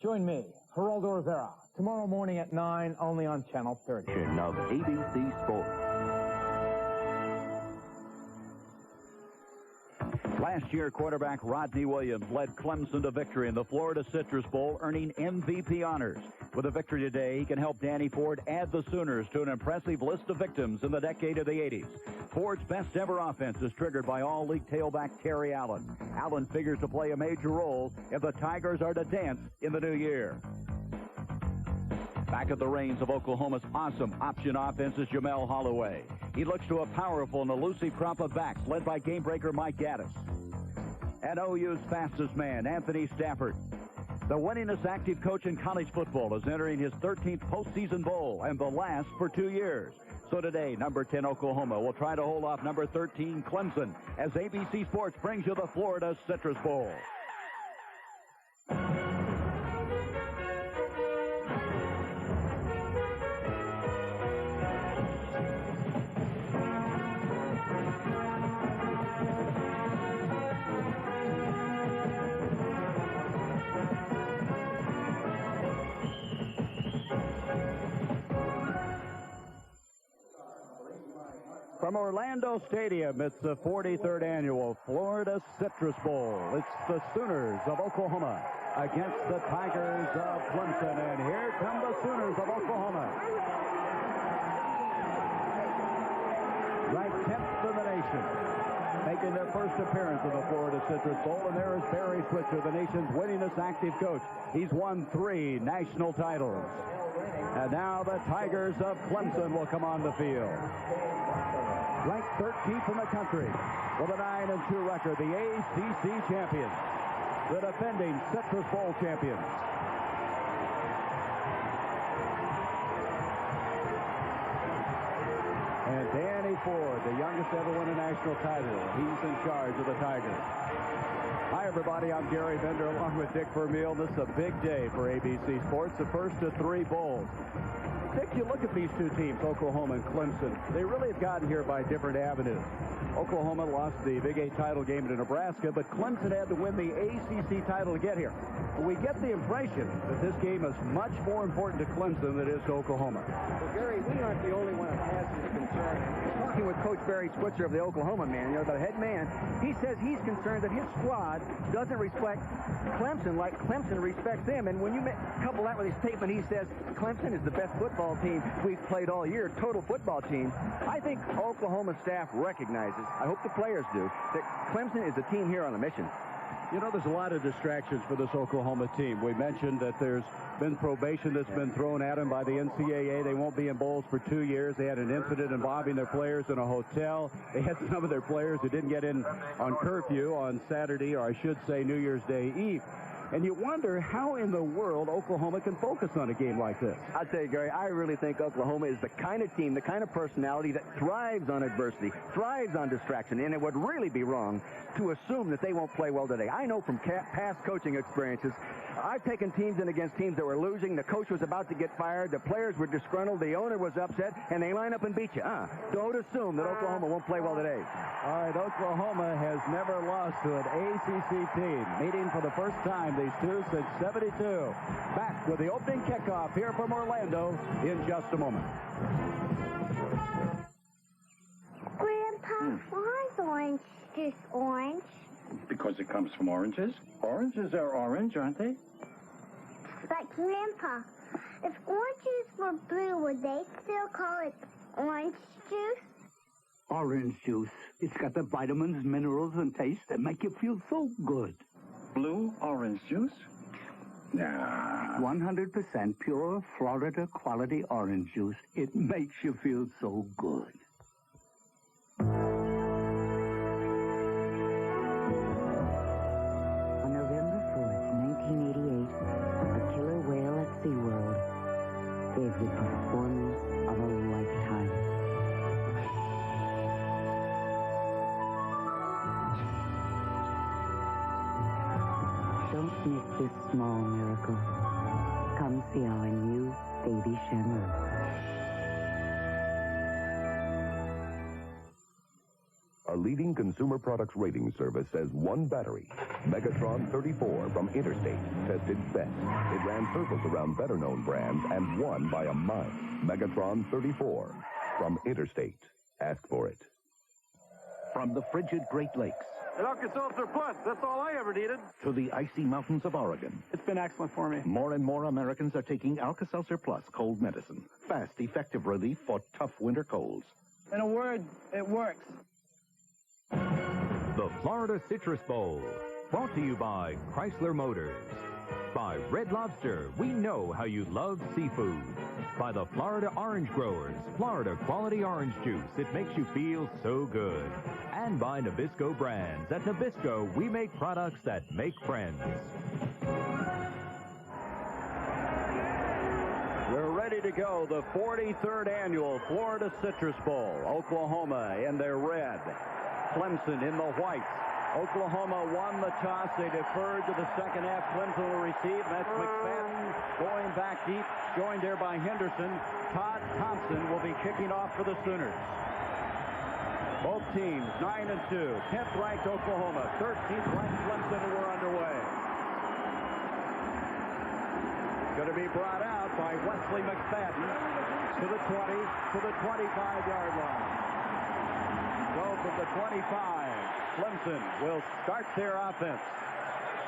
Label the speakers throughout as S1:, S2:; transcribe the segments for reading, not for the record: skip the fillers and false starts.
S1: Join me, Geraldo Rivera, tomorrow morning at 9, only on Channel 30.
S2: Of ABC Sports. Last year, quarterback Rodney Williams led Clemson to victory in the Florida Citrus Bowl, earning MVP honors. With a victory today, he can help Danny Ford add the Sooners to an impressive list of victims in the decade of the 80s. Ford's best-ever offense is triggered by all-league tailback Terry Allen. Allen figures to play a major role if the Tigers are to dance in the new year. Back at the reins of Oklahoma's awesome option offense is Jamel Holloway. He looks to a powerful and elusive crop of backs led by game-breaker Mike Gaddis. And OU's fastest man, Anthony Stafford. The winningest active coach in college football is entering his 13th postseason bowl and the last for 2 years. So today, number 10 Oklahoma will try to hold off number 13 Clemson as ABC Sports brings you the Florida Citrus Bowl. From Orlando Stadium, it's the 43rd annual Florida Citrus Bowl. It's the Sooners of Oklahoma against the Tigers of Clemson. And here come the Sooners of Oklahoma. Ranked 10th in the nation, making their first appearance in the Florida Citrus Bowl. And there is Barry Switzer, the nation's winningest active coach. He's won 3 national titles. And now the Tigers of Clemson will come on the field. Ranked 13th in the country with a 9-2 record, the ACC champions, the defending Citrus Bowl champions. And Danny Ford, the youngest to ever win a national title, he's in charge of the Tigers. Hi, everybody. I'm Gary Bender along with Dick Vermeil. This is a big day for ABC Sports, the first of 3 bowls. Dick, you look at these two teams, Oklahoma and Clemson. They really have gotten here by different avenues. Oklahoma lost the Big 8 title game to Nebraska, but Clemson had to win the ACC title to get here. We get the impression that this game is much more important to Clemson than it is to Oklahoma.
S3: Well, Gary, we aren't the only one that has this concern. Talking with Coach Barry Switzer of the Oklahoma man, the head man, he says he's concerned that his squad doesn't respect Clemson like Clemson respects them. And when you couple that with his statement, he says Clemson is the best football team we've played all year, total football team. I think Oklahoma staff recognizes, I hope the players do, that Clemson is a team here on a mission.
S2: You know, there's a lot of distractions for this Oklahoma team. We mentioned that there's been probation that's been thrown at them by the NCAA. They won't be in bowls for 2 years. They had an incident involving their players in a hotel. They had some of their players who didn't get in on curfew on Saturday, or I should say New Year's Day Eve. And you wonder how in the world Oklahoma can focus on a game like this.
S3: I'll tell you, Gary, I really think Oklahoma is the kind of team, the kind of personality that thrives on adversity, thrives on distraction, and it would really be wrong to assume that they won't play well today. I know from past coaching experiences, I've taken teams in against teams that were losing. The coach was about to get fired. The players were disgruntled. The owner was upset, and they line up and beat you. Don't assume that Oklahoma won't play well today.
S2: All right, Oklahoma has never lost to an ACC team. Meeting for the first time, these two, since '72. Back with the opening kickoff here from Orlando in just a moment.
S4: Grandpa, why is orange juice orange?
S5: Because it comes from oranges. Oranges are orange, aren't they?
S4: But, Grandpa, if oranges were blue, would they still call it orange juice?
S6: Orange juice. It's got the vitamins, minerals, and taste that make you feel so good.
S5: Blue orange juice? Nah.
S6: 100% pure Florida quality orange juice. It makes you feel so good.
S7: On November 4th, 1988, a killer whale at SeaWorld gave the performance of a lifetime. Don't miss this small miracle. Come see our new baby Shamu.
S8: our leading consumer products rating service says one battery, Megatron 34 from Interstate, tested best. It ran circles around better-known brands and won by a mile. Megatron 34 from Interstate. Ask for it.
S9: From the frigid Great Lakes
S2: Alka-Seltzer Plus, that's all I ever needed.
S9: to the icy mountains of Oregon,
S3: It's been excellent for me.
S9: more and more Americans are taking Alka-Seltzer Plus cold medicine. Fast, effective relief for tough winter colds.
S3: In a word, it works.
S10: The Florida Citrus Bowl, brought to you by Chrysler Motors. By Red Lobster, we know how you love seafood. By the Florida Orange Growers, Florida quality orange juice. It makes you feel so good. And by Nabisco Brands. At Nabisco, we make products that make friends.
S2: We're ready to go. The 43rd annual Florida Citrus Bowl. Oklahoma in their red. Clemson in the white. Oklahoma won the toss. They deferred to the second half. Clemson will receive. That's McFadden going back deep. Joined there by Henderson. Todd Thompson will be kicking off for the Sooners. Both teams 9-2. 10th ranked Oklahoma. 13th ranked Clemson, and we're underway. Going to be brought out by Wesley McFadden to the 20, to the 25-yard line. So from the 25, Clemson will start their offense.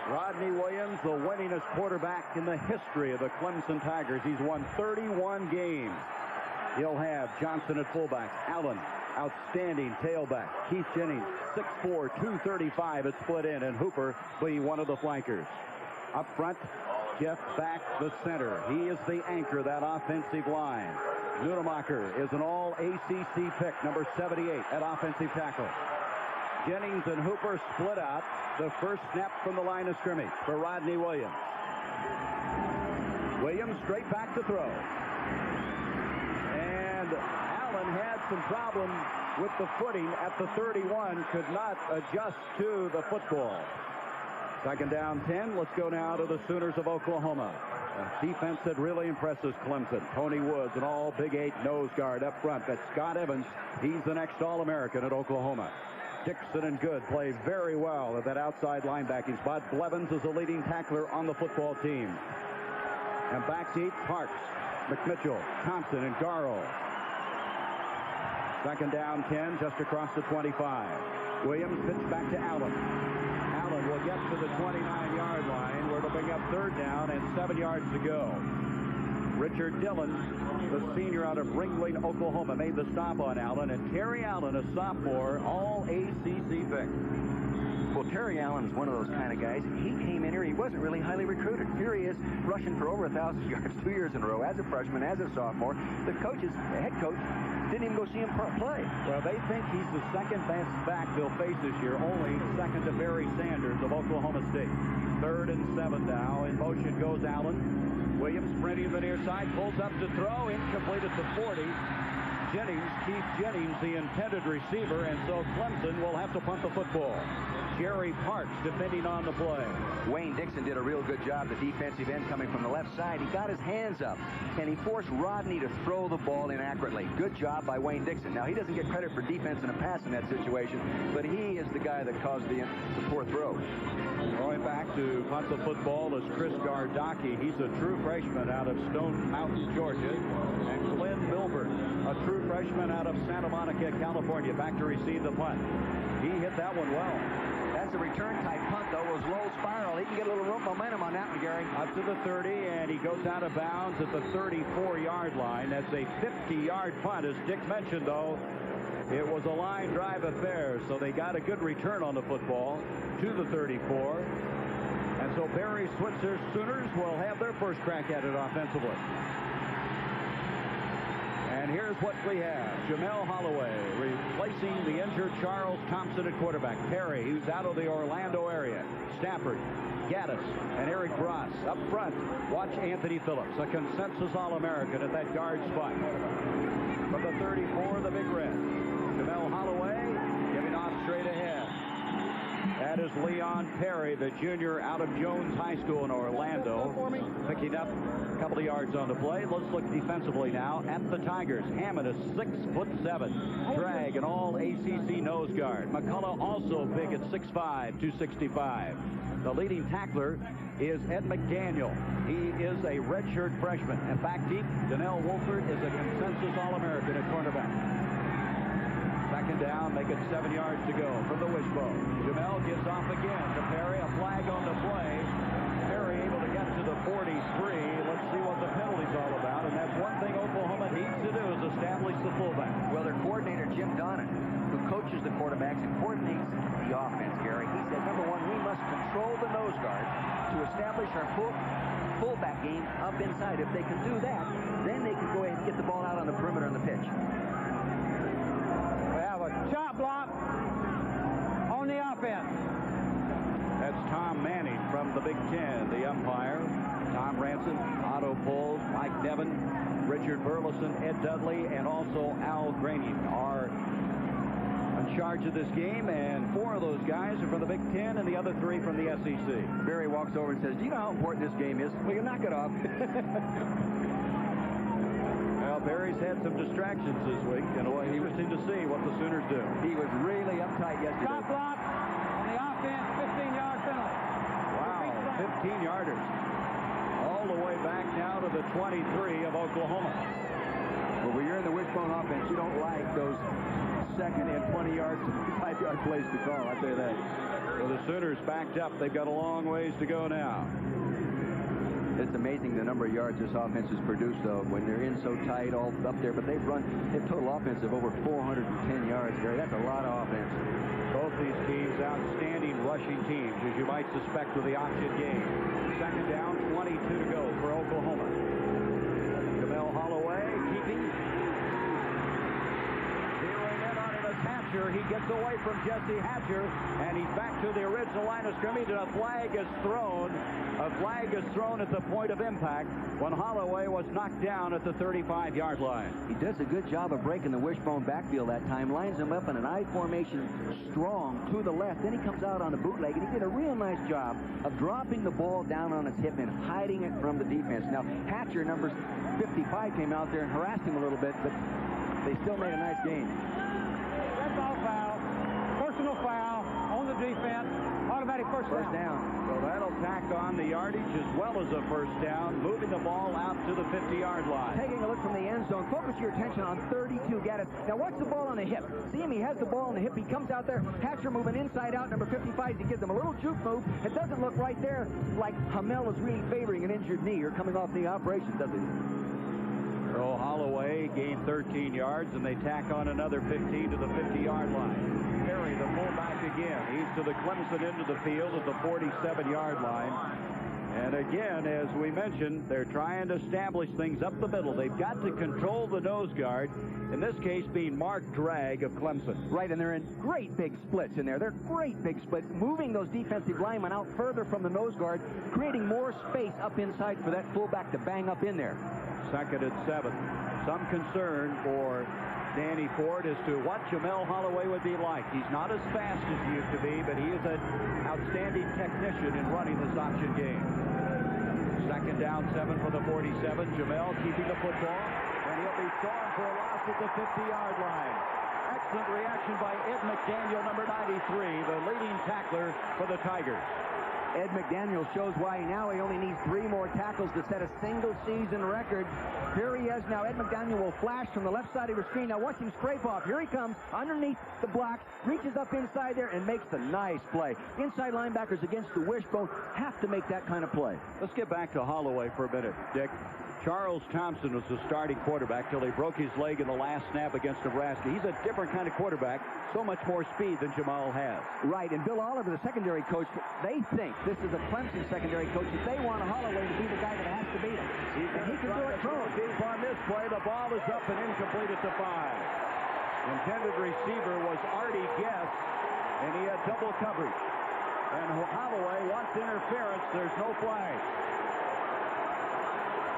S2: Rodney Williams, the winningest quarterback in the history of the Clemson Tigers. He's won 31 games. He'll have Johnson at fullback. Allen, outstanding tailback. Keith Jennings, 6'4", 235 at split end, and Hooper be one of the flankers. Up front, Jeff Back, the center. He is the anchor of that offensive line. Nunemacher is an all-ACC pick, number 78 at offensive tackle. Jennings and Hooper split out. The first snap from the line of scrimmage for Rodney Williams. Williams straight back to throw. And Allen had some problem with the footing at the 31. Could not adjust to the football. Second down 10. Let's go now to the Sooners of Oklahoma. A defense that really impresses Clemson. Tony Woods, an all Big 8 nose guard up front. That's Scott Evans. He's the next All-American at Oklahoma. Dixon and Good play very well at that outside linebacking spot. Blevins is the leading tackler on the football team. And backseat, Parks, McMitchell, Thompson, and Garrow. Second down 10, just across the 25. Williams pitched back to Allen. Allen will get to the 29-yard line where it'll bring up third down and 7 yards to go. Richard Dillon, the senior out of Ringling, Oklahoma, made the stop on Allen, and Terry Allen, a sophomore, all ACC pick.
S3: Well, Terry Allen's one of those kind of guys. He came in here, he wasn't really highly recruited. Here he is, rushing for over 1,000 yards 2 years in a row as a freshman, as a sophomore. The head coach, didn't even go see him play.
S2: Well, they think he's the second best back they'll face this year, only second to Barry Sanders of Oklahoma State. 3rd and 7 now. In motion goes Allen. Williams sprinting to the near side, pulls up to throw, incomplete at the 40. Jennings, Keith Jennings, the intended receiver, and so Clemson will have to punt the football. Jerry Parks defending on the play.
S3: Wayne Dixon did a real good job, the defensive end coming from the left side. He got his hands up, and he forced Rodney to throw the ball inaccurately. Good job by Wayne Dixon. Now, he doesn't get credit for defense and a pass in that situation, but he is the guy that caused the poor throw.
S2: Going back to punt the football is Chris Gardocki. He's a true freshman out of Stone Mountain, Georgia. And Glenn Milburn, a true freshman out of Santa Monica, California, back to receive the punt. He hit that one well.
S3: That's a return-type punt, though. It was low spiral. He can get a little momentum on that one, Gary.
S2: Up to the 30, and he goes out of bounds at the 34-yard line. That's a 50-yard punt. As Dick mentioned, though, it was a line drive affair, so they got a good return on the football to the 34. And so Barry Switzer's Sooners will have their first crack at it offensively. And here's what we have. Jamel Holloway replacing the injured Charles Thompson at quarterback. Perry, who's out of the Orlando area. Stafford, Gaddis, and Eric Ross. Up front, watch Anthony Phillips, a consensus All-American at that guard spot. From the 34, the Big Red. Jamel Holloway giving off straight ahead. That is Leon Perry, the junior out of Jones High School in Orlando. The picking up a couple of yards on the play. Let's look defensively now at the Tigers. Hammond, a 6'7" drag, an all ACC nose guard. McCullough also big at 6'5", 265. The leading tackler is Ed McDaniel. He is a redshirt freshman. And back deep, Donnell Wolford is a consensus All-American at cornerback. Second down, make it 7 yards to go from the wishbone. Jamel gives off again to Perry. A flag on the play. Perry able to get to the 43. Let's see what the penalty's all about. And that's one thing Oklahoma needs to do is establish the fullback.
S3: Well, their coordinator, Jim Donnan, who coaches the quarterbacks and coordinates the offense, Gary, he said, number one, we must control the nose guard to establish our fullback game up inside. If they can do that, then they can go ahead and get the ball out on the perimeter on the pitch.
S1: We have a chop block on the offense.
S2: That's Tom Manning from the Big Ten, the umpire. Tom Ranson, Otto Poles, Mike Nevin, Richard Burleson, Ed Dudley, and also Al Granian are in charge of this game, and 4 of those guys are from the Big Ten and the other 3 from the SEC.
S3: Barry walks over and says, do you know how important this game is? Well, you knock it off.
S2: Well, Barry's had some distractions this week, and it was interesting to see what the Sooners do.
S3: He was really uptight yesterday.
S1: Chop block on the offense, 15-yard penalty.
S2: Wow, 15-yarders. All the way back now to the 23 of Oklahoma.
S3: Well, when you're in the wishbone offense, you don't like those second and 20-yard, 5-yard plays to call. I'll tell you that.
S2: So the Sooners backed up. They've got a long ways to go now.
S3: It's amazing the number of yards this offense has produced, though, when they're in so tight, all up there. But they've total offense of over 410 yards, Gary. That's a lot of offense.
S2: Both these teams, outstanding rushing teams, as you might suspect with the option game. Second down, 22 to go for Oklahoma. Jamel Holloway keeping. Zeroing in on it as Hatcher. He gets away from Jesse Hatcher, and he's back to the original line of scrimmage, and a flag is thrown. A flag is thrown at the point of impact when Holloway was knocked down at the 35-yard line.
S3: He does a good job of breaking the wishbone backfield that time, lines him up in an I formation strong to the left. Then he comes out on the bootleg, and he did a real nice job of dropping the ball down on his hip and hiding it from the defense. Now, Hatcher, number 55, came out there and harassed him a little bit, but they still made a nice gain.
S1: That's all foul. Personal foul on the defense. Automatic first down.
S2: So that'll tack on the yardage as well as a first down, moving the ball out to the 50-yard line.
S3: Taking a look from the end zone, focus your attention on 32, Gaddis. Now watch the ball on the hip. See him, he has the ball on the hip. He comes out there, Hatcher moving inside out, number 55. He gives him a little juke move. It doesn't look right there like Hamel is really favoring an injured knee or coming off the operation, does it?
S2: So Holloway gained 13 yards, and they tack on another 15 to the 50-yard line. Perry, the fullback again. He's to the Clemson end of the field at the 47-yard line. And again, as we mentioned, they're trying to establish things up the middle. They've got to control the nose guard, in this case being Mark Dragg of Clemson.
S3: Right, and they're in great big splits in there. They're great big splits, moving those defensive linemen out further from the nose guard, creating more space up inside for that fullback to bang up in there.
S2: Second and 7. Some concern for Danny Ford as to what Jamel Holloway would be like. He's not as fast as he used to be, but he is an outstanding technician in running this option game. Second down, 7 for the 47. Jamel keeping the football, and he'll be thrown for a loss at the 50-yard line. Excellent reaction by Ed McDaniel, number 93, the leading tackler for the Tigers.
S3: Ed McDaniel shows why now he only needs 3 more tackles to set a single-season record. Here he is now. Ed McDaniel will flash from the left side of the screen. Now watch him scrape off. Here he comes underneath the block, reaches up inside there, and makes a nice play. Inside linebackers against the wishbone have to make that kind of play.
S2: Let's get back to Holloway for a minute, Dick. Charles Thompson was the starting quarterback till he broke his leg in the last snap against Nebraska. He's a different kind of quarterback, so much more speed than Jamal has.
S3: Right, and Bill Oliver, the secondary coach, they think this is a Clemson secondary coach. If they want Holloway to be the guy that has to beat him, he can do it.
S2: Throw deep on this play. The ball is up and incomplete at the 5. Intended receiver was Artie Guess, and he had double coverage. And Holloway wants interference. There's no flag.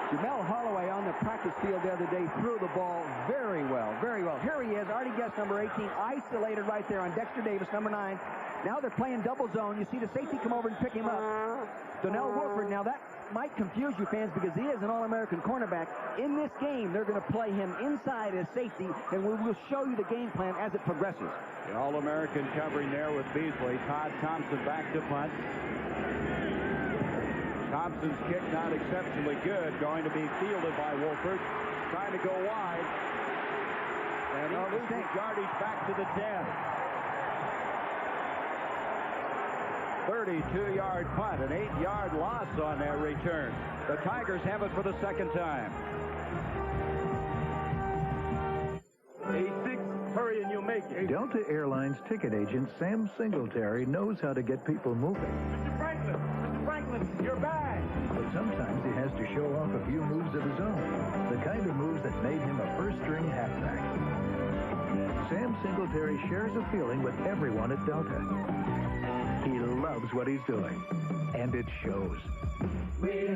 S3: Jamel Holloway on the practice field the other day threw the ball very well, very well. Here he is, Artie Guess, number 18, isolated right there on Dexter Davis, number 9. Now they're playing double zone. You see the safety come over and pick him up. Donnell Wolford, now that might confuse you fans because he is an All-American cornerback. In this game, they're going to play him inside as safety, and we will show you the game plan as it progresses.
S2: The All-American covering there with Beasley. Todd Thompson back to punt. Thompson's kick not exceptionally good. Going to be fielded by Wolford. Trying to go wide. And he loses yardage back to the 10. 32-yard punt, an 8-yard loss on that return. The Tigers have it for the second time.
S11: A6, hurry and you'll make it.
S12: Delta Airlines ticket agent Sam Singletary knows how to get people moving.
S1: Mr. Franklin, your bag.
S12: But sometimes he has to show off a few moves of his own. The kind of moves that made him a first-string halfback. Sam Singletary shares a feeling with everyone at Delta. He loves what he's doing, and it shows.
S1: Piece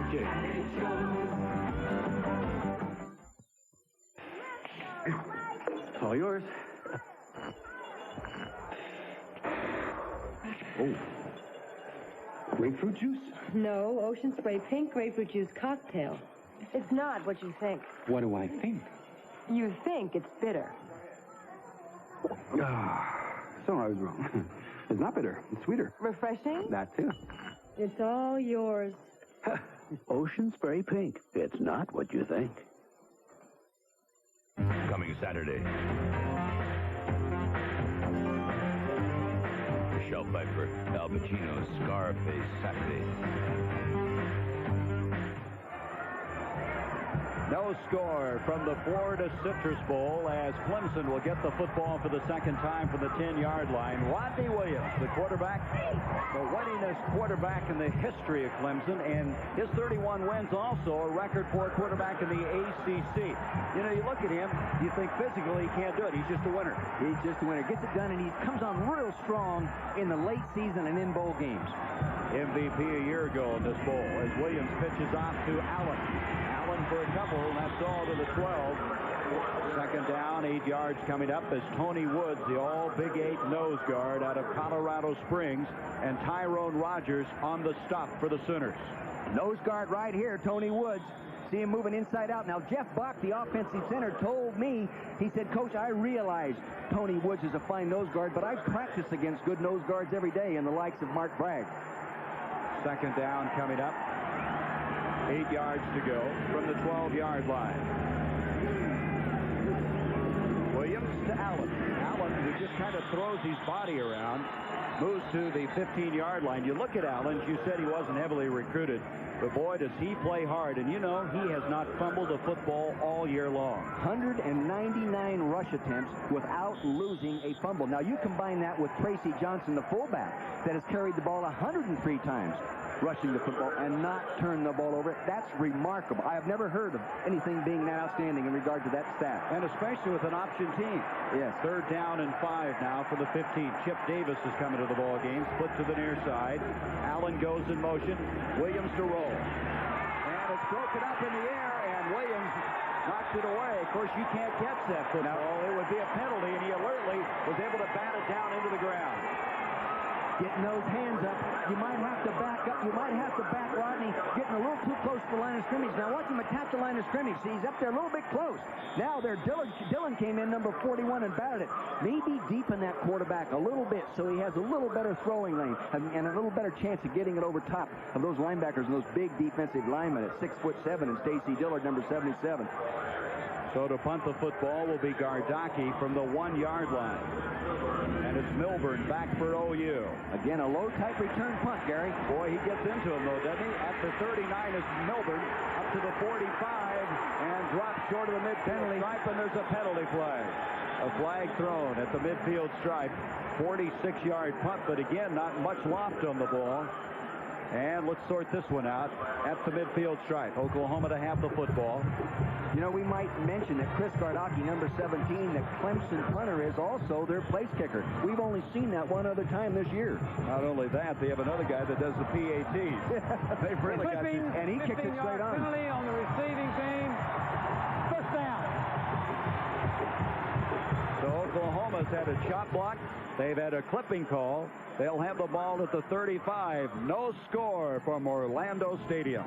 S1: of cake.
S6: It's all yours.
S11: Oh. Grapefruit juice?
S13: No, Ocean Spray Pink Grapefruit Juice Cocktail. It's not what you think.
S6: What do I think?
S13: You think it's bitter.
S6: So I was wrong. It's not bitter. It's sweeter.
S13: Refreshing?
S6: That too.
S13: It's all yours.
S6: Ocean Spray Pink. It's not what you think.
S10: Coming Saturday. Michelle Pfeiffer, Al Pacino, Scarface, Saturday.
S2: No score from the Florida Citrus Bowl as Clemson will get the football for the second time from the 10-yard line. Rodney Williams, the quarterback, the winningest quarterback in the history of Clemson, and his 31 wins also a record for a quarterback in the ACC. You know, you look at him, you think physically he can't do it. He's just a winner.
S3: He's just a winner. Gets it done, and he comes on real strong in the late season and in bowl games.
S2: MVP a year ago in this bowl as Williams pitches off to Allen. Allen for a couple, and that's all to the 12. Second down, 8 yards coming up as Tony Woods, the all-Big 8 nose guard out of Colorado Springs, and Tyrone Rogers on the stop for the Sooners.
S3: Nose guard right here, Tony Woods. See him moving inside out. Now, Jeff Bach, the offensive center, told me, he said, Coach, I realize Tony Woods is a fine nose guard, but I practice against good nose guards every day, and the likes of Mark Bragg.
S2: Second down coming up. 8 yards to go from the 12-yard line. Williams to Allen. Allen, who just kind of throws his body around, moves to the 15-yard line. You look at Allen, you said he wasn't heavily recruited, but boy, does he play hard. And you know, he has not fumbled a football all year long.
S3: 199 rush attempts without losing a fumble. Now, you combine that with Tracy Johnson, the fullback, that has carried the ball 103 times. Rushing the football and not turn the ball over. That's remarkable. I have never heard of anything being that outstanding in regard to that stat.
S2: And especially with an option team.
S3: Yes.
S2: Third down and 5 now for the 15. Chip Davis is coming to the ball game. Split to the near side. Allen goes in motion. Williams to roll. And it's broken up in the air, and Williams knocks it away. Of course, you can't catch that football. It would be a penalty, and he alertly was able to bat it down into the ground.
S3: Getting those hands up. You might have to back up. You might have to back Rodney. Getting a little too close to the line of scrimmage. Now watch him attack the line of scrimmage. See, he's up there a little bit close. Now there, Dillon came in, number 41, and batted it. Maybe deep in that quarterback a little bit, so he has a little better throwing lane and a little better chance of getting it over top of those linebackers and those big defensive linemen at 6'7" and Stacy Dillard, number 77.
S2: So to punt the football will be Gardocki from the 1-yard line. And it's Milburn back for OU.
S3: Again, a low-type return punt, Gary.
S2: Boy, he gets into him, though, doesn't he? At the 39 is Milburn, up to the 45, and drops short of the midfield stripe, and there's a penalty flag. A flag thrown at the midfield stripe. 46-yard punt, but again, not much loft on the ball. And let's sort this one out at the midfield stripe. Oklahoma to have the football.
S3: You know, we might mention that Chris Gardocki, number 17, the Clemson punter, is also their place kicker. We've only seen that one other time this year.
S2: Not only that, they have another guy that does the PATs. They've really got you.
S3: And he kicked it straight on.
S1: Penalty on the receiving team. First down.
S2: So Oklahoma Oklahoma's had a chop block. They've had a clipping call. They'll have the ball at the 35. No score from Orlando Stadium.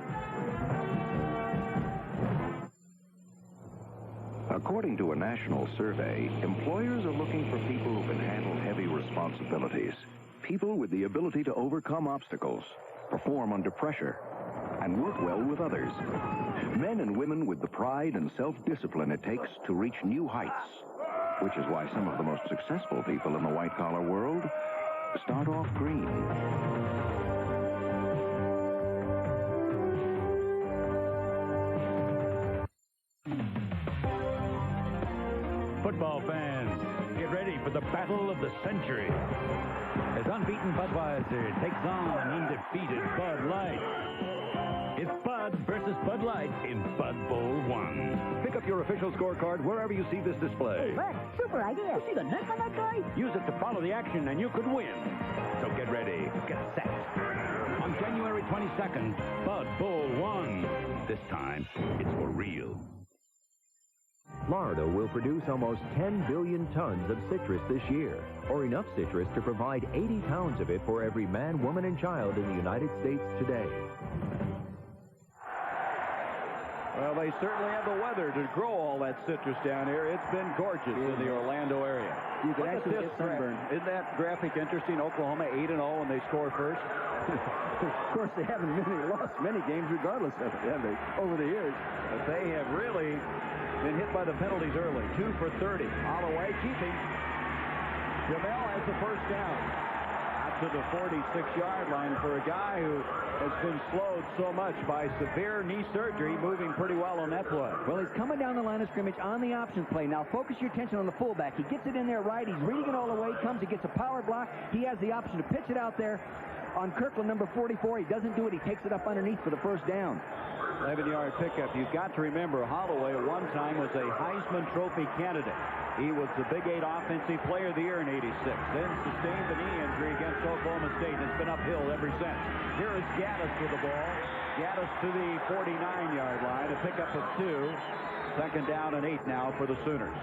S11: According to a national survey, employers are looking for people who can handle heavy responsibilities. People with the ability to overcome obstacles, perform under pressure, and work well with others. Men and women with the pride and self-discipline it takes to reach new heights. Which is why some of the most successful people in the white-collar world start off green.
S14: Football fans, get ready for the battle of the century. As unbeaten Budweiser takes on undefeated Bud Light. It's Bud versus Bud Light in Bud Bowl 1.
S2: Pick up your official scorecard wherever you see this display.
S15: Bud, super idea. You see the neck on that guy?
S14: Use it to follow the action and you could win. So get ready, get set. On January 22nd, Bud Bowl 1. This time, it's for real.
S10: Florida will produce almost 10 billion tons of citrus this year, or enough citrus to provide 80 pounds of it for every man, woman, and child in the United States today.
S2: Well, they certainly have the weather to grow all that citrus down here. It's been gorgeous in the Orlando area.
S3: You can
S2: Look
S3: actually
S2: at this
S3: get sunburn.
S2: Isn't that graphic interesting? Oklahoma 8-0 when they score first.
S3: Of course, they haven't lost many games regardless of it, have they, over the years?
S2: But they have really been hit by the penalties early. 2 for 30. Holloway keeping. Jamel has the first down. Out to the 46-yard line for a guy who has been slowed so much by severe knee surgery, moving pretty well on that play.
S3: Well, he's coming down the line of scrimmage on the option play. Now, focus your attention on the fullback. He gets it in there right. He's reading it all the way. Comes, he gets a power block. He has the option to pitch it out there. On Kirkland, number 44, he doesn't do it. He takes it up underneath for the first down.
S2: 11-yard pickup. You've got to remember, Holloway at one time was a Heisman Trophy candidate. He was the Big 8 Offensive Player of the Year in '86. Then sustained the knee injury against Oklahoma State. It's been uphill ever since. Here is Gaddis with the ball. Gaddis to the 49-yard line. A pickup of 2. Second down and 8 now for the Sooners.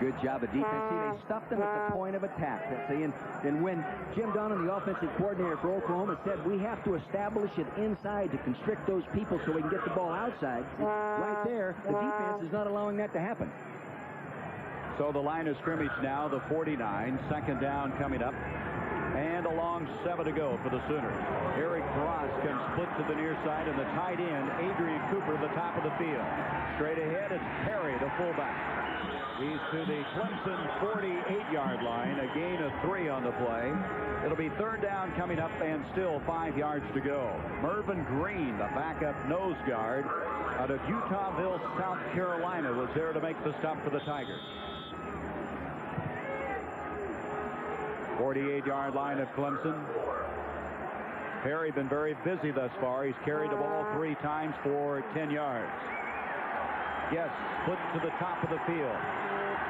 S3: Good job of defense. See, they stopped them at the point of attack. And when Jim Donnan, the offensive coordinator for Oklahoma, said we have to establish it inside to constrict those people so we can get the ball outside, right there, the defense is not allowing that to happen.
S2: So the line of scrimmage now, the 49. Second down coming up. And a long 7 to go for the Sooners. Eric Ross can split to the near side, and the tight end, Adrian Cooper, the top of the field. Straight ahead, it's Perry, the fullback. He's to the Clemson 48-yard line, a gain of 3 on the play. It'll be third down coming up and still 5 yards to go. Mervyn Green, the backup nose guard out of Utahville, South Carolina, was there to make the stop for the Tigers. 48-yard line of Clemson. Perry been very busy thus far. He's carried the ball 3 times for 10 yards. Yes, split to the top of the field.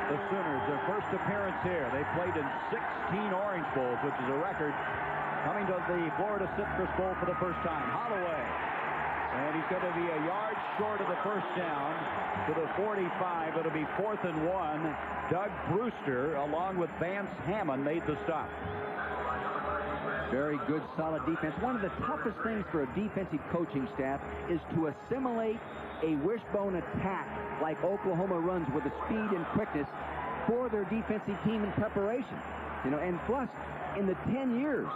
S2: The Sooners, their first appearance here. They played in 16 Orange Bowls, which is a record. Coming to the Florida Citrus Bowl for the first time. Holloway. And he's going to be a yard short of the first down to the 45. It'll be 4th and 1. Doug Brewster, along with Vance Hammond, made the stop.
S3: Very good, solid defense. One of the toughest things for a defensive coaching staff is to assimilate a wishbone attack like Oklahoma runs with the speed and quickness for their defensive team in preparation. You know, and plus, in the 10 years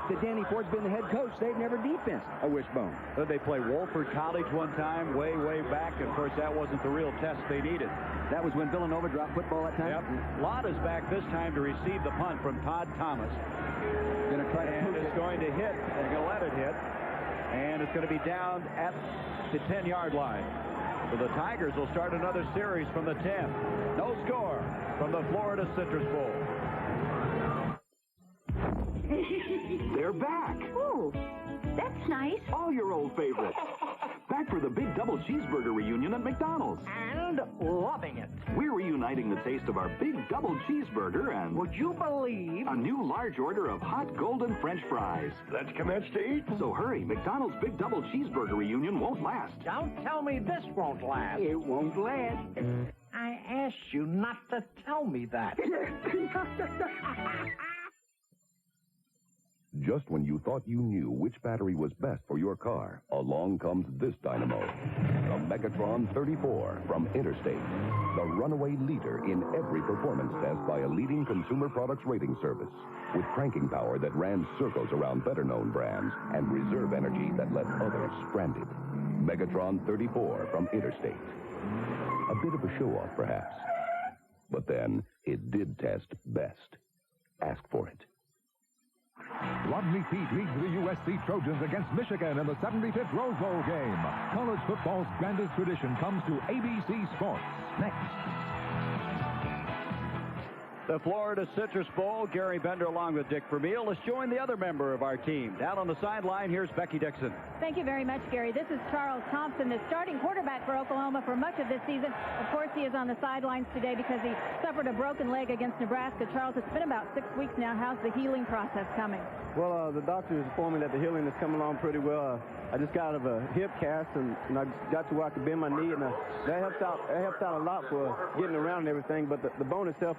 S3: that Danny Ford's been the head coach, they've never defensed a wishbone.
S2: They played Wolford College one time, way back. Of course, that wasn't the real test they needed.
S3: That was when Villanova dropped football that time?
S2: Yep. Lott is back this time to receive the punt from Todd Thomas.
S3: Going to try to
S2: and it's going to hit. They're going to let it hit. And it's going to be down at the 10-yard line. So the Tigers will start another series from the 10. No score from the Florida Citrus Bowl.
S16: They're back.
S15: Ooh, that's nice.
S16: All your old favorites. Back for the big double cheeseburger reunion at McDonald's.
S17: And loving it.
S16: We're reuniting the taste of our big double cheeseburger and...
S17: Would you believe?
S16: A new large order of hot golden French fries.
S5: Let's commence to eat.
S16: So hurry, McDonald's big double cheeseburger reunion won't last.
S17: Don't tell me this won't last.
S6: It won't last.
S17: I asked you not to tell me that.
S8: Just when you thought you knew which battery was best for your car, along comes this dynamo. The Megatron 34 from Interstate. The runaway leader in every performance test by a leading consumer products rating service. With cranking power that ran circles around better-known brands and reserve energy that left others stranded. Megatron 34 from Interstate. A bit of a show-off, perhaps. But then, it did test best. Ask for it.
S18: Rodney Peete leads the USC Trojans against Michigan in the 75th Rose Bowl game. College football's grandest tradition comes to ABC Sports next.
S2: The Florida Citrus Bowl, Gary Bender along with Dick Vermeil. Let's join the other member of our team. Down on the sideline, here's Becky Dixon.
S19: Thank you very much, Gary. This is Charles Thompson, the starting quarterback for Oklahoma for much of this season. Of course, he is on the sidelines today because he suffered a broken leg against Nebraska. Charles, it's been about 6 weeks now. How's the healing process coming?
S3: Well, the doctor is informing me that the healing is coming along pretty well. I just got out of a hip cast, and I just got to where I could bend my knee, and that helps out. It helps out a lot for getting around and everything. But the bone itself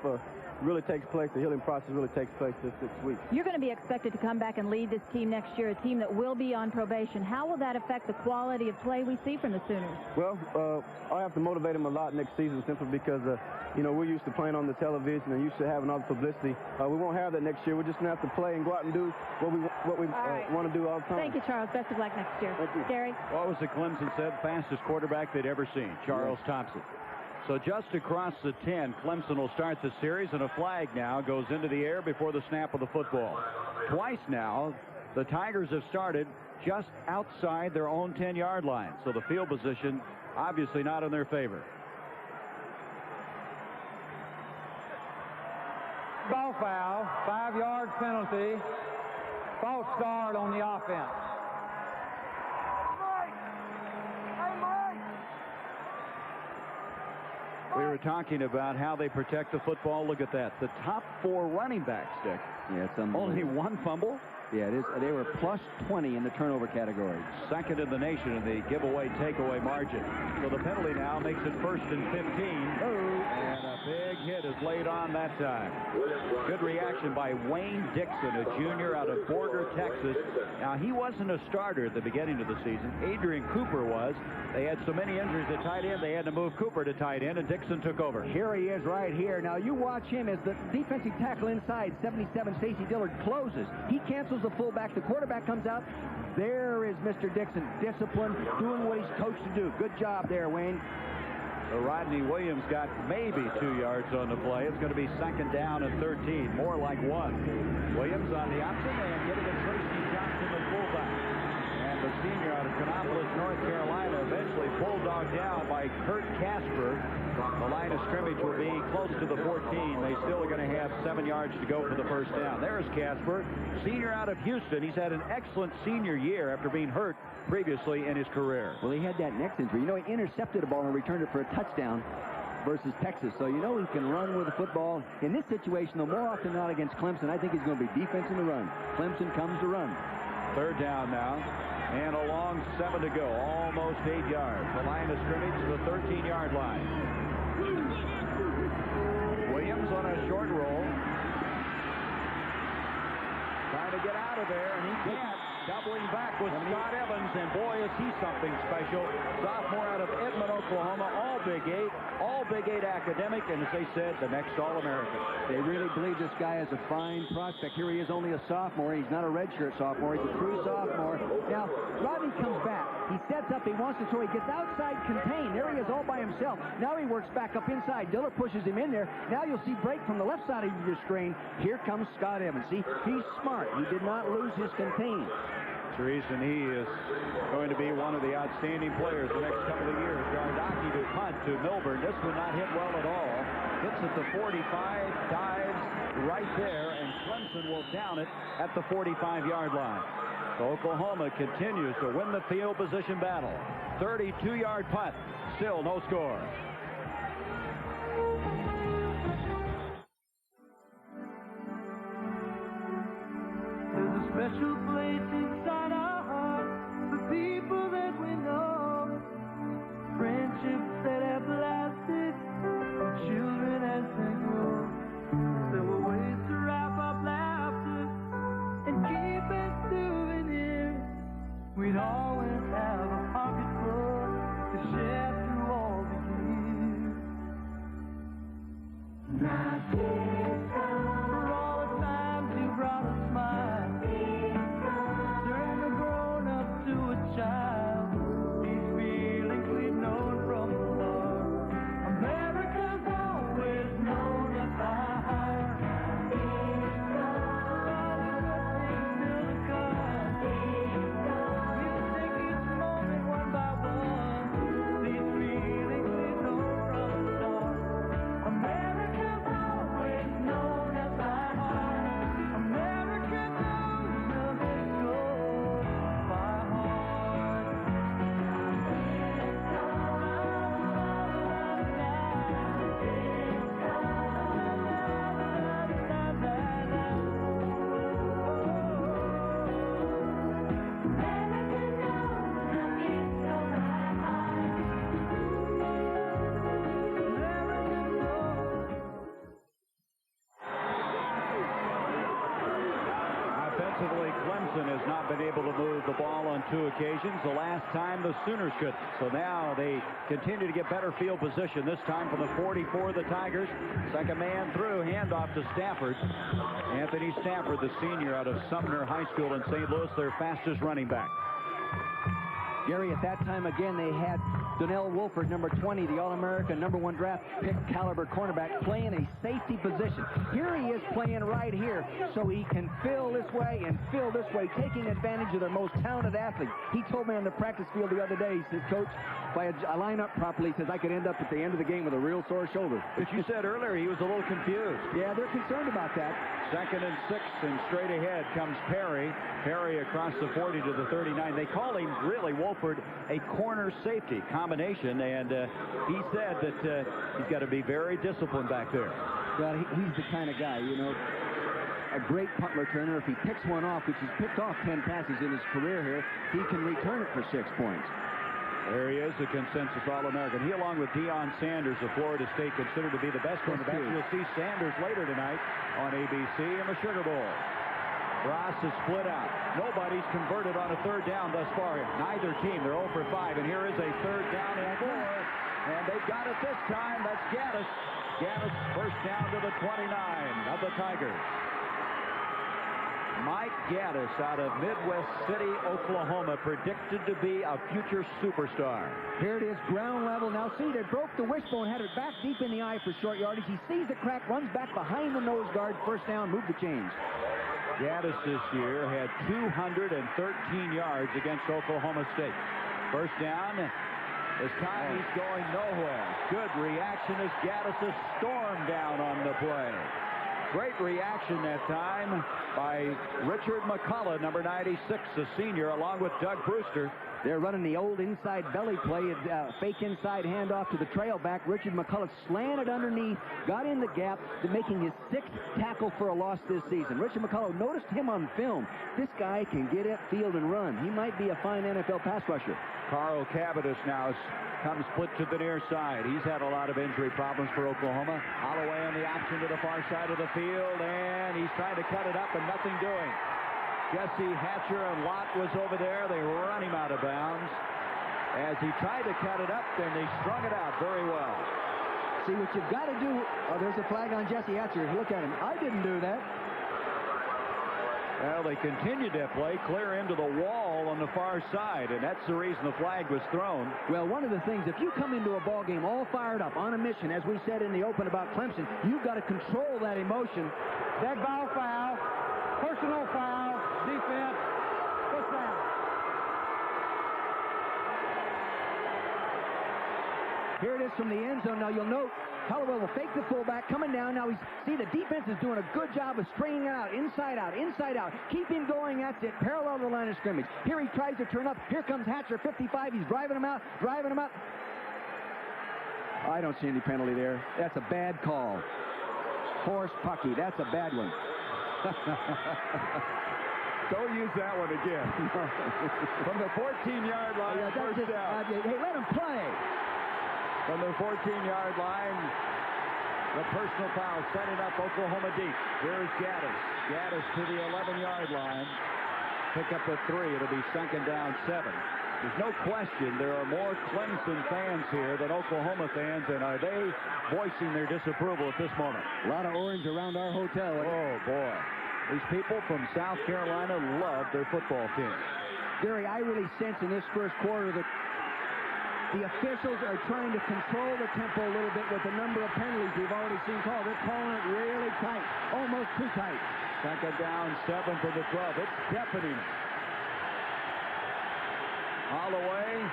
S3: really takes place. The healing process really takes place this 6 weeks.
S19: You're going to be expected to come back and lead this team next year, a team that will be on probation. How will that affect the quality of play we see from the Sooners?
S3: Well, I have to motivate them a lot next season simply because, we're used to playing on the television and used to having all the publicity. We won't have that next year. We're just going to have to play and go out and do what we want to do all the time.
S19: Thank you, Charles. Best of luck next year.
S3: Thank you.
S19: Gary?
S2: What was it Clemson said? Fastest quarterback they'd ever seen, Charles Thompson. So just across the 10, Clemson will start the series, and a flag now goes into the air before the snap of the football. Twice now, the Tigers have started just outside their own 10-yard line. So the field position obviously not in their favor.
S1: Ball foul, 5-yard penalty, false start on the offense.
S2: We were talking about how they protect the football. Look at that. The top 4 running backs, Dick.
S3: Yeah, it's
S2: only 1 fumble.
S3: Yeah, it is. They were plus 20 in the turnover category.
S2: Second in the nation in the giveaway takeaway margin. So the penalty now makes it 1st and 15. And a big hit is laid on that time. Good reaction by Wayne Dixon, a junior out of Borger, Texas. Now, he wasn't a starter at the beginning of the season. Adrian Cooper was. They had so many injuries at tight end, they had to move Cooper to tight end, and Dixon took over.
S3: Here he is right here. Now, you watch him as the defensive tackle inside, 77, Stacey Dillard, closes. He cancels the fullback. The quarterback comes out. There is Mr. Dixon, disciplined, doing what he's coached to do. Good job there, Wayne.
S2: So Rodney Williams got maybe 2 yards on the play. It's going to be 2nd down and 13, more like 1. Williams on the option and giving it Tracy Johnson, the fullback. And the senior out of Kannapolis, North Carolina, eventually bulldogged down by Kurt Casper. The line of scrimmage will be close to the 14. They still are going to have 7 yards to go for the first down. There's Casper, senior out of Houston. He's had an excellent senior year after being hurt previously in his career.
S3: Well, he had that neck injury. He intercepted a ball and returned it for a touchdown versus Texas. So, he can run with the football. In this situation, though, more often than not against Clemson, I think he's going to be defense in the run. Clemson comes to run.
S2: 3rd down now. And a long 7 to go, almost 8 yards. The line of scrimmage to the 13-yard line. Williams on a short roll. Trying to get out of there, and he can't. Doubling back with Scott Evans, and boy, is he something special. Sophomore out of Edmond, Oklahoma, all Big 8, all Big 8 academic, and as they said, the next All-American.
S3: They really believe this guy is a fine prospect. Here he is, only a sophomore. He's not a redshirt sophomore. He's a true sophomore. Now, Rodney comes back. He sets up. He wants to throw. He gets outside contained. There he is all by himself. Now he works back up inside. Dillard pushes him in there. Now you'll see break from the left side of your screen. Here comes Scott Evans. See, he's smart. He did not lose his contain.
S2: Therese, and he is going to be one of the outstanding players the next couple of years. Gardocki to punt to Milburn. This one not hit well at all. Hits at the 45, dives right there, and Clemson will down it at the 45-yard line. So Oklahoma continues to win the field position battle. 32-yard punt. Still no score.
S20: There's a special place inside our hearts for people that we know, friendships that have lasted
S2: not been able to move the ball on 2 occasions. The last time the Sooners could. So now they continue to get better field position, this time from the 44 of the Tigers. Second man through, handoff to Stafford. Anthony Stafford, the senior out of Sumner High School in St. Louis, their fastest running back.
S3: Gary, at that time, again, they had Donnell Wolford, number 20, the All-American, number 1 draft pick caliber cornerback, playing a safety position. Here he is playing right here, so he can fill this way and fill this way, taking advantage of their most talented athlete. He told me on the practice field the other day, he says, Coach, if I line up properly, he says, I could end up at the end of the game with a real sore shoulder.
S2: But you said earlier he was a little confused.
S3: Yeah, they're concerned about that.
S2: 2nd and 6, and straight ahead comes Perry. Perry across the 40 to the 39. They call him, really, Wolford, a corner safety combination, and he said that he's got to be very disciplined back there.
S3: Well, he's the kind of guy, you know, a great punt returner. If he picks one off, which he's picked off 10 passes in his career here, he can return it for 6 points.
S2: There he is, the consensus All-American. He, along with Deion Sanders of Florida State, considered to be the best cornerback. You'll see Sanders later tonight on ABC in the Sugar Bowl. Ross is split out. Nobody's converted on a 3rd down thus far. Neither team. They're 0 for 5, and here is a 3rd down and 4. And they've got it this time. That's Gaddis. Gaddis first down to the 29 of the Tigers. Mike Gaddis out of Midwest City, Oklahoma, predicted to be a future superstar.
S3: Here it is, ground level. Now see, they broke the wishbone, had it back deep in the eye for short yardage. He sees the crack, runs back behind the nose guard. First down, move the chains.
S2: Gaddis this year had 213 yards against Oklahoma State. First down. This time he's going nowhere. Good reaction as Gaddis is stormed down on the play. Great reaction that time by Richard McCullough, number 96, a senior, along with Doug Brewster.
S3: They're running the old inside belly play, fake inside handoff to the trailback. Richard McCullough slanted underneath, got in the gap, making his 6th tackle for a loss this season. Richard McCullough, noticed him on film. This guy can get upfield and run. He might be a fine NFL pass rusher.
S2: Carl Cavadas now comes split to the near side. He's had a lot of injury problems for Oklahoma. Holloway on the option to the far side of the field, and he's trying to cut it up and nothing doing. Jesse Hatcher and Lott was over there. They run him out of bounds. As he tried to cut it up, and they strung it out very well.
S3: See, what you've got to do... Oh, there's a flag on Jesse Hatcher. Look at him. I didn't do that.
S2: Well, they continued that play clear into the wall on the far side, and that's the reason the flag was thrown.
S3: Well, one of the things, if you come into a ball game all fired up, on a mission, as we said in the open about Clemson, you've got to control that emotion.
S1: Dead ball foul, personal foul, defense, first down.
S3: Here it is from the end zone. Now, you'll note, Holloway will fake the fullback, coming down. Now, see, the defense is doing a good job of stringing it out, inside out, inside out. Keep him going, that's it, parallel to the line of scrimmage. Here he tries to turn up. Here comes Hatcher, 55. He's driving him out, I don't see any penalty there. That's a bad call. Force Pucky, that's a bad one.
S2: Don't use that one again. From the 14-yard line, first down.
S3: Hey, let him play.
S2: From the 14-yard line, the personal foul setting up Oklahoma deep. Here's Gaddis. Gaddis to the 11-yard line. Pick up the 3. It'll be second down 7. There's no question there are more Clemson fans here than Oklahoma fans, and are they voicing their disapproval at this moment?
S3: A lot of orange around our hotel.
S2: Oh, boy. These people from South Carolina love their football team.
S3: Gary, I really sense in this first quarter that the officials are trying to control the tempo a little bit with the number of penalties we've already seen called. They're calling it really tight, almost too tight.
S2: Second down 7 from the 12. It's deafening. Holloway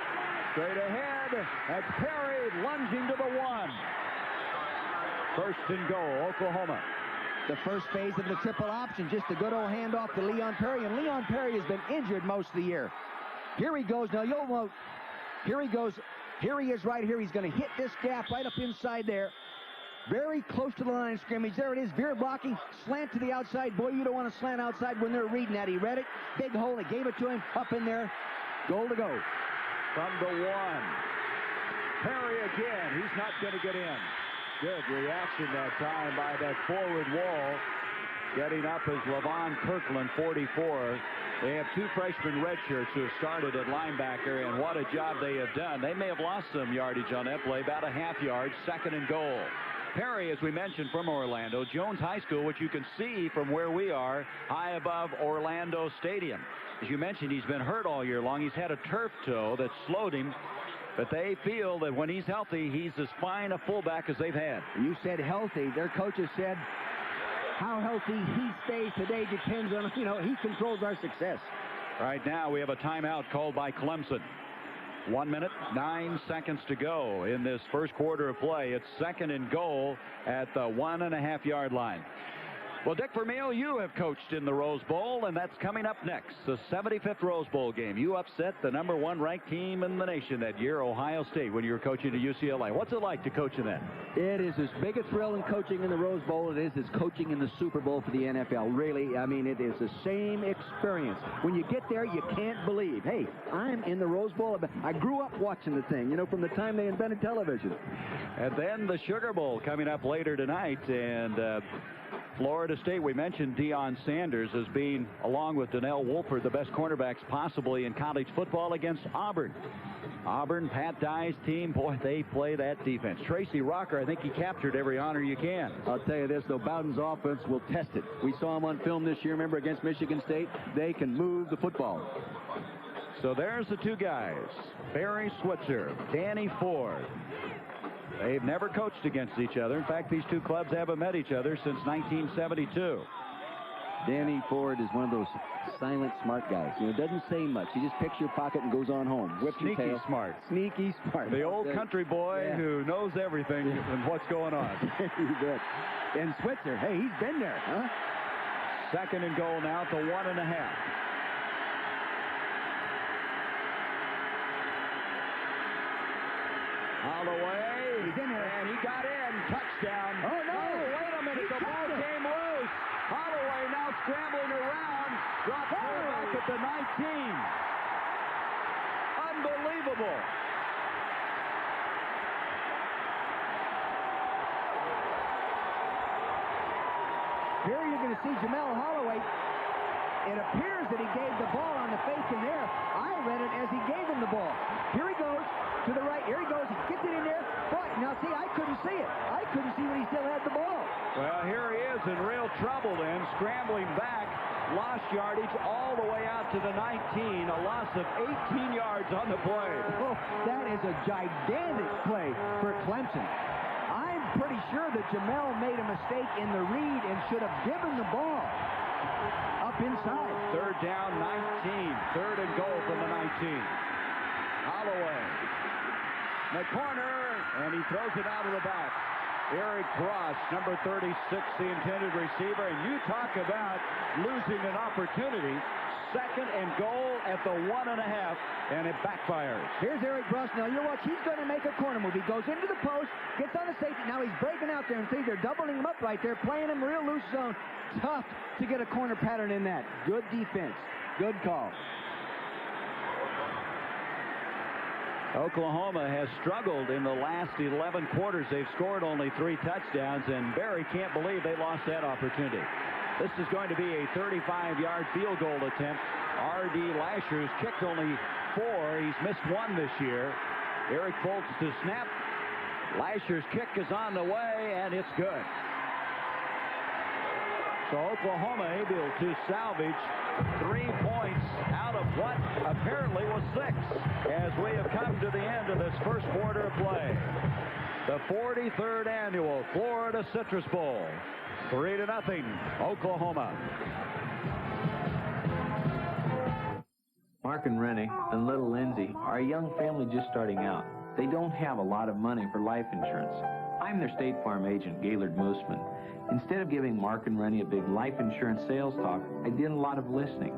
S2: straight ahead. That's Perry lunging to the 1. First and goal, Oklahoma.
S3: The first phase of the triple option, just a good old handoff to Leon Perry, and Leon Perry has been injured most of the year. Here he goes. Now, you'll note, here he goes. Here he is right here. He's going to hit this gap right up inside there. Very close to the line of scrimmage. There it is. Veer blocking. Slant to the outside. Boy, you don't want to slant outside when they're reading that. He read it. Big hole. They gave it to him. Up in there. Goal to go.
S2: From the 1. Perry again. He's not going to get in. Good reaction that time by that forward wall. Getting up is Levon Kirkland, 44.
S14: They have two freshman redshirts who have started at linebacker, and what a job they have done. They may have lost some yardage on that play, about a half yard, 2nd and goal. Perry, as we mentioned, from Orlando, Jones High School, which you can see from where we are, high above Orlando Stadium. As you mentioned, he's been hurt all year long. He's had a turf toe that slowed him, but they feel that when he's healthy, he's as fine a fullback as they've had.
S3: You said healthy. Their coaches said how healthy he stays today depends on, he controls our success.
S14: Right now, we have a timeout called by Clemson. 1 minute, 9 seconds to go in this first quarter of play. It's 2nd and goal at the 1.5 yard line. Well, Dick Vermeil, you have coached in the Rose Bowl, and that's coming up next, the 75th Rose Bowl game. You upset the #1 ranked team in the nation that year, Ohio State, when you were coaching at UCLA. What's it like to coach in that?
S3: It is as big a thrill in coaching in the Rose Bowl as it is coaching in the Super Bowl for the NFL. Really, I mean, it is the same experience. When you get there, you can't believe, hey, I'm in the Rose Bowl. I grew up watching the thing, from the time they invented television.
S14: And then the Sugar Bowl coming up later tonight, and Florida State, we mentioned Deion Sanders as being, along with Donnell Wolford, the best cornerbacks possibly in college football against Auburn. Auburn, Pat Dye's team, boy, they play that defense. Tracy Rocker, I think he captured every honor you can.
S3: I'll tell you this, though, Bowden's offense will test it. We saw him on film this year, remember, against Michigan State. They can move the football.
S14: So there's the two guys, Barry Switzer, Danny Ford. They've never coached against each other. In fact, these two clubs haven't met each other since 1972.
S3: Danny Ford is one of those silent, smart guys. Doesn't say much. He just picks your pocket and goes on home. Whips your tail.
S14: Sneaky smart.
S3: Sneaky smart.
S14: The old country boy who knows everything and what's going on.
S3: You bet. And Switzer, hey, he's been there, huh?
S14: 2nd and goal now to 1.5. Holloway.
S3: He's in there.
S14: And he got in. Touchdown.
S3: Oh, no.
S14: Wait a minute. The ball came loose. Holloway now scrambling around. Dropped back at the 19. Unbelievable.
S3: Here you're going to see Jamel Holloway. It appears that he gave the ball on the fake in there. I read it as he gave him the ball. Here he goes to the right. Here he goes. He gets it in there. But now, see, I couldn't see it. I couldn't see when he still had the ball.
S14: Well, here he is in real trouble then, scrambling back. Lost yardage all the way out to the 19. A loss of 18 yards on the play.
S3: Oh, that is a gigantic play for Clemson. I'm pretty sure that Jamel made a mistake in the read and should have given the ball up inside.
S14: 3rd down, 19. 3rd and goal from the 19. Holloway. The corner, and he throws it out of the back. Eric Cross, number 36, the intended receiver. And you talk about losing an opportunity. 2nd and goal at the 1.5, and it backfires.
S3: Here's Eric Cross. Now, you watch. He's going to make a corner move. He goes into the post, gets on the safety. Now he's breaking out there, and see, they're doubling him up right there, playing him real loose zone. Tough to get a corner pattern in that. Good defense. Good call.
S14: Oklahoma has struggled in the last 11 quarters. They've scored only 3 touchdowns, and Barry can't believe they lost that opportunity. This is going to be a 35-yard field goal attempt. R.D. Lasher's kicked only 4. He's missed 1 this year. Eric Foltz to snap. Lasher's kick is on the way, and it's good. So Oklahoma able to salvage 3 points out of what apparently was 6 as we have come to the end of this first quarter of play. The 43rd annual Florida Citrus Bowl. 3-0, Oklahoma.
S21: Mark and Rennie and little Lindsay are a young family just starting out. They don't have a lot of money for life insurance. I'm their State Farm agent, Gaylord Moosman. Instead of giving Mark and Rennie a big life insurance sales talk, I did a lot of listening.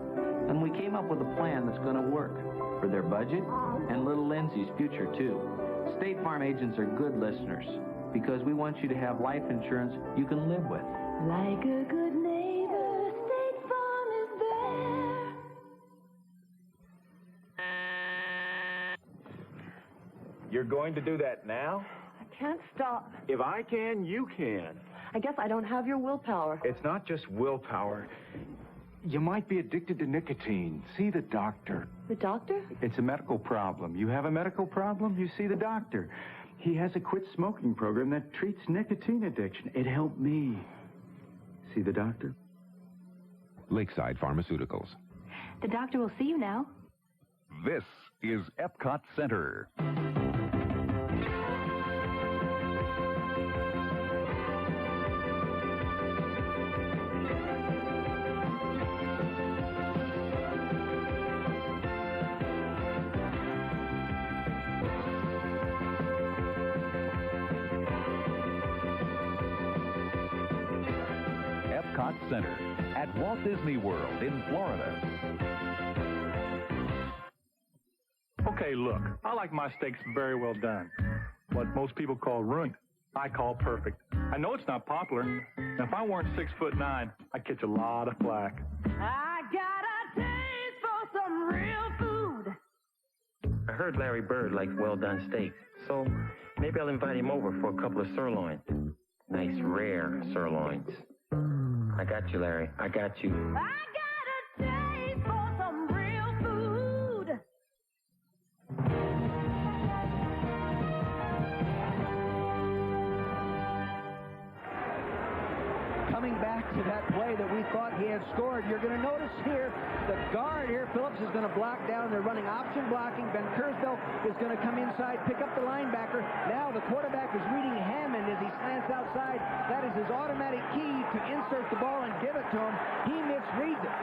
S21: And we came up with a plan that's going to work for their budget and little Lindsay's future, too. State Farm agents are good listeners because we want you to have life insurance you can live with.
S15: Like a good neighbor, State Farm is there.
S22: You're going to do that now?
S13: I can't stop.
S22: If I can, you can.
S13: I guess I don't have your willpower.
S22: It's not just willpower.
S4: You might be addicted to nicotine. See the doctor.
S13: The doctor?
S4: It's a medical problem. You have a medical problem, you see the doctor. He has a quit smoking program that treats nicotine addiction. It helped me. See the doctor?
S18: Lakeside Pharmaceuticals.
S15: The doctor will see you now.
S18: This is Epcot Center. Epcot Center at Walt Disney World in Florida.
S7: Okay, look, I like my steaks very well done. What most people call ruined, I call perfect. I know it's not popular, and if I weren't 6'9", I'd catch a lot of flack.
S15: I got a taste for some real food.
S23: I heard Larry Bird likes well-done steaks, so maybe I'll invite him over for a couple of sirloins. Nice, rare sirloins. I got you, Larry. I got you.
S15: I got a taste for some real food.
S3: Coming back to that play that we thought he had scored, you're going to notice here, the guard here, Phillips, is going to block down. They're running option blocking. Ben Kurzbell is going to come inside, pick up the linebacker. Now the quarterback is reading Hammond as he slants outside. That is his automatic key to insert the ball and give it to him. He misreads it.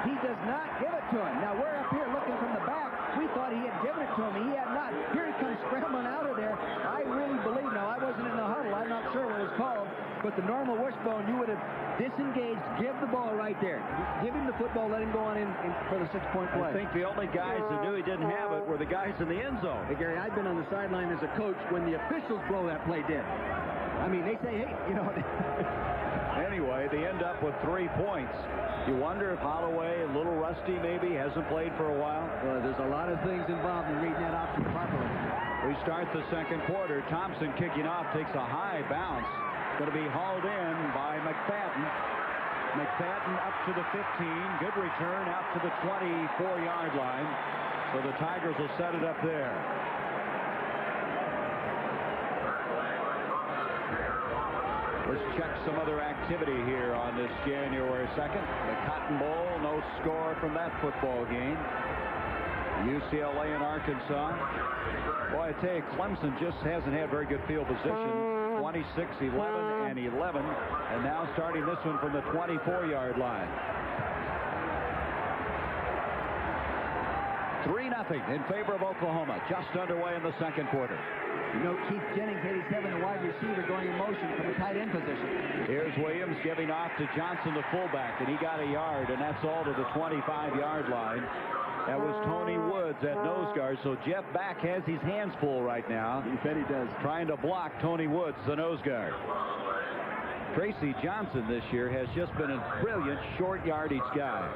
S3: He does not give it to him. Now we're up here looking from the back. We thought he had given it to him. He had not. Here he comes scrambling out of there. I really believe, now I wasn't in the huddle. I'm not sure what it was called. But the normal wishbone, you would have disengaged, give the ball right there. Give him the football, let him go on in for the 6-point play.
S2: I think the only guys that knew he didn't have it were the guys in the end zone.
S3: Hey, Gary, I've been on the sideline as a coach when the officials blow that play dead. I mean, they say, hey, you know.
S2: Anyway, they end up with 3 points. You wonder if Holloway, a little rusty maybe, hasn't played for a while.
S3: Well, there's a lot of things involved in reading that option properly.
S2: We start the second quarter. Thompson kicking off, takes a high bounce. Going to be hauled in by McFadden. McFadden up to the 15. Good return out to the 24-yard line. So the Tigers will set it up there. Let's check some other activity here on this January 2nd. The Cotton Bowl, no score from that football game. UCLA and Arkansas. Boy, I tell you, Clemson just hasn't had very good field position. 26, 11, and 11. And now starting this one from the 24-yard line. 3-0 in favor of Oklahoma. Just underway in the second quarter.
S3: You know, Keith Jennings, 87, the wide receiver, going in motion from the tight end position.
S2: Here's Williams giving off to Johnson, the fullback, and he got a yard, and that's all to the 25-yard line. That was Tony Woods at nose guard, so Jeff Back has his hands full right now.
S3: He bet he does.
S2: Trying to block Tony Woods, the nose guard. Tracy Johnson this year has just been a brilliant short yardage guy.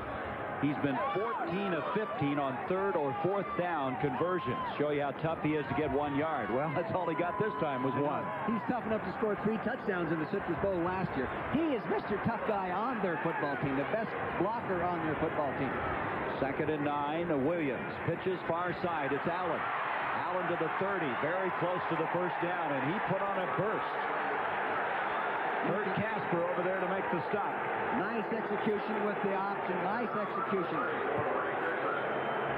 S2: He's been 14 of 15 on third or fourth down conversions. Show you how tough he is to get 1 yard. Well, that's all he got this time was 1.
S3: He's tough enough to score 3 touchdowns in the Citrus Bowl last year. He is Mr. Tough Guy on their football team, the best blocker on their football team.
S2: 2nd and 9, Williams pitches far side. It's Allen. Allen to the 30, very close to the first down, and he put on a burst. Kurt Casper over there to make the stop.
S3: Nice execution with the option. Nice execution.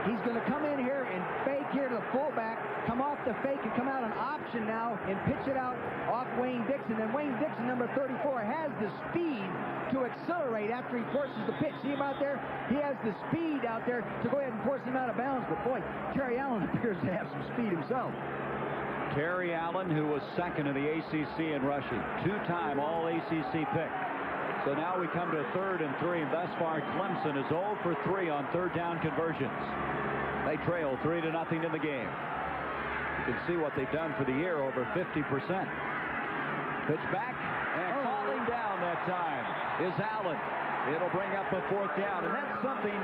S3: He's going to come in here and fake here to the fullback, come off the fake and come out an option now and pitch it out off Wayne Dixon. And Wayne Dixon, number 34, has the speed to accelerate after he forces the pitch. See him out there? He has the speed out there to go ahead and force him out of bounds. But boy, Terry Allen appears to have some speed himself.
S2: Terry Allen, who was second in the ACC in rushing, 2-time All-ACC pick. So now we come to 3rd and 3, and thus far Clemson is 0 for 3 on third down conversions. They trail 3-0 in the game. You can see what they've done for the year, over 50%. Pitch back, and falling down that time is Allen. It'll bring up a 4th down, and that's something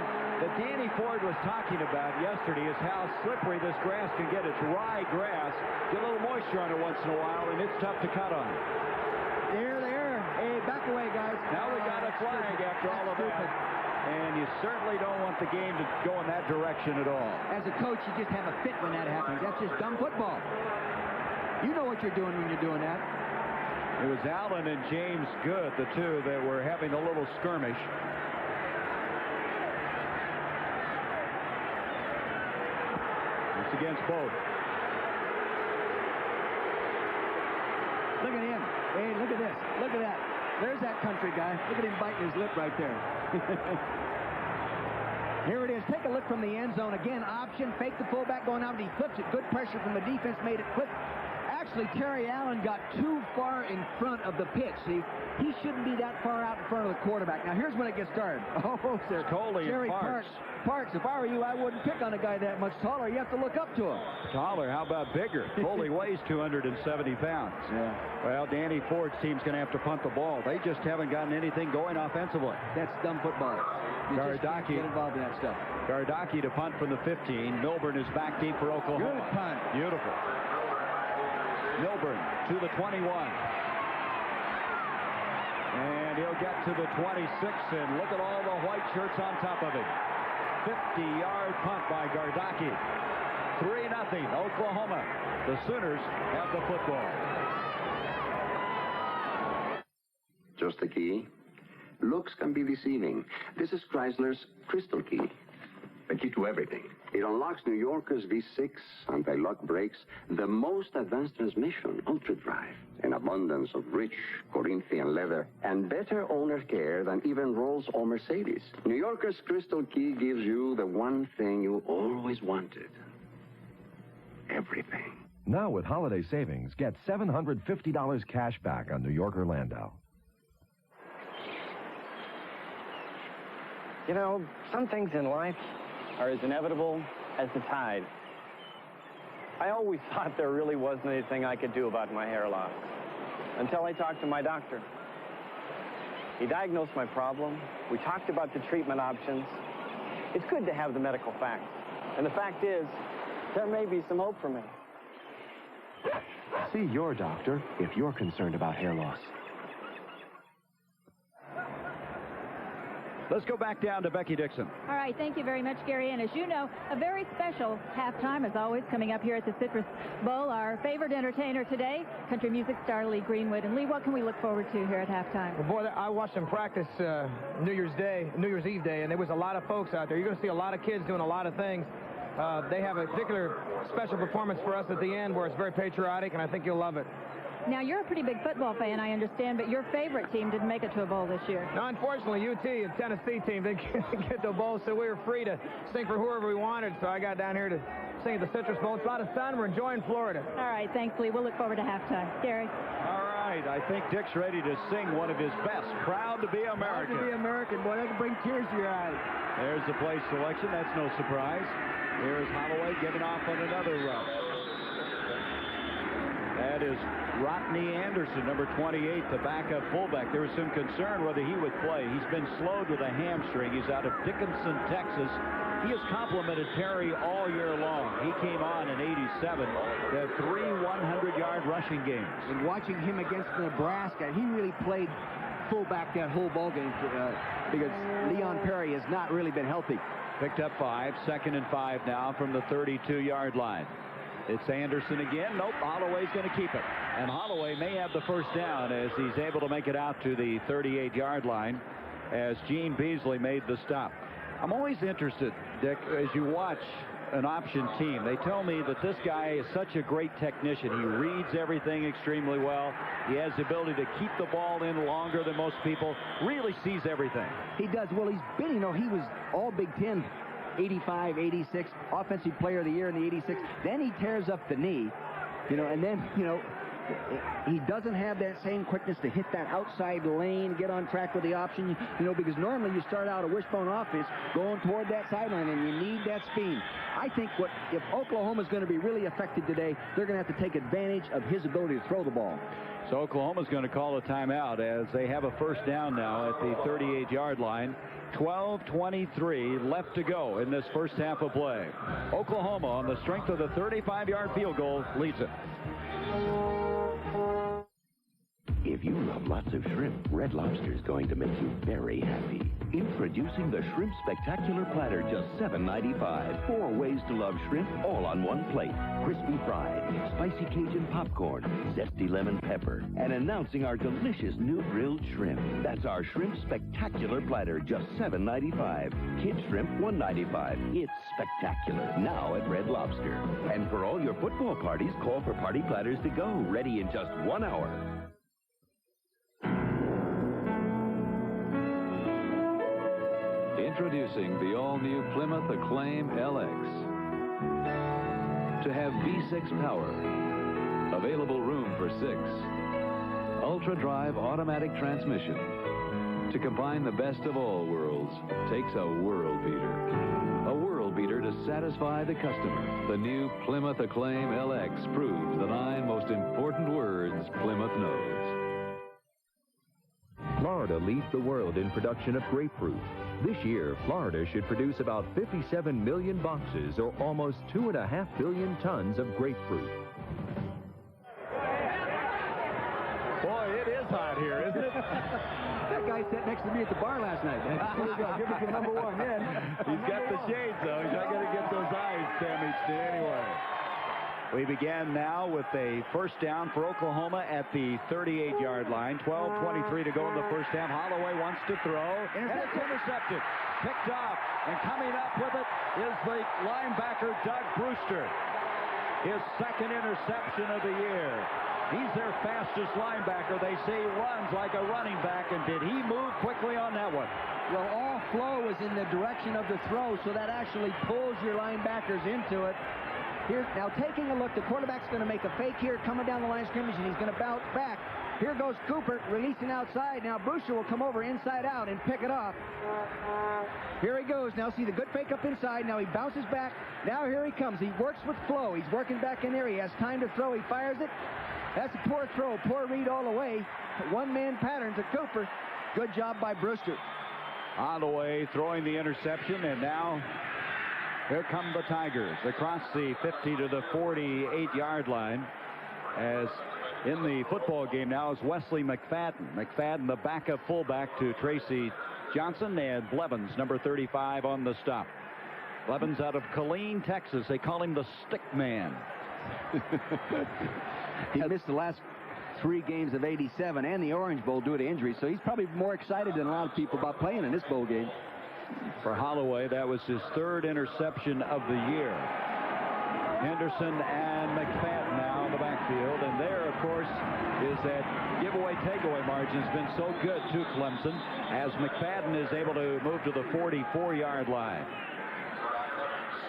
S2: that Danny Ford was talking about yesterday, is how slippery this grass can get. It's rye grass. Get a little moisture on it once in a while, and it's tough to cut on.
S3: There they are. Hey, back away, guys.
S2: Now we got a flag after all of that. And you certainly don't want the game to go in that direction at all.
S3: As a coach, you just have a fit when that happens. That's just dumb football. You know what you're doing when you're doing that.
S2: It was Allen and James Good, the two that were having a little skirmish. It's against both.
S3: Look at him. Hey, look at this. Look at that. There's that country guy. Look at him biting his lip right there. Here it is. Take a look from the end zone. Again, option. Fake the fullback going out, and he flips it. Good pressure from the defense. Made it quick. Actually, Terry Allen got too far in front of the pitch. See, he shouldn't be that far out in front of the quarterback. Now, here's when it gets started. Oh, sir.
S2: Coley
S3: Jerry
S2: and Parks.
S3: Parks, if I were you, I wouldn't pick on a guy that much taller. You have to look up to him.
S2: Taller? How about bigger? Coley weighs 270 pounds.
S3: Yeah.
S2: Well, Danny Ford's team's going to have to punt the ball. They just haven't gotten anything going offensively.
S3: That's dumb football. You just can't get involved in that stuff.
S2: Gardocki to punt from the 15. Milburn is back deep for Oklahoma.
S3: Good punt.
S2: Beautiful. Milburn to the 21. And he'll get to the 26, and look at all the white shirts on top of it. 50-yard punt by Gardocki. 3-0, Oklahoma. The Sooners have the football.
S9: Just the key? Looks can be deceiving. This is Chrysler's Crystal Key. A key to everything. It unlocks New Yorker's V6 anti-lock brakes, the most advanced transmission, Ultra Drive, an abundance of rich Corinthian leather, and better owner care than even Rolls or Mercedes. New Yorker's Crystal Key gives you the one thing you always wanted. Everything.
S8: Now with holiday savings, get $750 cash back on New Yorker Landau.
S11: You know, some things in life are as inevitable as the tide. I always thought there really wasn't anything I could do about my hair loss until I talked to my doctor. He diagnosed my problem. We talked about the treatment options. It's good to have the medical facts. And the fact is, there may be some hope for me.
S12: See your doctor if you're concerned about hair loss.
S2: Let's go back down to Becky Dixon.
S19: All right, thank you very much, Gary. And as you know, a very special halftime is always coming up here at the Citrus Bowl. Our favorite entertainer today, country music star Lee Greenwood. And Lee, what can we look forward to here at halftime?
S24: Well, boy, I watched them practice New Year's Eve day, and there was a lot of folks out there. You're going to see a lot of kids doing a lot of things. They have a particular special performance for us at the end where it's very patriotic, and I think you'll love it.
S19: Now, you're a pretty big football fan, I understand, but your favorite team didn't make it to a bowl this year.
S24: No, unfortunately, UT, a Tennessee team, didn't get to a bowl, so we were free to sing for whoever we wanted, so I got down here to sing at the Citrus Bowl. It's a lot of fun. We're enjoying Florida.
S19: All right, thanks, Lee. We'll look forward to halftime. Gary?
S2: All right, I think Dick's ready to sing one of his best. Proud to be American.
S3: Proud to be American, boy. That can bring tears to your eyes.
S2: There's the play selection. That's no surprise. Here's Holloway giving off on another run. That is Rodney Anderson, number 28, the backup fullback. There was some concern whether he would play. He's been slowed with a hamstring. He's out of Dickinson, Texas. He has complimented Terry all year long. He came on in '87. They had 3 100-yard rushing games.
S3: And watching him against Nebraska, he really played fullback that whole ball game because Leon Perry has not really been healthy.
S2: Picked up 5, 2nd and 5 now from the 32-yard line. It's Anderson again. Nope, Holloway's going to keep it. And Holloway may have the first down as he's able to make it out to the 38-yard line as Gene Beasley made the stop. I'm always interested, Dick, as you watch an option team. They tell me that this guy is such a great technician. He reads everything extremely well. He has the ability to keep the ball in longer than most people. Really sees everything.
S3: He does. Well, he's been, you know, he was all Big Ten. 85, 86, Offensive Player of the Year in the 86. Then he tears up the knee, you know, and then, you know, he doesn't have that same quickness to hit that outside lane, get on track with the option, you know, because normally you start out a wishbone offense going toward that sideline, and you need that speed. I think if Oklahoma's going to be really effective today, they're going to have to take advantage of his ability to throw the ball.
S2: So Oklahoma's going to call a timeout as they have a first down now at the 38-yard line. 12:23 left to go in this first half of play. Oklahoma, on the strength of the 35-yard field goal, leads it.
S5: If you love lots of shrimp, Red Lobster is going to make you very happy. Introducing the Shrimp Spectacular Platter, just $7.95. 4 ways to love shrimp, all on one plate. Crispy fried, spicy Cajun popcorn, zesty lemon pepper, and announcing our delicious new grilled shrimp. That's our Shrimp Spectacular Platter, just $7.95. Kid shrimp, $1.95. It's spectacular, now at Red Lobster. And for all your football parties, call for party platters to go, ready in just 1 hour.
S2: Introducing the all-new Plymouth Acclaim LX. To have V6 power, available room for 6. Ultra-drive automatic transmission. To combine the best of all worlds takes a world beater. A world beater to satisfy the customer. The new Plymouth Acclaim LX proves the 9 most important words Plymouth knows.
S6: Florida leads the world in production of grapefruit. This year, Florida should produce about 57 million boxes, or almost 2.5 billion tons of grapefruit.
S2: Boy, it is hot here, isn't it?
S3: That guy sat next to me at the bar last night. Here we go. Give us the number 1. Yeah.
S2: He's got the shades, though. He's not going to get those eyes damaged anyway. We begin now with a first down for Oklahoma at the 38-yard line. 12:23 to go in the first half. Holloway wants to throw, and it's intercepted. Picked off, and coming up with it is the linebacker, Doug Brewster. His second interception of the year. He's their fastest linebacker. They say he runs like a running back, and did he move quickly on that one?
S3: Well, all flow is in the direction of the throw, so that actually pulls your linebackers into it. Here, now taking a look, the quarterback's going to make a fake here, coming down the line of scrimmage, and he's going to bounce back. Here goes Cooper, releasing outside. Now Brewster will come over inside out and pick it off. Here he goes. Now see the good fake up inside. Now he bounces back. Now here he comes. He works with flow. He's working back in there. He has time to throw. He fires it. That's a poor throw. Poor read all the way. One-man pattern to Cooper. Good job by Brewster.
S2: Holloway throwing the interception, and now here come the Tigers across the 50 to the 48-yard line. As in the football game now is Wesley McFadden. McFadden, the backup fullback to Tracy Johnson, and Blevins, number 35, on the stop. Blevins out of Killeen, Texas. They call him the Stick Man.
S3: He missed the last 3 games of '87 and the Orange Bowl due to injury, so he's probably more excited than a lot of people about playing in this bowl game.
S2: For Holloway, that was his 3rd interception of the year. Henderson and McFadden now in the backfield, and there, of course, is that giveaway-takeaway margin has been so good to Clemson, as McFadden is able to move to the 44-yard line.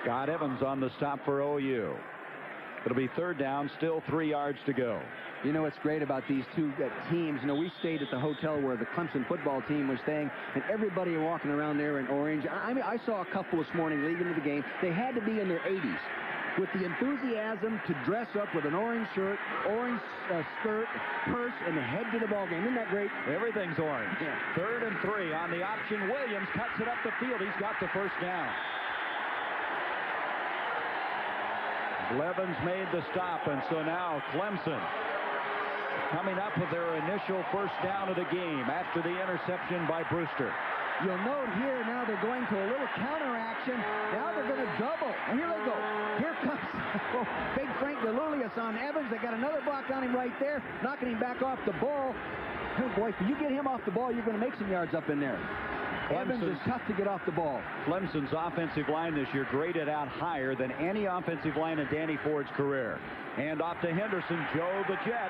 S2: Scott Evans on the stop for OU. It'll be 3rd down, still 3 yards to go.
S3: You know what's great about these two teams? You know, we stayed at the hotel where the Clemson football team was staying, and everybody walking around there in orange. I mean, I saw a couple this morning leaving the game. They had to be in their 80s. With the enthusiasm to dress up with an orange shirt, orange skirt, purse, and head to the ball game. Isn't that great?
S2: Everything's orange. Yeah. 3rd and 3 on the option. Williams cuts it up the field. He's got the first down. Blevins made the stop, and so now Clemson coming up with their initial first down of the game after the interception by Brewster.
S3: You'll note here now they're going to a little counter action. Now they're going to double. And here they go. Here comes big Frank DeLulius on Evans. They got another block on him right there, knocking him back off the ball. Oh boy, if you get him off the ball, you're going to make some yards up in there. Evans is tough to get off the ball.
S2: Clemson's offensive line this year graded out higher than any offensive line in Danny Ford's career. Hand off to Henderson, Joe the Jet.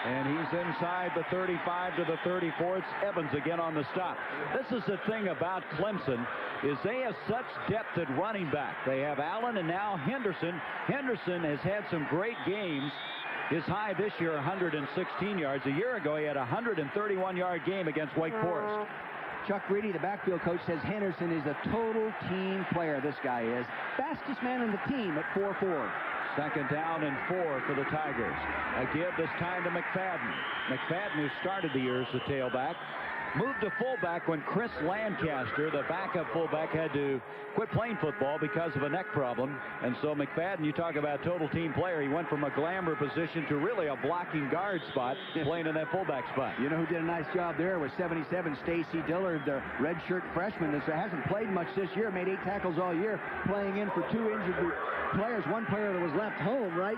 S2: And he's inside the 35 to the 34. It's Evans again on the stop. This is the thing about Clemson, is they have such depth at running back. They have Allen and now Henderson. Henderson has had some great games. His high this year, 116 yards. A year ago, he had a 131-yard game against Wake Forest.
S3: Chuck Reedy, the backfield coach, says Henderson is a total team player. This guy is. Fastest man on the team at 4'4".
S2: 2nd down and 4 for the Tigers. A give this time to McFadden. McFadden, who started the year as the tailback, moved to fullback when Chris Lancaster, the backup fullback, had to quit playing football because of a neck problem. And so McFadden, you talk about total team player, he went from a glamour position to really a blocking guard spot, playing in that fullback spot.
S3: You know who did a nice job there was 77, Stacy Dillard, the redshirt freshman that hasn't played much this year, made 8 tackles all year, playing in for 2 injured players. One player that was left home, right?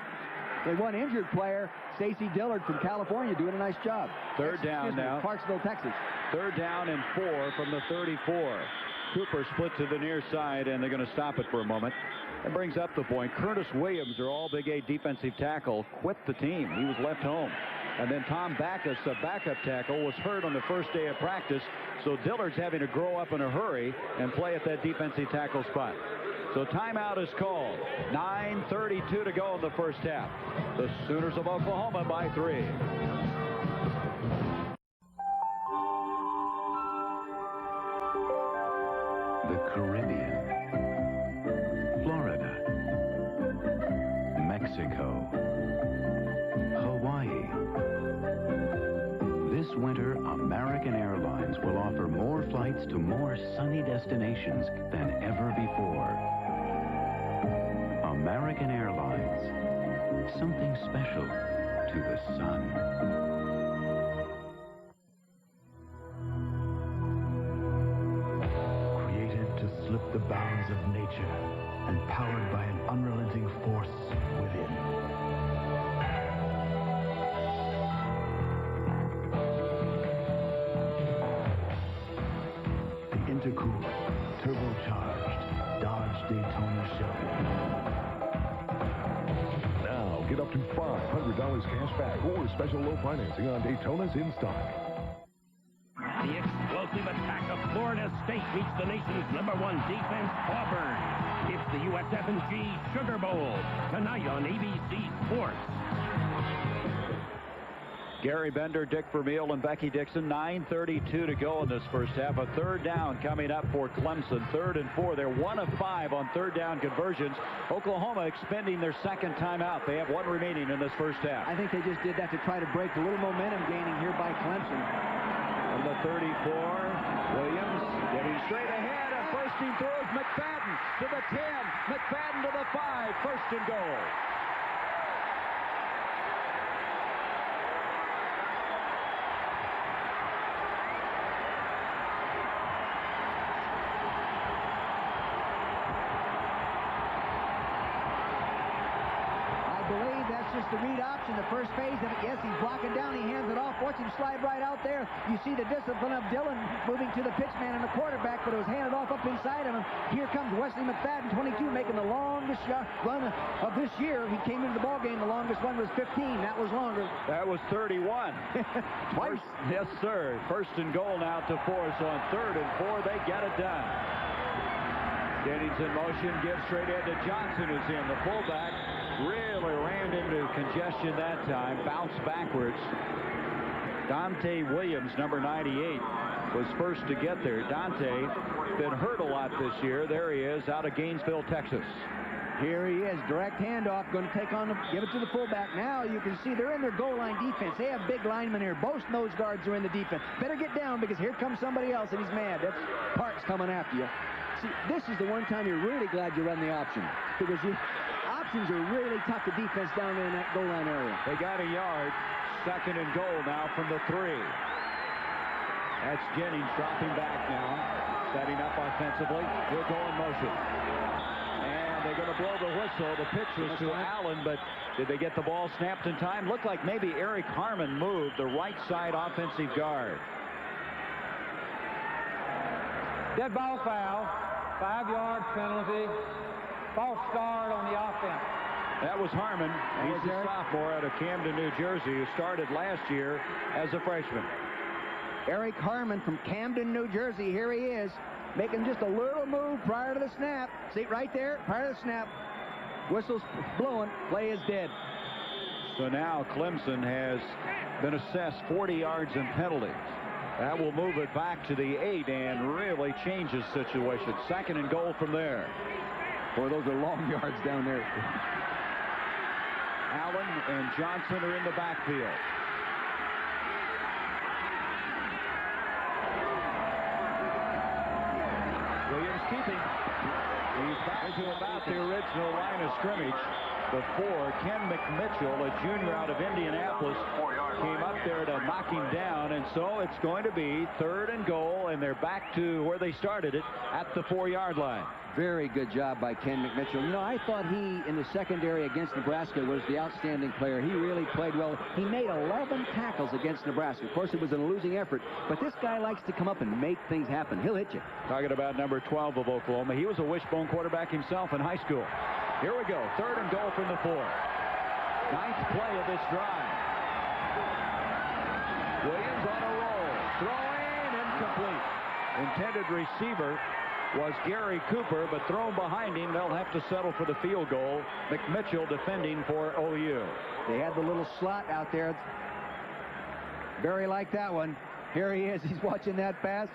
S3: They one injured player, Stacy Dillard from California, doing a nice job.
S2: Third down now.
S3: Clarksville, Texas.
S2: 3rd down and 4 from the 34. Cooper split to the near side, and they're going to stop it for a moment. That brings up the point. Curtis Williams, their all Big 8 defensive tackle, quit the team. He was left home. And then Tom Backus, a backup tackle, was hurt on the first day of practice. So Dillard's having to grow up in a hurry and play at that defensive tackle spot. So timeout is called. 9:32 to go in the first half. The Sooners of Oklahoma by 3.
S5: The Caribbean, Florida, Mexico, Hawaii. This winter, American Airlines will offer more flights to more sunny destinations than ever before. American Airlines, something special to the sun.
S10: Slip the bounds of nature and powered by an unrelenting force within. The intercooled, turbocharged Dodge Daytona Shelby.
S18: Now get up to $500 cash back or special low financing on Daytonas in stock.
S16: The explosive attack of Florida State meets the nation's #1 defense, Auburn. It's the USF&G Sugar Bowl, tonight on ABC Sports.
S2: Gary Bender, Dick Vermeil, and Becky Dixon. 9:32 to go in this first half. A 3rd down coming up for Clemson. 3rd and 4. They're 1 of 5 on 3rd down conversions. Oklahoma expending their 2nd timeout. They have 1 remaining in this first half.
S3: I think they just did that to try to break a little momentum gaining here by Clemson.
S2: From the 34, Williams getting straight ahead and bursting throws McFadden to the 10. McFadden to the 5. 1st and goal.
S3: Just the read option, the first phase of it. Yes, he's blocking down. He hands it off. Watch him slide right out there. You see the discipline of Dillon moving to the pitchman and the quarterback, but it was handed off up inside of him. Here comes Wesley McFadden, 22, making the longest run of this year. He came into the ball game. The longest one was 15. That was longer.
S2: That was 31. Twice. Yes, sir. 1st and goal now to Forrest on 3rd and 4. They get it done. Jennings in motion, gives straight in to Johnson, who's in. The fullback really ran into congestion that time, bounced backwards. Dante Williams, number 98, was first to get there. Dante been hurt a lot this year. There he is, out of Gainesville, Texas.
S3: Here he is, direct handoff, going to take on give it to the fullback. Now you can see they're in their goal line defense. They have big linemen here. Both nose guards are in the defense. Better get down because here comes somebody else and he's mad. That's Parks coming after you. See, this is the one time you're really glad you run the option because options are really tough to defense down there in that goal line area.
S2: They got a yard. 2nd and goal now from the 3. That's Jennings dropping back now, setting up offensively. He'll go in motion. And they're going to blow the whistle. The pitch was to Allen, but did they get the ball snapped in time? Looked like maybe Eric Harmon moved, the right side offensive guard.
S1: Dead ball foul. 5 yard penalty. False start on the offense.
S2: That was Harmon. He's a sophomore out of Camden, New Jersey, who started last year as a freshman.
S3: Eric Harmon from Camden, New Jersey. Here he is, making just a little move prior to the snap. See, right there, prior to the snap. Whistle's blowing. Play is dead.
S2: So now Clemson has been assessed 40 yards in penalties. That will move it back to the 8 and really change the situation. 2nd and goal from there.
S3: Boy, those are long yards down there.
S2: Allen and Johnson are in the backfield. keeping. He's back to about the original line of scrimmage. Before Ken McMitchell, a junior out of Indianapolis, came up there to knock him down, and so it's going to be 3rd and goal, and they're back to where they started it at the 4-yard line.
S3: Very good job by Ken McMitchell. You know, I thought he, in the secondary against Nebraska, was the outstanding player. He really played well. He made 11 tackles against Nebraska. Of course, it was a losing effort, but this guy likes to come up and make things happen. He'll hit you.
S2: Talking about number 12 of Oklahoma. He was a wishbone quarterback himself in high school. Here we go. 3rd and goal from the 4. 9th play of this drive. Williams on a roll. Throwing incomplete. Intended receiver was Gary Cooper, but thrown behind him. They'll have to settle for the field goal. McMitchell defending for OU.
S3: They had the little slot out there. Barry liked that one. Here he is. He's watching that pass.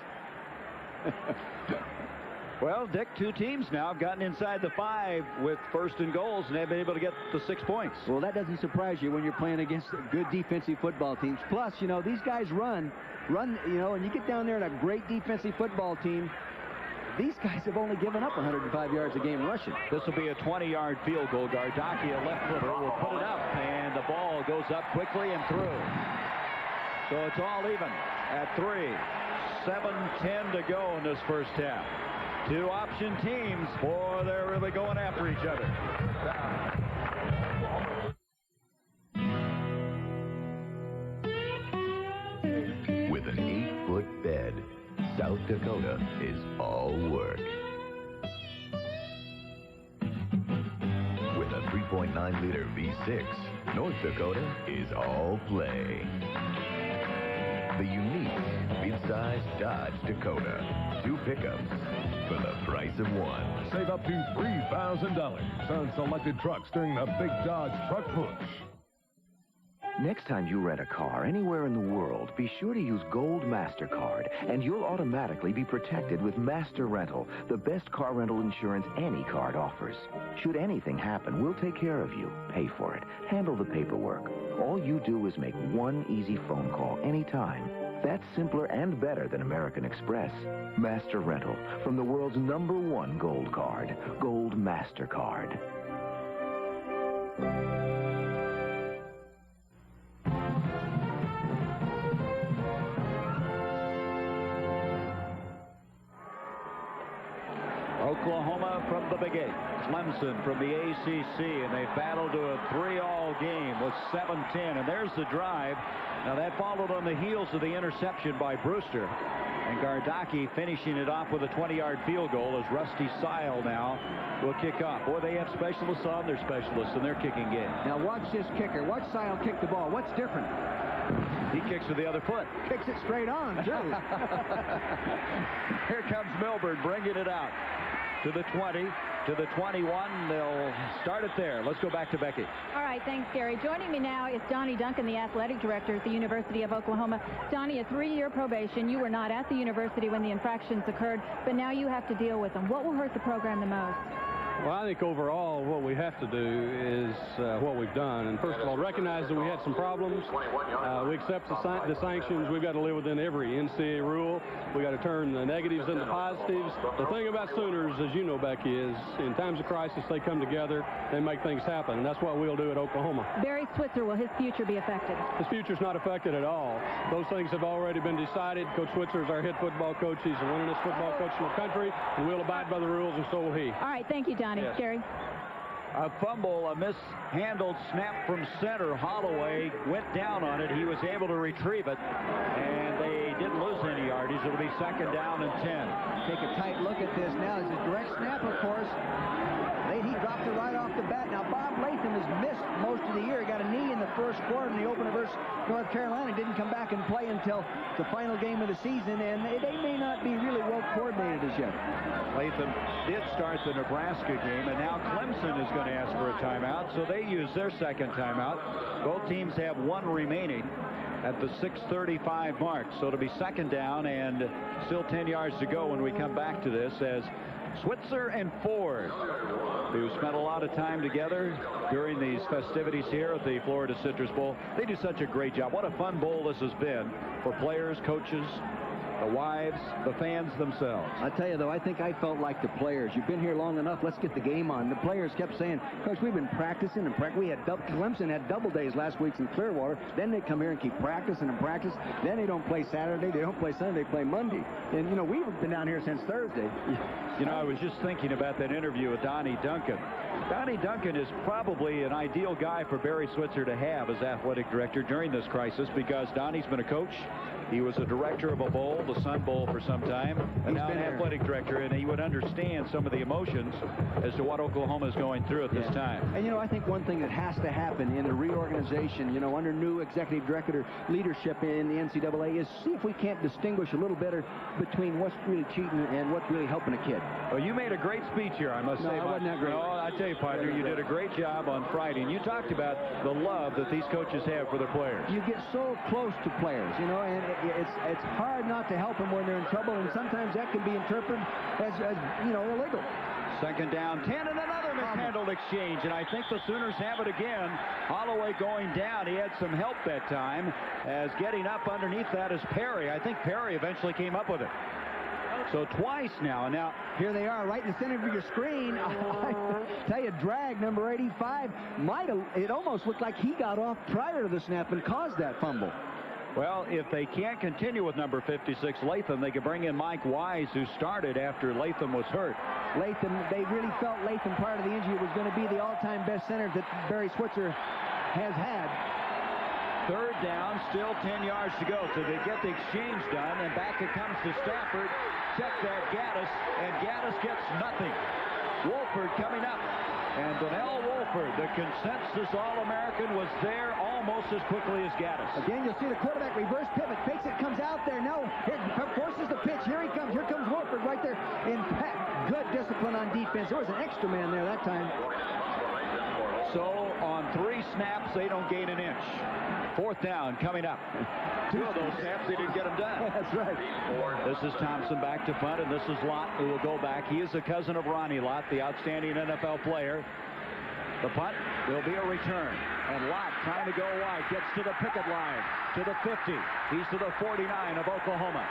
S2: Well, Dick, 2 teams now have gotten inside the 5 with 1st and goals, and they've been able to get the 6 points.
S3: Well, that doesn't surprise you when you're playing against good defensive football teams. Plus, you know, these guys run, you know, and you get down there in a great defensive football team. These guys have only given up 105 yards a game rushing.
S2: This will be a 20-yard field goal. Gardocki, a left footer, will put it up, and the ball goes up quickly and through. So it's all even at 3. 7:10 to go in this first half. 2 option teams. Boy, they're really going after each other.
S5: With an 8-foot bed, South Dakota is all work. With a 3.9-liter V6, North Dakota is all play. The unique mid-size Dodge Dakota. 2 pickups for the price of 1.
S18: Save up to $3,000 on selected trucks during the Big Dodge Truck Push.
S12: Next time you rent a car anywhere in the world, be sure to use Gold MasterCard, and you'll automatically be protected with Master Rental, the best car rental insurance any card offers. Should anything happen, we'll take care of you, pay for it, handle the paperwork. All you do is make 1 easy phone call anytime. That's simpler and better than American Express. Master Rental, from the world's #1 gold card, Gold MasterCard.
S2: Oklahoma from the Big 8, Clemson from the ACC, and they battled to a 3-all game with 7:10, and there's the drive. Now that followed on the heels of the interception by Brewster, and Gardocki finishing it off with a 20-yard field goal as Rusty Sile now will kick off. Boy, they have specialists on their specialists in their kicking game.
S3: Now watch this kicker. Watch Sile kick the ball. What's different?
S2: He kicks with the other foot.
S3: Kicks it straight on, too.
S2: Here comes Milburn bringing it out. To the 20, to the 21. They'll start it there. Let's go back to Becky.
S19: All right, thanks, Gary. Joining me now is Donnie Duncan, the athletic director at the University of Oklahoma. Donnie, a 3-year probation. You were not at the university when the infractions occurred, but now you have to deal with them. What will hurt the program the most?
S14: Well, I think overall what we have to do is what we've done. And first of all, recognize that we had some problems. We accept the sanctions. We've got to live within every NCAA rule. We've got to turn the negatives into positives. The thing about Sooners, as you know, Becky, is in times of crisis, they come together, they make things happen. And that's what we'll do at Oklahoma.
S19: Barry Switzer, will his future be affected?
S14: His future's not affected at all. Those things have already been decided. Coach Switzer is our head football coach. He's the winningest football coach in the country, and we'll abide by the rules, and so will he.
S19: All right, thank you, Donnie.
S14: Yes.
S19: Gary.
S2: A fumble, a mishandled snap from center. Holloway went down on it. He was able to retrieve it, and they didn't lose any yardage. It'll be 2nd down and 10.
S3: Take a tight look at this now. It's a direct snap, of course. He dropped it right off the bat. Now, Bob Latham has missed most of the year. He got a knee in the first quarter in the opener versus North Carolina. Didn't come back and play until the final game of the season, and they may not be really well coordinated as yet.
S2: Latham did start the Nebraska game, and now Clemson is going to ask for a timeout, so they use their 2nd timeout. Both teams have 1 remaining at the 6:35 mark, so it'll be 2nd down and still 10 yards to go when we come back to this, as Switzer and Ford, who spent a lot of time together during these festivities here at the Florida Citrus Bowl, they do such a great job. What a fun bowl this has been for players, coaches, the wives, the fans themselves.
S3: I tell you, though, I think I felt like the players. You've been here long enough. Let's get the game on. The players kept saying, Coach, we've been practicing and practicing. Clemson had double days last week in Clearwater. Then they come here and keep practicing and practice. Then they don't play Saturday. They don't play Sunday. They play Monday. And, you know, we've been down here since Thursday.
S2: You know, I was just thinking about that interview with Donnie Duncan. Donnie Duncan is probably an ideal guy for Barry Switzer to have as athletic director during this crisis, because Donnie's been a coach. He was a director of a bowl, the Sun Bowl, for some time, and now an athletic director, and he would understand some of the emotions as to what Oklahoma is going through at this time.
S3: And, you know, I think one thing that has to happen in the reorganization, you know, under new executive director leadership in the NCAA is see if we can't distinguish a little better between what's really cheating and what's really helping a kid.
S2: Well, you made a great speech here, I must say.
S3: No, I wasn't that great.
S2: No, I tell you, partner, you did a great job on Friday, and you talked about the love that these coaches have for their players.
S3: You get so close to players, you know, and it's hard not to help them when they're in trouble, and sometimes that can be interpreted as you know, illegal.
S2: Second down, 10, and another mishandled exchange, and I think the Sooners have it again. Holloway going down. He had some help that time, as getting up underneath that is Perry. I think Perry eventually came up with it. So twice now, and now
S3: here they are right in the center of your screen. I tell you, drag number 85 it almost looked like he got off prior to the snap and caused that fumble.
S2: Well, if they can't continue with number 56, Latham, they could bring in Mike Wise, who started after Latham was hurt.
S3: Latham, they really felt Latham prior to the injury was going to be the all-time best center that Barry Switzer has had.
S2: Third down, still 10 yards to go. So they get the exchange done, and back it comes to Stafford. Check that, Gaddis, and Gaddis gets nothing. Wolford coming up. And Donnell Wolford, the consensus All-American, was there almost as quickly as Gaddis.
S3: Again, you'll see the quarterback reverse pivot, fakes it, comes out there. No, forces the pitch. Here he comes. Here comes Wolford right there. In fact, good discipline on defense. There was an extra man there that time.
S2: So on 3 snaps, they don't gain an inch. Fourth down coming up. 2 of those snaps, they didn't get them done.
S3: That's right.
S2: This is Thompson back to punt, and this is Lott, who will go back. He is a cousin of Ronnie Lott, the outstanding NFL player. The punt, there'll be a return. And Lott trying to go wide, gets to the picket line, to the 50. He's to the 49 of Oklahoma.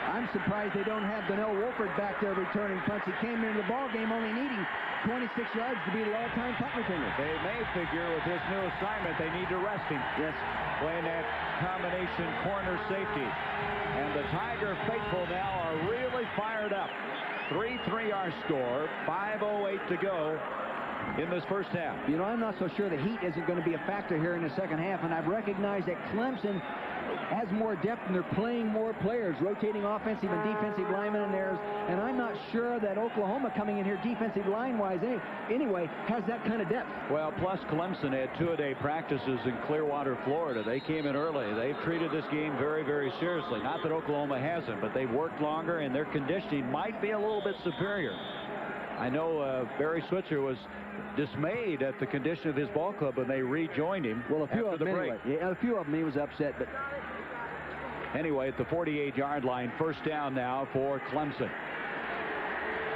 S3: I'm surprised they don't have Donnell Wolford back there returning punts. He came into the ball game only needing 26 yards to be the all-time punt returner.
S2: They may figure with this new assignment they need to rest him.
S3: Yes.
S2: Playing that combination corner safety. And the Tiger faithful now are really fired up. 3-3 our score, 5:08 to go in this first half.
S3: You know, I'm not so sure the heat isn't going to be a factor here in the second half, and I've recognized that Clemson has more depth and they're playing more players, rotating offensive and defensive linemen in theirs, and I'm not sure that Oklahoma coming in here defensive line-wise anyway has that kind of depth.
S2: Well, plus Clemson had 2-a-day practices in Clearwater, Florida. They came in early. They've treated this game very, very seriously. Not that Oklahoma hasn't, but they've worked longer, and their conditioning might be a little bit superior. I know Barry Switzer was dismayed at the condition of his ball club when they rejoined him.
S3: Well, a few
S2: after
S3: of them
S2: the break.
S3: anyway. Yeah, a few of them he was upset, but
S2: anyway, at the 48-yard line, first down now for Clemson.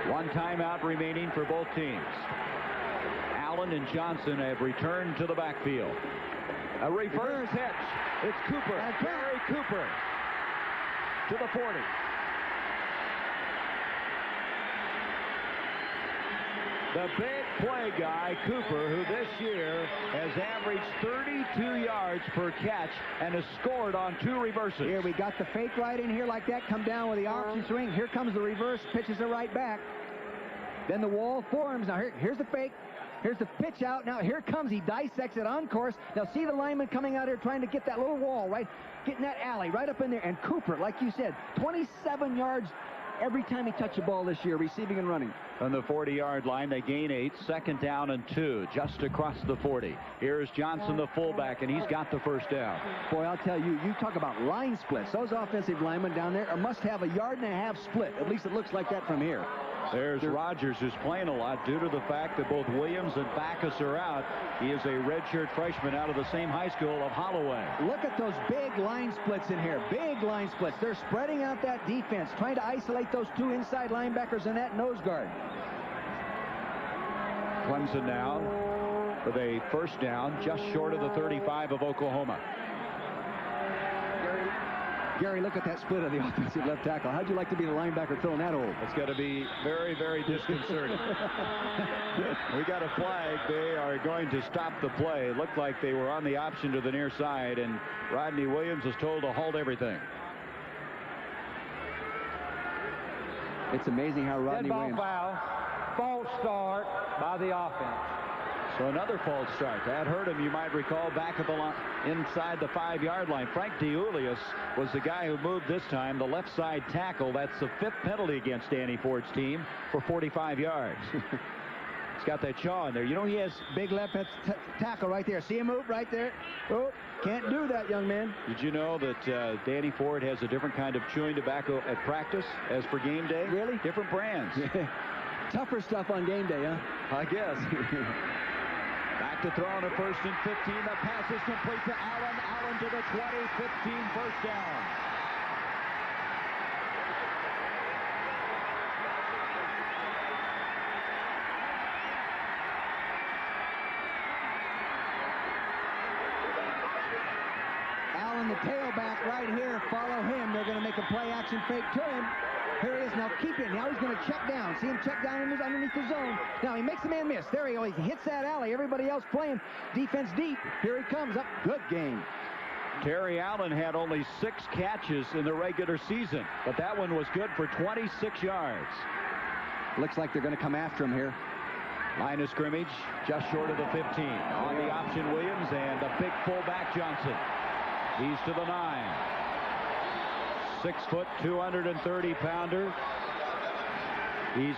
S2: 1 timeout remaining for both teams. Allen and Johnson have returned to the backfield. A reverse hitch. It's Cooper. Barry Cooper to the 40. The big play guy, Cooper, who this year has averaged 32 yards per catch and has scored on 2 reverses.
S3: Here, we got the fake right in here like that, come down with the option swing. Here comes the reverse, pitches it right back. Then the wall forms. Now, here's the fake. Here's the pitch out. Now, here comes. He dissects it on course. Now, see the lineman coming out here trying to get that little wall, right? Getting that alley right up in there. And Cooper, like you said, 27 yards every time he touched the ball this year, receiving and running.
S2: On the 40-yard line, they gain 8. Second down and 2, just across the 40. Here's Johnson, the fullback, and he's got the first down.
S3: Boy, I'll tell you, you talk about line splits. Those offensive linemen down there must have a 1.5 yard split. At least it looks like that from here.
S2: There's Rogers, who's playing a lot due to the fact that both Williams and Backus are out. He is a redshirt freshman out of the same high school of Holloway.
S3: Look at those big line splits in here. Big line splits. They're spreading out that defense, trying to isolate those 2 inside linebackers and that nose guard.
S2: Clemson now with a first down just short of the 35 of Oklahoma.
S3: Gary, look at that split of the offensive left tackle. How'd you like to be the linebacker filling that hole?
S2: It's got to be very, very disconcerting. We got a flag. They are going to stop the play. It looked like they were on the option to the near side, and Rodney Williams was told to halt everything.
S3: It's amazing how Rodney Williams...
S1: foul. False start by the offense.
S2: So another false start. That hurt him, you might recall, back at the line, inside the 5-yard line. Frank DeUlius was the guy who moved this time, the left side tackle. That's the 5th penalty against Danny Ford's team for 45 yards. He's got that jaw in there. You know, he has
S3: big left tackle right there. See him move right there? Oh, can't do that, young man.
S2: Did you know that Danny Ford has a different kind of chewing tobacco at practice as for game day?
S3: Really?
S2: Different brands.
S3: Tougher stuff on game day, huh?
S2: I guess. Back to throw on a 1st and 15. The pass is complete to Allen. Allen to the 20, 15, first down.
S3: Allen, the tailback right here. Follow him. They're going to make a play action fake to him. Here he is. Now keep it. Now he's going to check down. See him check down underneath the zone. Now he makes the man miss. There he goes. He hits that alley. Everybody else playing defense deep. Here he comes up. Good game.
S2: Terry Allen had only 6 catches in the regular season, but that one was good for 26 yards.
S3: Looks like they're going to come after him here.
S2: Line of scrimmage just short of the 15. On the option, Williams, and the big fullback Johnson. He's to the 9. 6 foot, 230-pounder. He's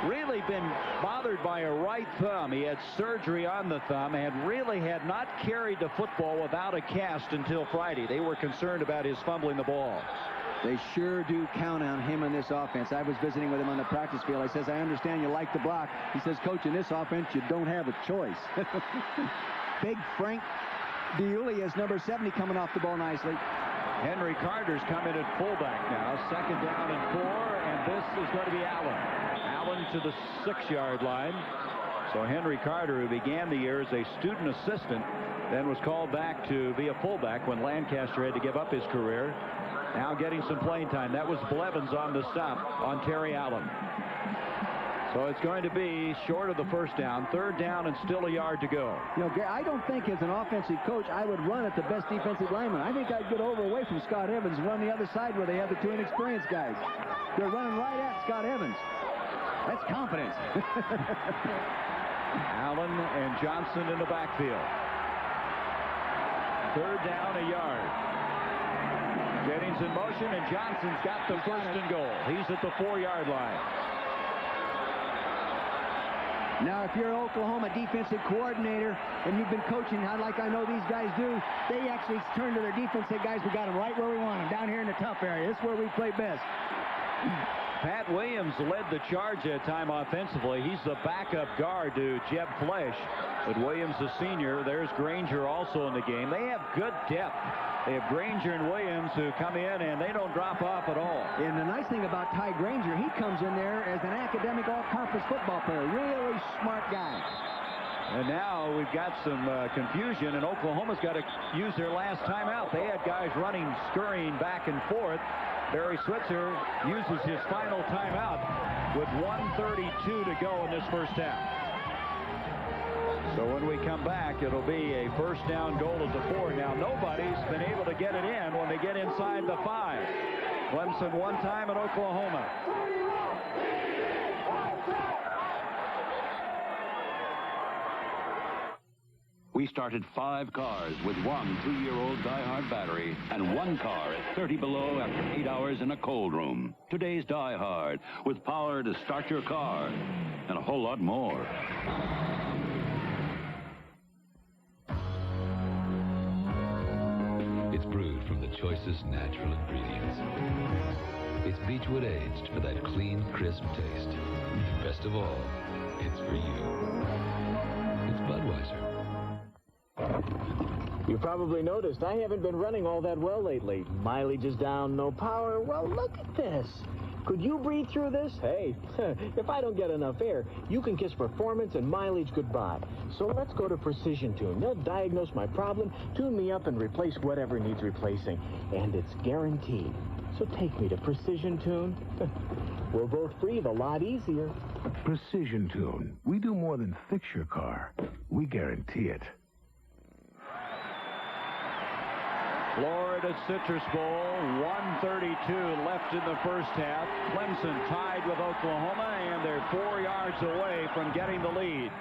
S2: really been bothered by a right thumb. He had surgery on the thumb and really had not carried the football without a cast until Friday. They were concerned about his fumbling the ball.
S3: They sure do count on him in this offense. I was visiting with him on the practice field. I says, I understand you like to block. He says, Coach, in this offense, you don't have a choice. Big Frank DeUlius, number 70, coming off the ball nicely.
S2: Henry Carter's coming at fullback now. 2nd down and 4, and this is going to be Allen. Allen to the 6-yard line. So Henry Carter, who began the year as a student assistant, then was called back to be a fullback when Lancaster had to give up his career. Now getting some playing time. That was Blevins on the stop on Terry Allen. So it's going to be short of the 1st down. 3rd down and still a yard to go.
S3: You know, Gary, I don't think as an offensive coach I would run at the best defensive lineman. I think I'd get away from Scott Evans and run the other side where they have the 2 inexperienced guys. They're running right at Scott Evans. That's confidence.
S2: Allen and Johnson in the backfield. 3rd down, a yard. Jennings in motion, and Johnson's got the 1st and goal. He's at the 4-yard line.
S3: Now, if you're an Oklahoma defensive coordinator and you've been coaching like I know these guys do, they actually turn to their defense and say, guys, we got them right where we want them, down here in the tough area. This is where we play best.
S2: Pat Williams led the charge that time offensively. He's the backup guard to Jeb Flesh. But Williams, the senior, there's Granger also in the game. They have good depth. They have Granger and Williams who come in, and they don't drop off at all.
S3: And the nice thing about Ty Granger, he comes in there as an academic all-conference football player. Really smart guy.
S2: And now we've got some confusion, and Oklahoma's got to use their last timeout. They had guys running, scurrying back and forth. Barry Switzer uses his final timeout with 1:32 to go in this 1st half. So when we come back, it'll be a 1st down goal at the 4. Now, nobody's been able to get it in when they get inside the 5. Clemson one time in Oklahoma.
S17: We started 5 cars with 1 2-year-old Die-Hard battery and 1 car at 30 below after 8 hours in a cold room. Today's Die-Hard with power to start your car and a whole lot more.
S20: It's brewed from the choicest natural ingredients. It's Beechwood aged for that clean, crisp taste. And best of all, it's for you. It's Budweiser.
S21: You probably noticed I haven't been running all that well lately. Mileage is down, no power. Well, look at this.
S4: Could you breathe through this? Hey, if I don't get enough air, you can kiss performance and mileage goodbye. So let's go to Precision Tune. They'll diagnose my problem, tune me up, and replace whatever needs replacing. And it's guaranteed. So take me to Precision Tune. We'll both breathe a lot easier.
S10: Precision Tune. We do more than fix your car. We guarantee it.
S2: Florida Citrus Bowl, 1:32 left in the first half. Clemson tied with Oklahoma, and they're 4 yards away from getting the lead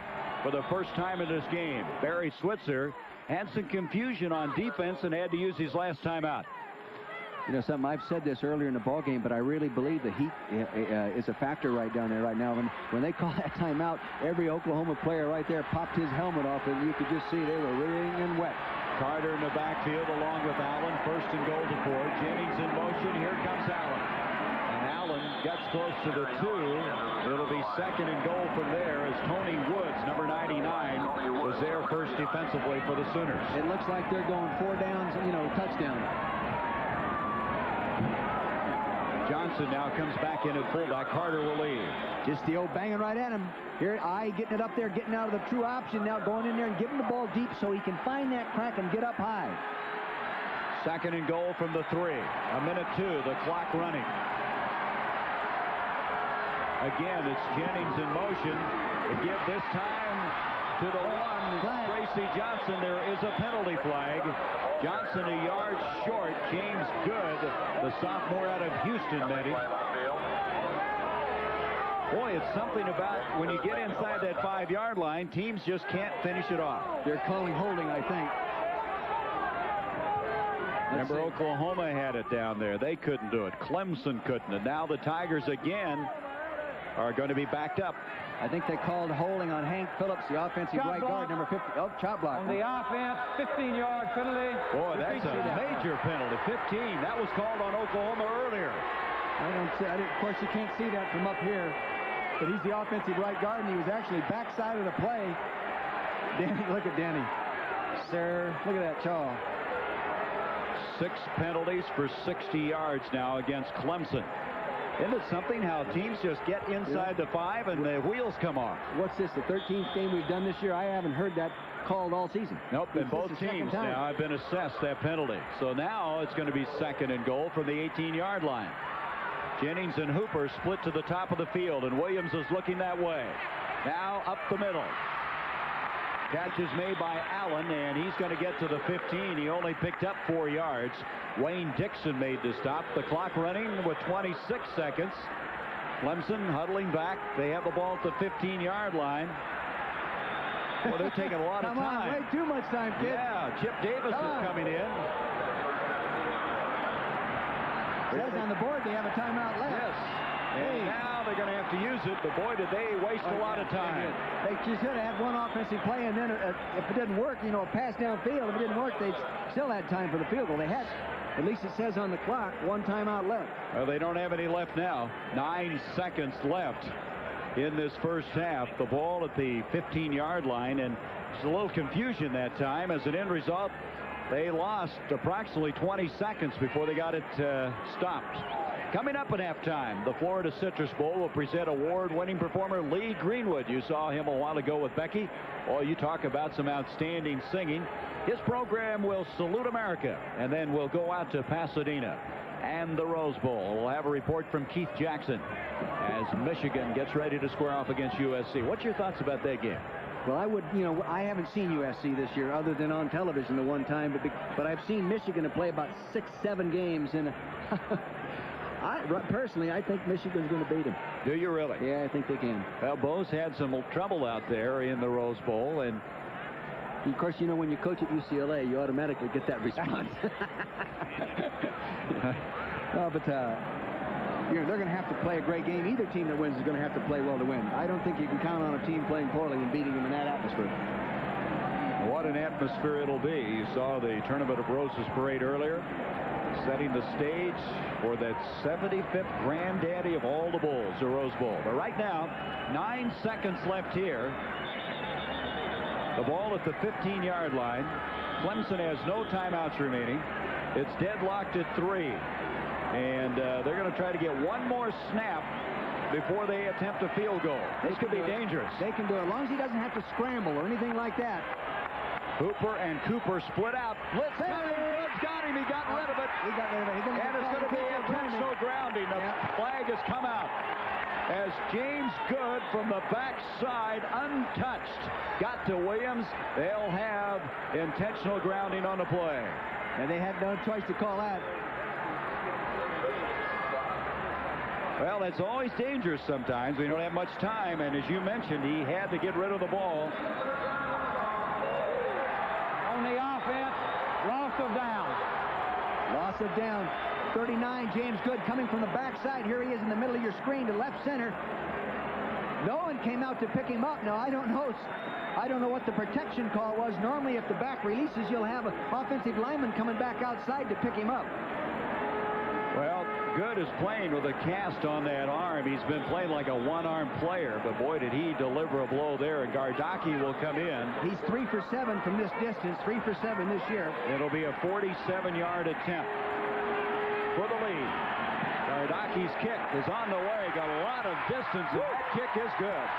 S2: for the first time in this game. Barry Switzer had some confusion on defense and had to use his last timeout.
S3: You know something, I've said this earlier in the ball game, but I really believe the heat is a factor right down there right now. When they call that timeout, every Oklahoma player right there popped his helmet off, and you could just see they were wringing wet.
S2: Carter in the backfield along with Allen. First and goal to Ford. Jennings in motion. Here comes Allen. And Allen gets close to the 2. It'll be second and goal from there as Tony Woods, number 99, was there first defensively for the Sooners.
S3: It looks like they're going 4 downs, touchdown.
S2: Johnson now comes back in at fullback. Carter will lead.
S3: Just the old banging right at him. Here, getting it up there, getting out of the true option, now going in there and giving the ball deep so he can find that crack and get up high.
S2: Second and goal from the 3. A minute 2, the clock running. Again, it's Jennings in motion. To give this time to the 1, Tracy Johnson. There is a penalty flag. Johnson a yard short. James Good, the sophomore out of Houston, met him. Boy, it's something about when you get inside that 5-yard line, teams just can't finish it off.
S3: They're calling holding, I think.
S2: Remember, Oklahoma had it down there. They couldn't do it. Clemson couldn't. And now the Tigers again are going to be backed up.
S3: I think they called holding on Hank Phillips, the offensive right guard, number 50. Oh, chop block.
S1: On the offense, 15-yard penalty.
S2: Boy, that's a major penalty. 15. That was called on Oklahoma earlier.
S3: Of course, you can't see that from up here. But he's the offensive right guard, and he was actually backside of the play. Danny, look at Danny. Sir, look at that chaw.
S2: 6 penalties for 60 yards now against Clemson. Isn't it something how teams just get inside the 5 and the wheels come off?
S3: What's this, the 13th game we've done this year? I haven't heard that called all season.
S2: Nope, and both teams now have been assessed that penalty. So now it's going to be second and goal from the 18-yard line. Jennings and Hooper split to the top of the field, and Williams is looking that way. Now up the middle. Catch is made by Allen, and he's going to get to the 15. He only picked up 4 yards. Wayne Dixon made the stop. The clock running with 26 seconds. Clemson huddling back. They have the ball at the 15-yard line. Well, they're taking a lot of time.
S3: Way too much time, kid.
S2: Yeah, Chip Davis is coming in.
S3: It says on the board they have a timeout left.
S2: Yes. And now they're going to have to use it, but boy, did they waste a lot of time.
S3: They just should have had one offensive play, and then if it didn't work, a pass downfield. If it didn't work, they still had time for the field goal. They had, at least it says on the clock, 1 timeout left.
S2: Well, they don't have any left now. 9 seconds left in this first half. The ball at the 15-yard line, and there's a little confusion that time. As an end result, they lost approximately 20 seconds before they got it stopped. Coming up at halftime, the Florida Citrus Bowl will present award-winning performer Lee Greenwood. You saw him a while ago with Becky. Oh, you talk about some outstanding singing. His program will salute America, and then we'll go out to Pasadena and the Rose Bowl. We'll have a report from Keith Jackson as Michigan gets ready to square off against USC. What's your thoughts about that game?
S3: Well, I haven't seen USC this year other than on television the one time, but I've seen Michigan play about 6-7 games, and personally, I think Michigan's going to beat them.
S2: Do you really?
S3: Yeah, I think they can.
S2: Well, Bo's had some trouble out there in the Rose Bowl, and
S3: of course, when you coach at UCLA, you automatically get that response. No, but they're going to have to play a great game. Either team that wins is going to have to play well to win. I don't think you can count on a team playing poorly and beating them in that atmosphere.
S2: What an atmosphere it'll be. You saw the Tournament of Roses parade earlier, setting the stage for that 75th granddaddy of all the bowls, the Rose Bowl. But right now, 9 seconds left here. The ball at the 15-yard line. Clemson has no timeouts remaining. It's deadlocked at 3. And they're going to try to get one more snap before they attempt a field goal. This could be dangerous.
S3: They can do it as long as he doesn't have to scramble or anything like that.
S2: Hooper and Cooper split out. Blitz coming. Woods got him. He got rid of it.
S3: He got rid of it.
S2: And it's going to be intentional grounding. The flag has come out as James Good from the backside, untouched, got to Williams. They'll have intentional grounding on the play.
S3: And they had no choice to call that.
S2: Well, that's always dangerous sometimes. We don't have much time, and as you mentioned, he had to get rid of the ball.
S1: On the offense, loss of down.
S3: Loss of down. 39, James Good coming from the backside. Here he is in the middle of your screen to left center. No one came out to pick him up. Now, I don't know what the protection call was. Normally, if the back releases, you'll have an offensive lineman coming back outside to pick him up.
S2: Well, Good is playing with a cast on that arm. He's been playing like a one-arm player, but boy, did he deliver a blow there, and Gardocki will come in.
S3: He's 3 for 7 from this distance, 3 for 7 this year.
S2: It'll be a 47-yard attempt for the lead. Gardocki's kick is on the way, got a lot of distance, and that kick is good.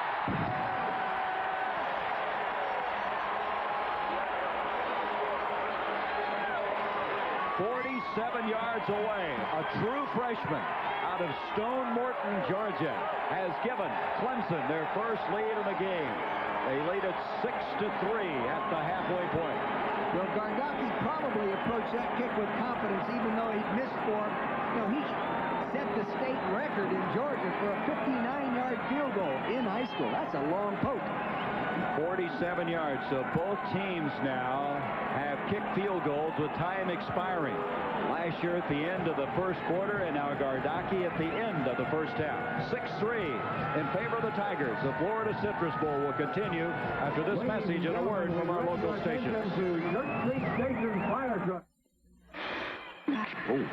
S2: 47 yards away, a true freshman out of Stone Morton, Georgia, has given Clemson their first lead in the game. They lead it 6-3 at the halfway point.
S3: Well, Gardocki probably approached that kick with confidence, even though he missed for, he set the state record in Georgia for a 59-yard field goal in high school. That's a long poke.
S2: 47 yards, so both teams now have kicked field goals with time expiring. Last year at the end of the first quarter, and now Gardocki at the end of the first half. 6-3 in favor of the Tigers. The Florida Citrus Bowl will continue after this message and a word from our local station.
S7: Oh,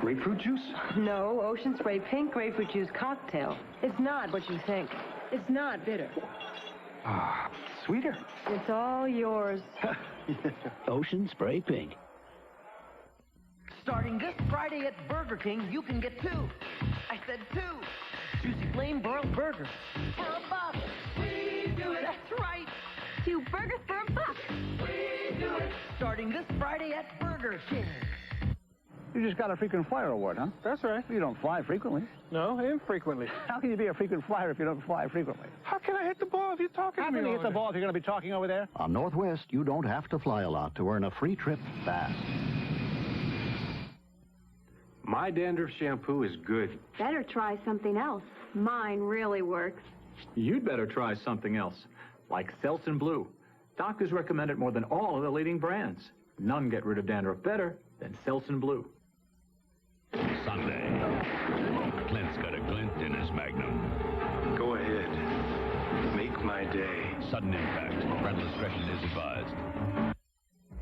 S7: grapefruit juice?
S13: No, Ocean Spray Pink Grapefruit Juice Cocktail. It's not what you think. It's not bitter.
S7: Ah, sweeter.
S13: It's all yours.
S5: Ocean Spray Pink.
S21: Starting this Friday at Burger King, you can get 2. I said 2. Juicy flame broiled burgers. For $1. We do it. That's right.
S15: 2 burgers for $1.
S21: We do it. Starting this Friday at Burger King.
S22: You just got a frequent flyer award, huh?
S24: That's right.
S22: You don't fly frequently.
S24: No, infrequently.
S22: How can you be a frequent flyer if you don't fly frequently?
S24: How can I hit the ball if you're talking to me?
S22: How can you hit the ball if you're going to be talking over there?
S25: On Northwest, you don't have to fly a lot to earn a free trip fast.
S26: My dandruff shampoo is good.
S15: Better try something else. Mine really works.
S26: You'd better try something else, like Selsun Blue. Doctors recommend it more than all of the leading brands. None get rid of dandruff better than Selsun Blue.
S17: Sunday. Clint's got a glint in his Magnum.
S10: Go ahead. Make my day.
S17: Sudden impact. Parental discretion is advised.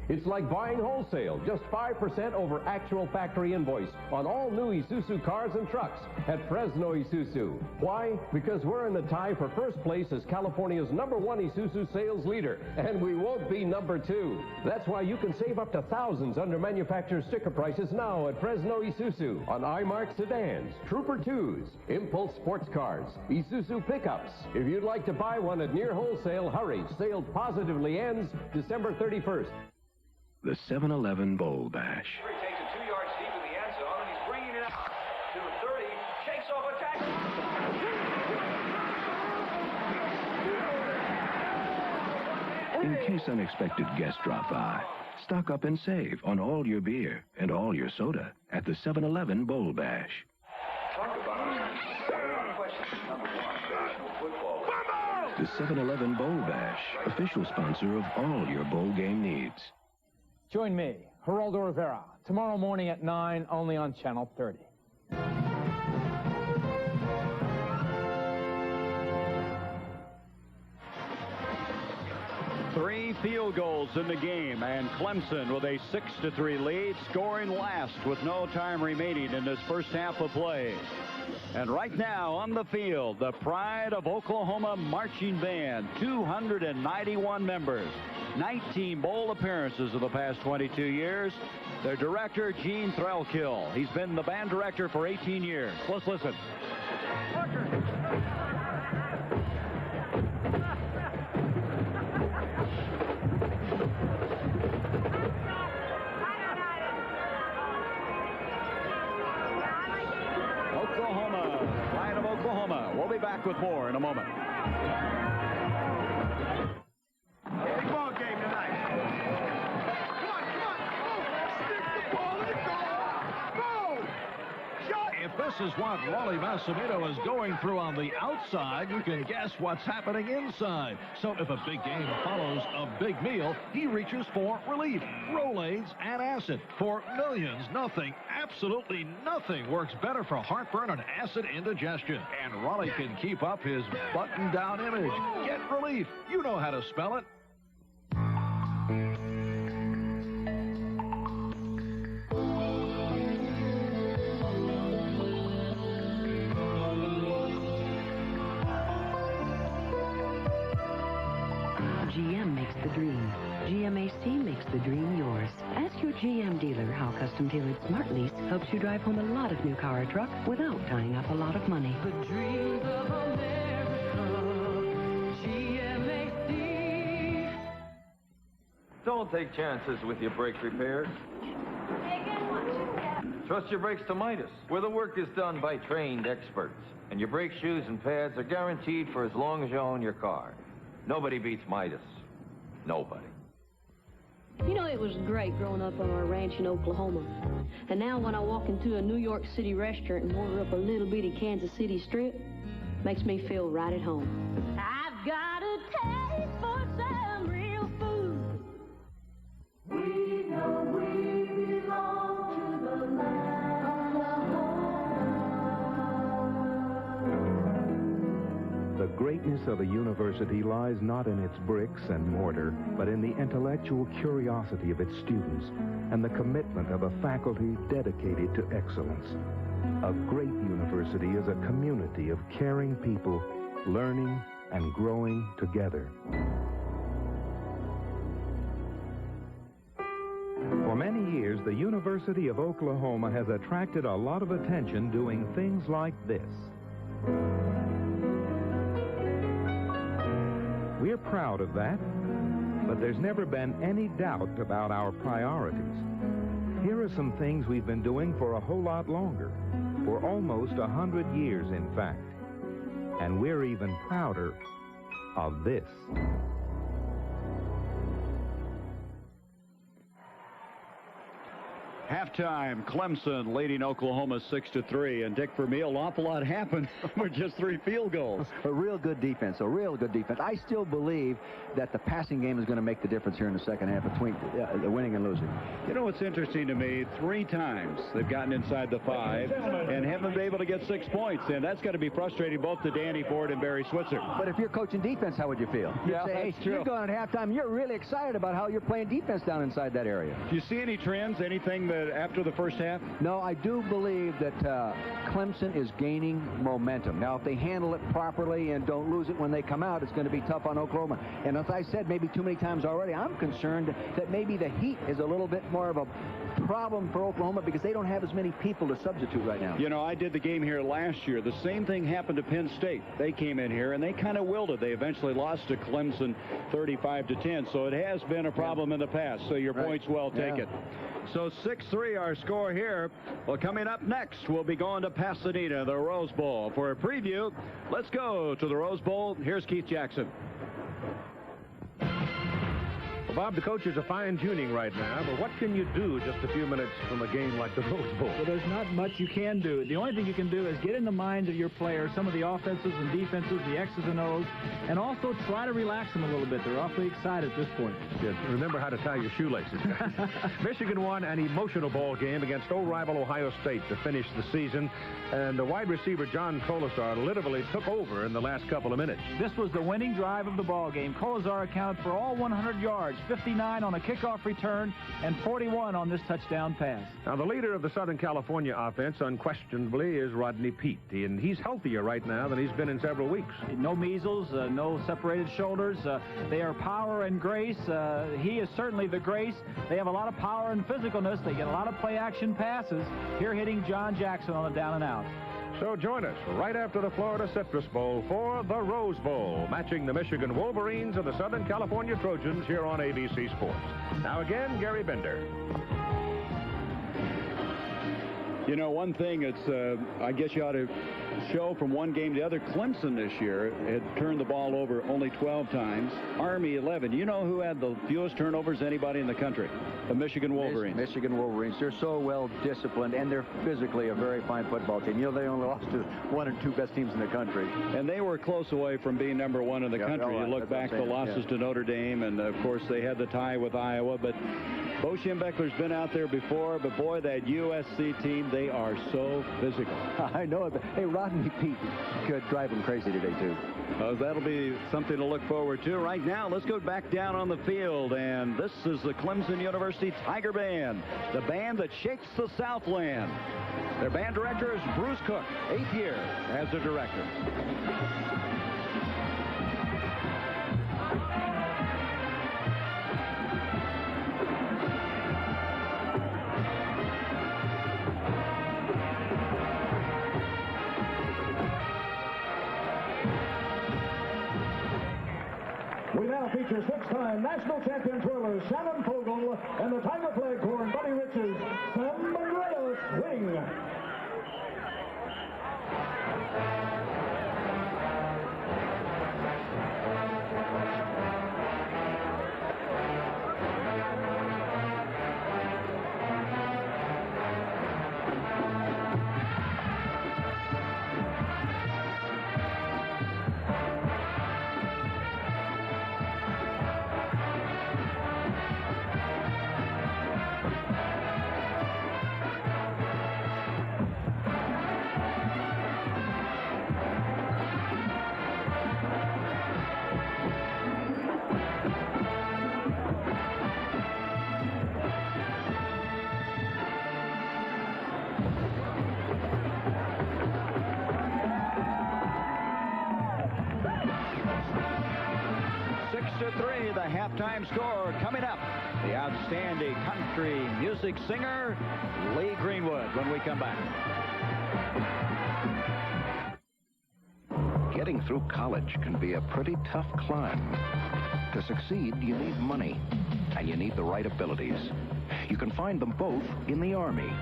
S27: It's like buying wholesale, just 5% over actual factory invoice on all new Isuzu cars and trucks at Fresno Isuzu. Why? Because we're in the tie for first place as California's #1 Isuzu sales leader, and we won't be #2. That's why you can save up to thousands under manufacturer sticker prices now at Fresno Isuzu on iMark sedans, Trooper 2s, Impulse sports cars, Isuzu pickups. If you'd like to buy one at near wholesale, hurry. Sale positively ends December 31st.
S12: The 7-Eleven Bowl Bash.
S28: He takes it 2 yards deep in the end zone, and he's bringing it out to the 30, shakes off a tackle.
S12: In case unexpected guests drop by, stock up and save on all your beer and all your soda at the 7-Eleven Bowl Bash.
S28: Talk about
S12: The 7-Eleven Bowl Bash, official sponsor of all your bowl game needs.
S29: Join me, Geraldo Rivera, tomorrow morning at 9, only on Channel 30.
S2: 3 field goals in the game, and Clemson with a 6-3 lead, scoring last with no time remaining in this first half of play. And right now on the field, the Pride of Oklahoma marching band, 291 members, 19 bowl appearances in the past 22 years. Their director, Gene Threlkill. He's been the band director for 18 years. Let's listen. Oklahoma, Pride of Oklahoma. We'll be back with more in a moment.
S6: Big ball game tonight. Stick the ball in the goal. Go!
S8: If this is what Rollie Massimino is going through on the outside, you can guess what's happening inside. So if a big game follows a big meal, he reaches for relief, Rolaids, and acid. For millions, nothing, absolutely nothing works better for heartburn and acid indigestion. And Rollie can keep up his buttoned-down image. Get relief. You know how to spell it.
S9: GM makes the dream. GMAC makes the dream yours. Ask your GM dealer how custom-tailored Smart Lease helps you drive home a lot of new car or truck without tying up a lot of money.
S21: The dreams of America, GMAC.
S11: Don't take chances with your brake repairs. Trust your brakes to Midas, where the work is done by trained experts. And your brake shoes and pads are guaranteed for as long as you own your car. Nobody beats Midas. Nobody.
S14: You know, it was great growing up on our ranch in Oklahoma. And now when I walk into a New York City restaurant and order up a little bitty Kansas City strip, makes me feel right at home.
S15: I've got a taste for some real food. We know we belong to the land of
S16: The greatness of a university lies not in its bricks and mortar, but in the intellectual curiosity of its students and the commitment of a faculty dedicated to excellence. A great university is a community of caring people learning and growing together. For many years, the University of Oklahoma has attracted a lot of attention doing things like this. We're proud of that, but there's never been any doubt about our priorities. Here are some things we've been doing for a whole lot longer, for almost 100 years, in fact. And we're even prouder of this.
S2: Halftime, Clemson leading Oklahoma 6-3, and Dick Vermeil, an awful lot happened with just 3 field goals.
S3: A real good defense, I still believe that the passing game is going to make the difference here in the second half between winning and losing.
S2: You know what's interesting to me? 3 times they've gotten inside the 5 and haven't been able to get 6 points, and that's got to be frustrating both to Danny Ford and Barry Switzer.
S3: But if you're coaching defense, how would you feel?
S2: Yeah,
S3: You'd say,
S2: that's true.
S3: You're going at halftime, you're really excited about how you're playing defense down inside that area.
S2: Do you see any trends, anything that after the first half?
S3: No, I do believe that Clemson is gaining momentum. Now, if they handle it properly and don't lose it when they come out, it's going to be tough on Oklahoma. And as I said maybe too many times already, I'm concerned that maybe the heat is a little bit more of a problem for Oklahoma because they don't have as many people to substitute right now.
S2: You know, I did the game here last year. The same thing happened to Penn State. They came in here and they kind of willed it. They eventually lost to Clemson 35-10. So it has been a problem in the past. So your point's well taken. So 6-3 our score here. Well, coming up next, we'll be going to Pasadena, the Rose Bowl. For a preview, let's go to the Rose Bowl. Here's Keith Jackson.
S16: Well, Bob, the coaches are fine-tuning right now, but what can you do just a few minutes from a game like the Rose Bowl?
S1: Well, there's not much you can do. The only thing you can do is get in the mind of your players, some of the offenses and defenses, the X's and O's, and also try to relax them a little bit. They're awfully excited at this point.
S16: Yes, remember how to tie your shoelaces, guys. Michigan won an emotional ball game against old rival Ohio State to finish the season, and the wide receiver John Colasar literally took over in the last couple of minutes.
S1: This was the winning drive of the ball game. Colasar accounted for all 100 yards, 59 on a kickoff return, and 41 on this touchdown pass.
S16: Now, the leader of the Southern California offense, unquestionably, is Rodney Peete, and he's healthier right now than he's been in several weeks.
S1: No measles, no separated shoulders. They are power and grace. He is certainly the grace. They have a lot of power and physicalness. They get a lot of play-action passes. Here hitting John Jackson on a down and out.
S16: So join us right after the Florida Citrus Bowl for the Rose Bowl, matching the Michigan Wolverines and the Southern California Trojans here on ABC Sports. Now again, Gary Bender.
S4: You know, one thing it's, I guess you ought to show from one game to the other. Clemson this year had turned the ball over only 12 times. Army 11. You know who had the fewest turnovers? Anybody in the country? The Michigan Wolverines.
S3: Michigan Wolverines. They're so well disciplined, and they're physically a very fine football team. You know, they only lost to one or two best teams in the country.
S4: And they were close away from being number one in the country. You look back, the losses to Notre Dame, and of course they had the tie with Iowa. But Bo Schembechler's been out there before, but boy, that USC team, they are so physical.
S3: I know it. Hey, Rodney Peete could drive him crazy today, too.
S4: That'll be something to look forward to. Right now, let's go back down on the field, and this is the Clemson University Tiger Band, the band that shakes the Southland. Their band director is Bruce Cook, 8th year as a director.
S5: We now feature six-time national champion twirlers Shannon Fogel and the Tiger Flag Corps and Buddy Rich's Sam Andreas Swing.
S4: Halftime score coming up. The outstanding country music singer, Lee Greenwood, when we come back.
S12: Getting through college can be a pretty tough climb. To succeed, you need money, and you need the right abilities. You can find them both in the Army.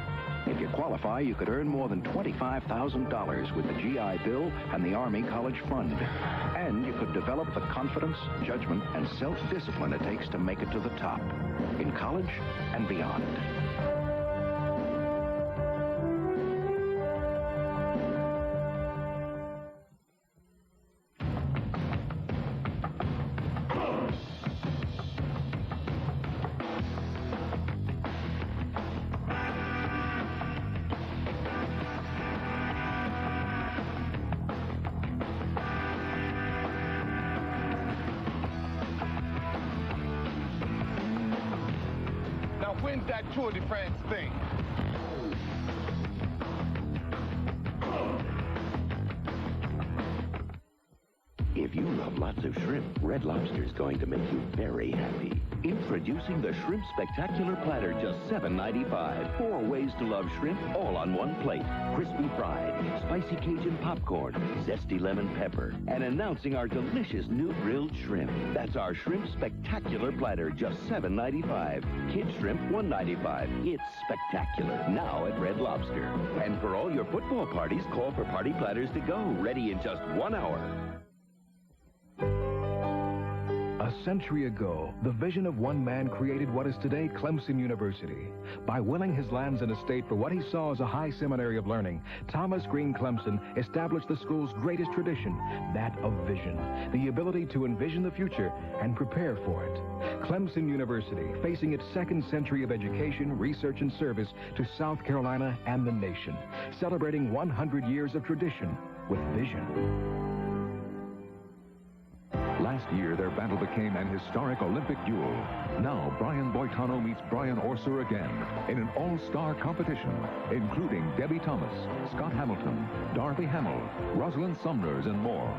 S12: If you qualify, you could earn more than $25,000 with the GI Bill and the Army College Fund. And you could develop the confidence, judgment, and self-discipline it takes to make it to the top, in college and beyond.
S6: When's that Tour de France thing?
S7: If you love lots of shrimp, Red Lobster is going to make you very happy. Introducing the Shrimp Spectacular Platter, just $7.95. 4 ways to love shrimp, all on one plate. Crispy fried, spicy Cajun popcorn, zesty lemon pepper, and announcing our delicious new grilled shrimp. That's our Shrimp Spectacular Platter, just $7.95. Kid shrimp, $1.95. It's spectacular, now at Red Lobster. And for all your football parties, call for Party Platters to go, ready in just 1 hour.
S10: A
S16: A century ago, the vision of one man created what is today Clemson University. By willing his lands and estate for what he saw as a high seminary of learning, Thomas Green Clemson established the school's greatest tradition, that of vision, the ability to envision the future and prepare for it. Clemson University, facing its second century of education, research, and service to South Carolina and the nation, celebrating 100 years of tradition with vision.
S13: Last year, their battle became an historic Olympic duel. Now, Brian Boitano meets Brian Orser again in an all-star competition, including Debbie Thomas, Scott Hamilton, Darby Hamill, Rosalind Sumners, and more.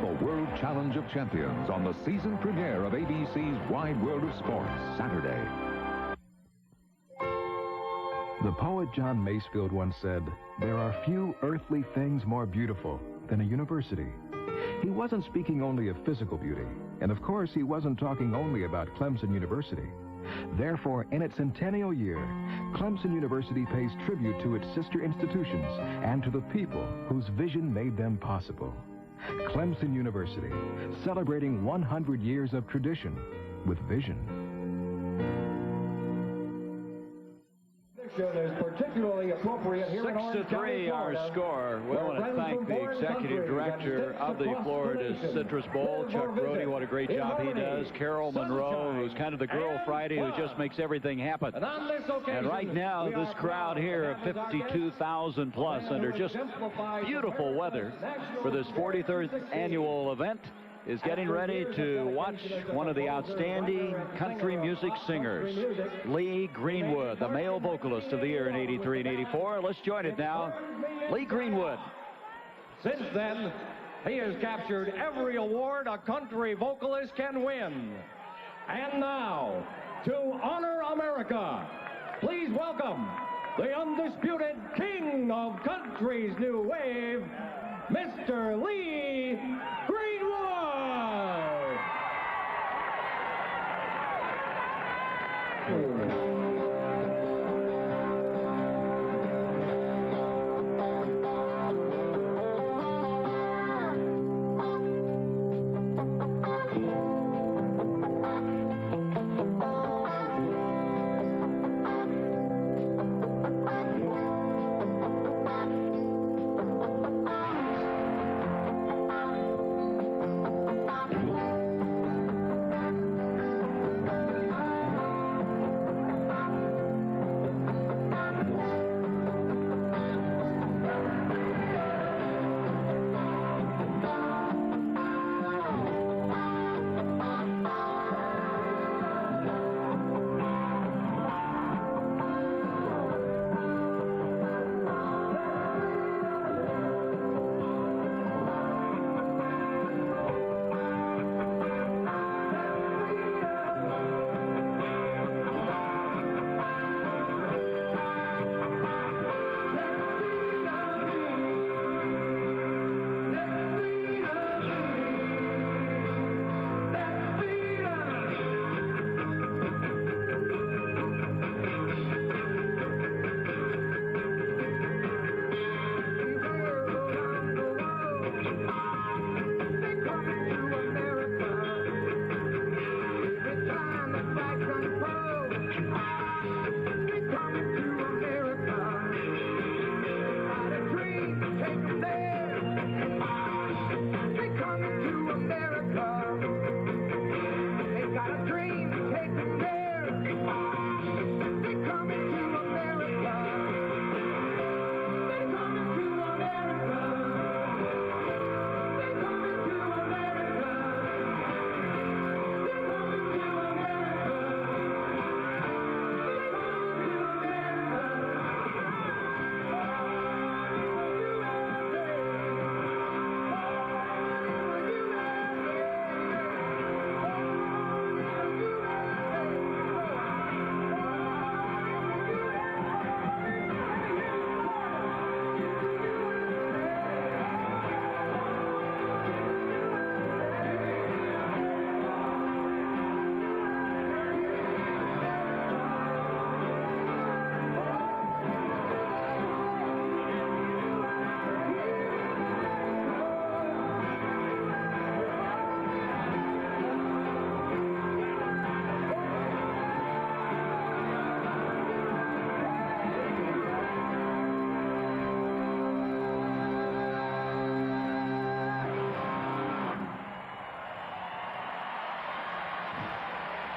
S13: The World Challenge of Champions on the season premiere of ABC's Wide World of Sports, Saturday.
S16: The poet John Masefield once said, "There are few earthly things more beautiful than a university." He wasn't speaking only of physical beauty, and of course he wasn't talking only about Clemson University. Therefore, in its centennial year, Clemson University pays tribute to its sister institutions and to the people whose vision made them possible. Clemson University, celebrating 100 years of tradition with vision.
S5: Is particularly appropriate here in Orange County,
S1: 6-3 our
S5: Florida,
S1: score. We want to thank the executive director of the Florida Citrus Bowl, Chuck Brody. What a great job he does. Carol Monroe, who's kind of the girl Friday who just makes everything happen. And right now, this crowd here of 52,000 plus under just beautiful weather for this 43rd annual event is getting ready to watch one of the outstanding country music singers, Lee Greenwood, the male vocalist of the year in 83 and 84. Let's join it now. Lee Greenwood.
S18: Since then, he has captured every award a country vocalist can win. And now, to honor America, please welcome the undisputed king of country's new wave, Mr. Lee Greenwood.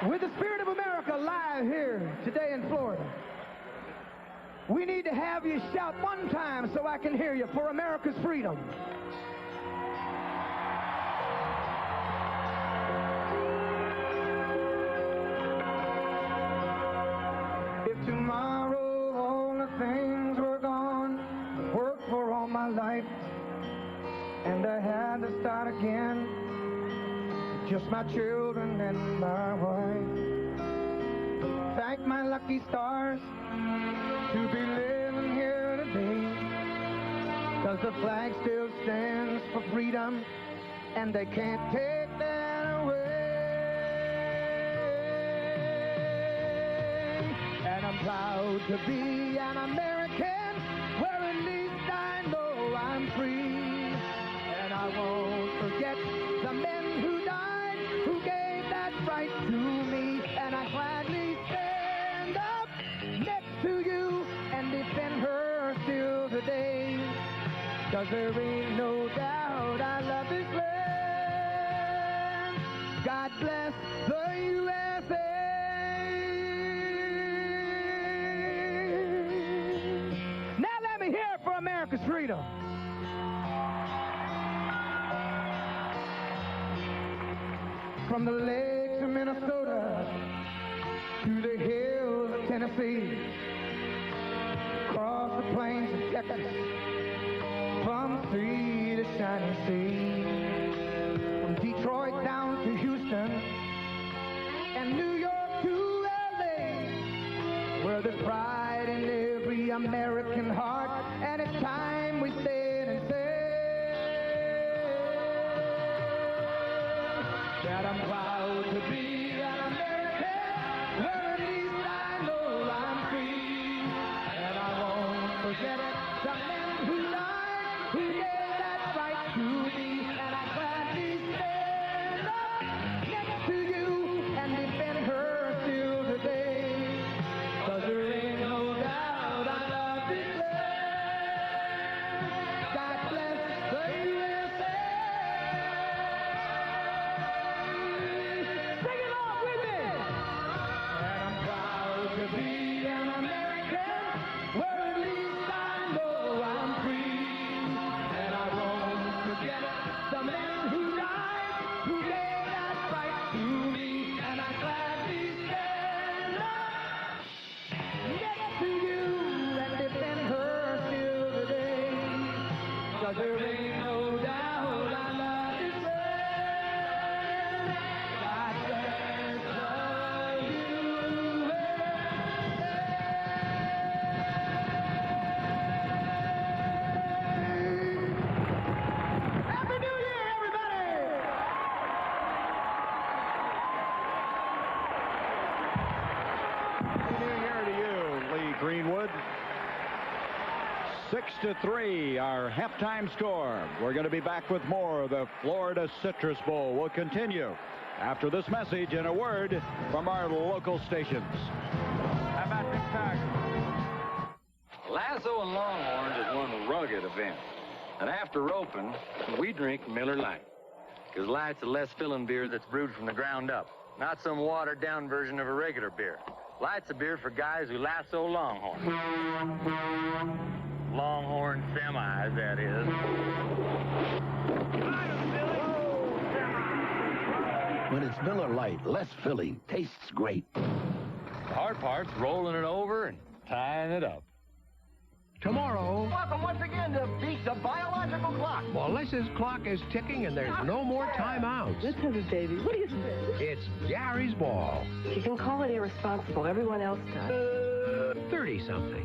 S17: With the spirit of America live here today in Florida, we need to have you shout one time so I can hear you for America's freedom. If tomorrow all the things were gone, worked for all my life, and I had to start again, just my children and my wife. Thank my lucky stars to be living here today, 'cause the flag still stands for freedom, and they can't take that away. And I'm proud to be an American, where at least I know I'm free. And I won't forget the men who died, who gave that right to me. And I gladly stand up next to you and defend her still today. 'Cause there ain't no doubt I love this land. God bless the USA. Now let me hear it for America's freedom. From the lakes of Minnesota to the hills of Tennessee, across the plains of Texas, from sea to shining sea, from Detroit down to Houston, and New York to LA, where there's pride in every American heart, and it's time we stand and say that I'm proud to be an American, where at least I know I'm free. And I won't forget the men who died, who gave that right to me. And I gladly stand up next to you and defend her still today. 'Cause there ain't no doubt I love this land. God bless the USA. Sing it off with me. And I'm proud to be an American, where at least I know I'm free. And I won't forget the men who died, who gave that right to me. And I gladly stand up next to you and defend her still today. 'Cause there ain't no doubt I love this land. God bless the USA. Happy New Year, everybody!
S4: Happy New Year to you, Lee Greenwood. 6-3, our halftime score. We're going to be back with more of the Florida Citrus Bowl. We'll continue after this message and a word from our local stations.
S28: How about this Tiger? Lasso and Longhorns is one rugged event. And after roping, we drink Miller Lite. Because Light's a less filling beer that's brewed from the ground up. Not some watered-down version of a regular beer. Light's a beer for guys who lasso Longhorns. Longhorn semis, that is.
S7: When it's Miller Lite, less filling, tastes great.
S28: The hard part's rolling it over and tying it up.
S19: Tomorrow,
S21: Welcome once again to Beat the Biological Clock.
S19: Melissa's clock is ticking and there's no more timeouts.
S9: Let's have a baby. What do you think?
S19: It's Gary's ball.
S9: You can call it irresponsible. Everyone else does.
S19: 30-something.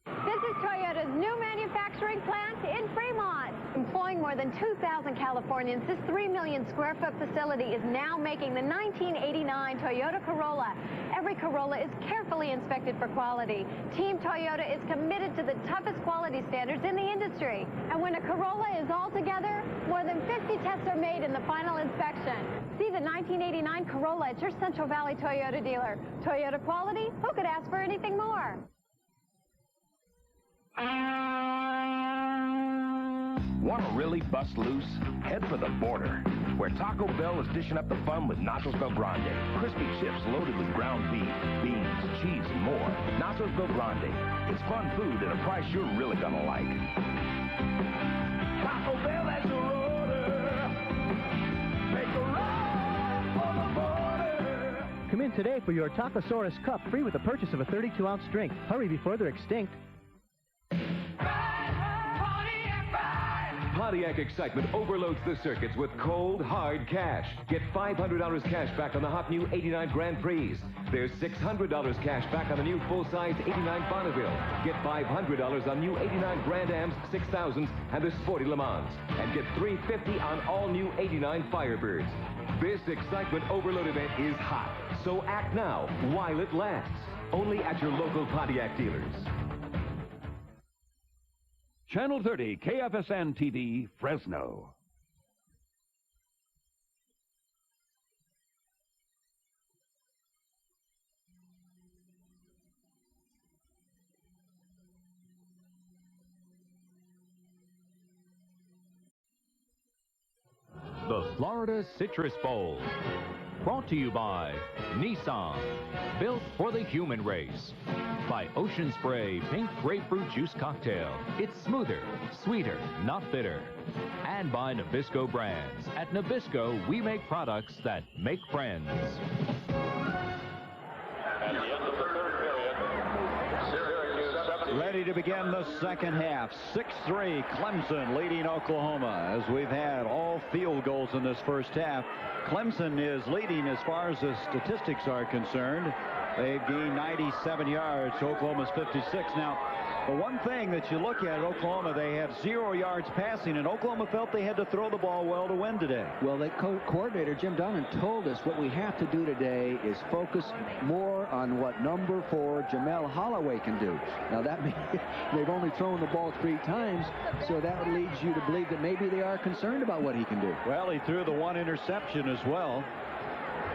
S20: This is Toyota's new manufacturing plant in Fremont. Employing more than 2,000 Californians, this 3 million square foot facility is now making the 1989 Toyota Corolla. Every Corolla is carefully inspected for quality. Team Toyota is committed to the toughest quality standards in the industry. And when a Corolla is all together, more than 50 tests are made in the final inspection. See the 1989 Corolla at your Central Valley Toyota dealer. Toyota quality? Who could ask for anything more?
S8: Want to really bust loose? Head for the border, where Taco Bell is dishing up the fun with Nachos Bel Grande. Crispy chips loaded with ground beef, beans, cheese, and more. Nachos Bel Grande. It's fun food at a price you're really gonna like. Taco Bell at your order. Make a run for the border.
S11: Come in today for your Tacosaurus Cup, free with the purchase of a 32-ounce drink. Hurry before they're extinct.
S13: Pontiac excitement overloads the circuits with cold, hard cash. Get $500 cash back on the hot new 89 Grand Prix. There's $600 cash back on the new full-size 89 Bonneville. Get $500 on new 89 Grand Ams, 6000s, and the Sporty Le Mans. And get $350 on all new 89 Firebirds. This excitement overload event is hot, so act now while it lasts. Only at your local Pontiac dealers.
S22: Channel 30, KFSN TV, Fresno.
S23: The Florida Citrus Bowl. Brought to you by Nissan. Built for the human race. By Ocean Spray Pink Grapefruit Juice Cocktail. It's smoother, sweeter, not bitter. And by Nabisco Brands. At Nabisco, we make products that make friends.
S24: At the end of the third period, Syracuse
S4: Ready to begin the second half. 6-3, Clemson leading Oklahoma. As we've had all field goals in this first half, Clemson is leading as far as the statistics are concerned. They've gained 97 yards to Oklahoma's 56. Now, the one thing that you look at Oklahoma, they have 0 yards passing, and Oklahoma felt they had to throw the ball well to win today.
S3: Well, the coordinator, Jim Donnan, told us what we have to do today is focus more on what number 4 Jamel Holloway can do. Now, that means they've only thrown the ball 3 times, so that leads you to believe that maybe they are concerned about what he can do.
S4: Well, he threw the 1 interception as well.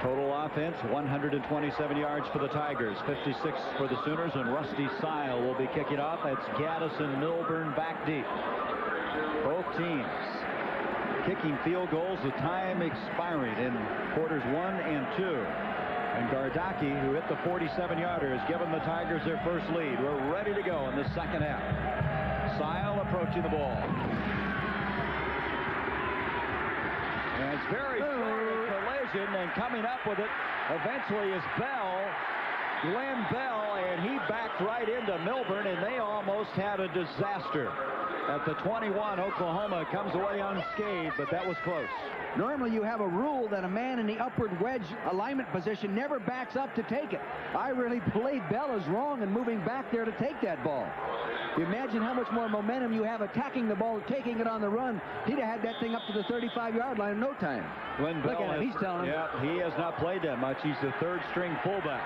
S4: Total offense, 127 yards for the Tigers, 56 for the Sooners, and Rusty Sile will be kicking off. That's Gaddis and Milburn back deep. Both teams kicking field goals, the time expiring in quarters 1 and 2. And Gardaki, who hit the 47-yarder, has given the Tigers their first lead. We're ready to go in the second half. Sile approaching the ball. And it's very collision, and coming up with it eventually is Glenn Bell, and he backed right into Milburn, and they almost had a disaster. At the 21, Oklahoma comes away unscathed, but that was close.
S3: Normally you have a rule that a man in the upward wedge alignment position never backs up to take it. I really believe Bell is wrong in moving back there to take that ball. You imagine how much more momentum you have attacking the ball, taking it on the run. He'd have had that thing up to the 35-yard line in no time.
S4: Glenn Bell,
S3: look at him, he's telling him.
S4: Yeah, he has not played that much. He's the third-string fullback.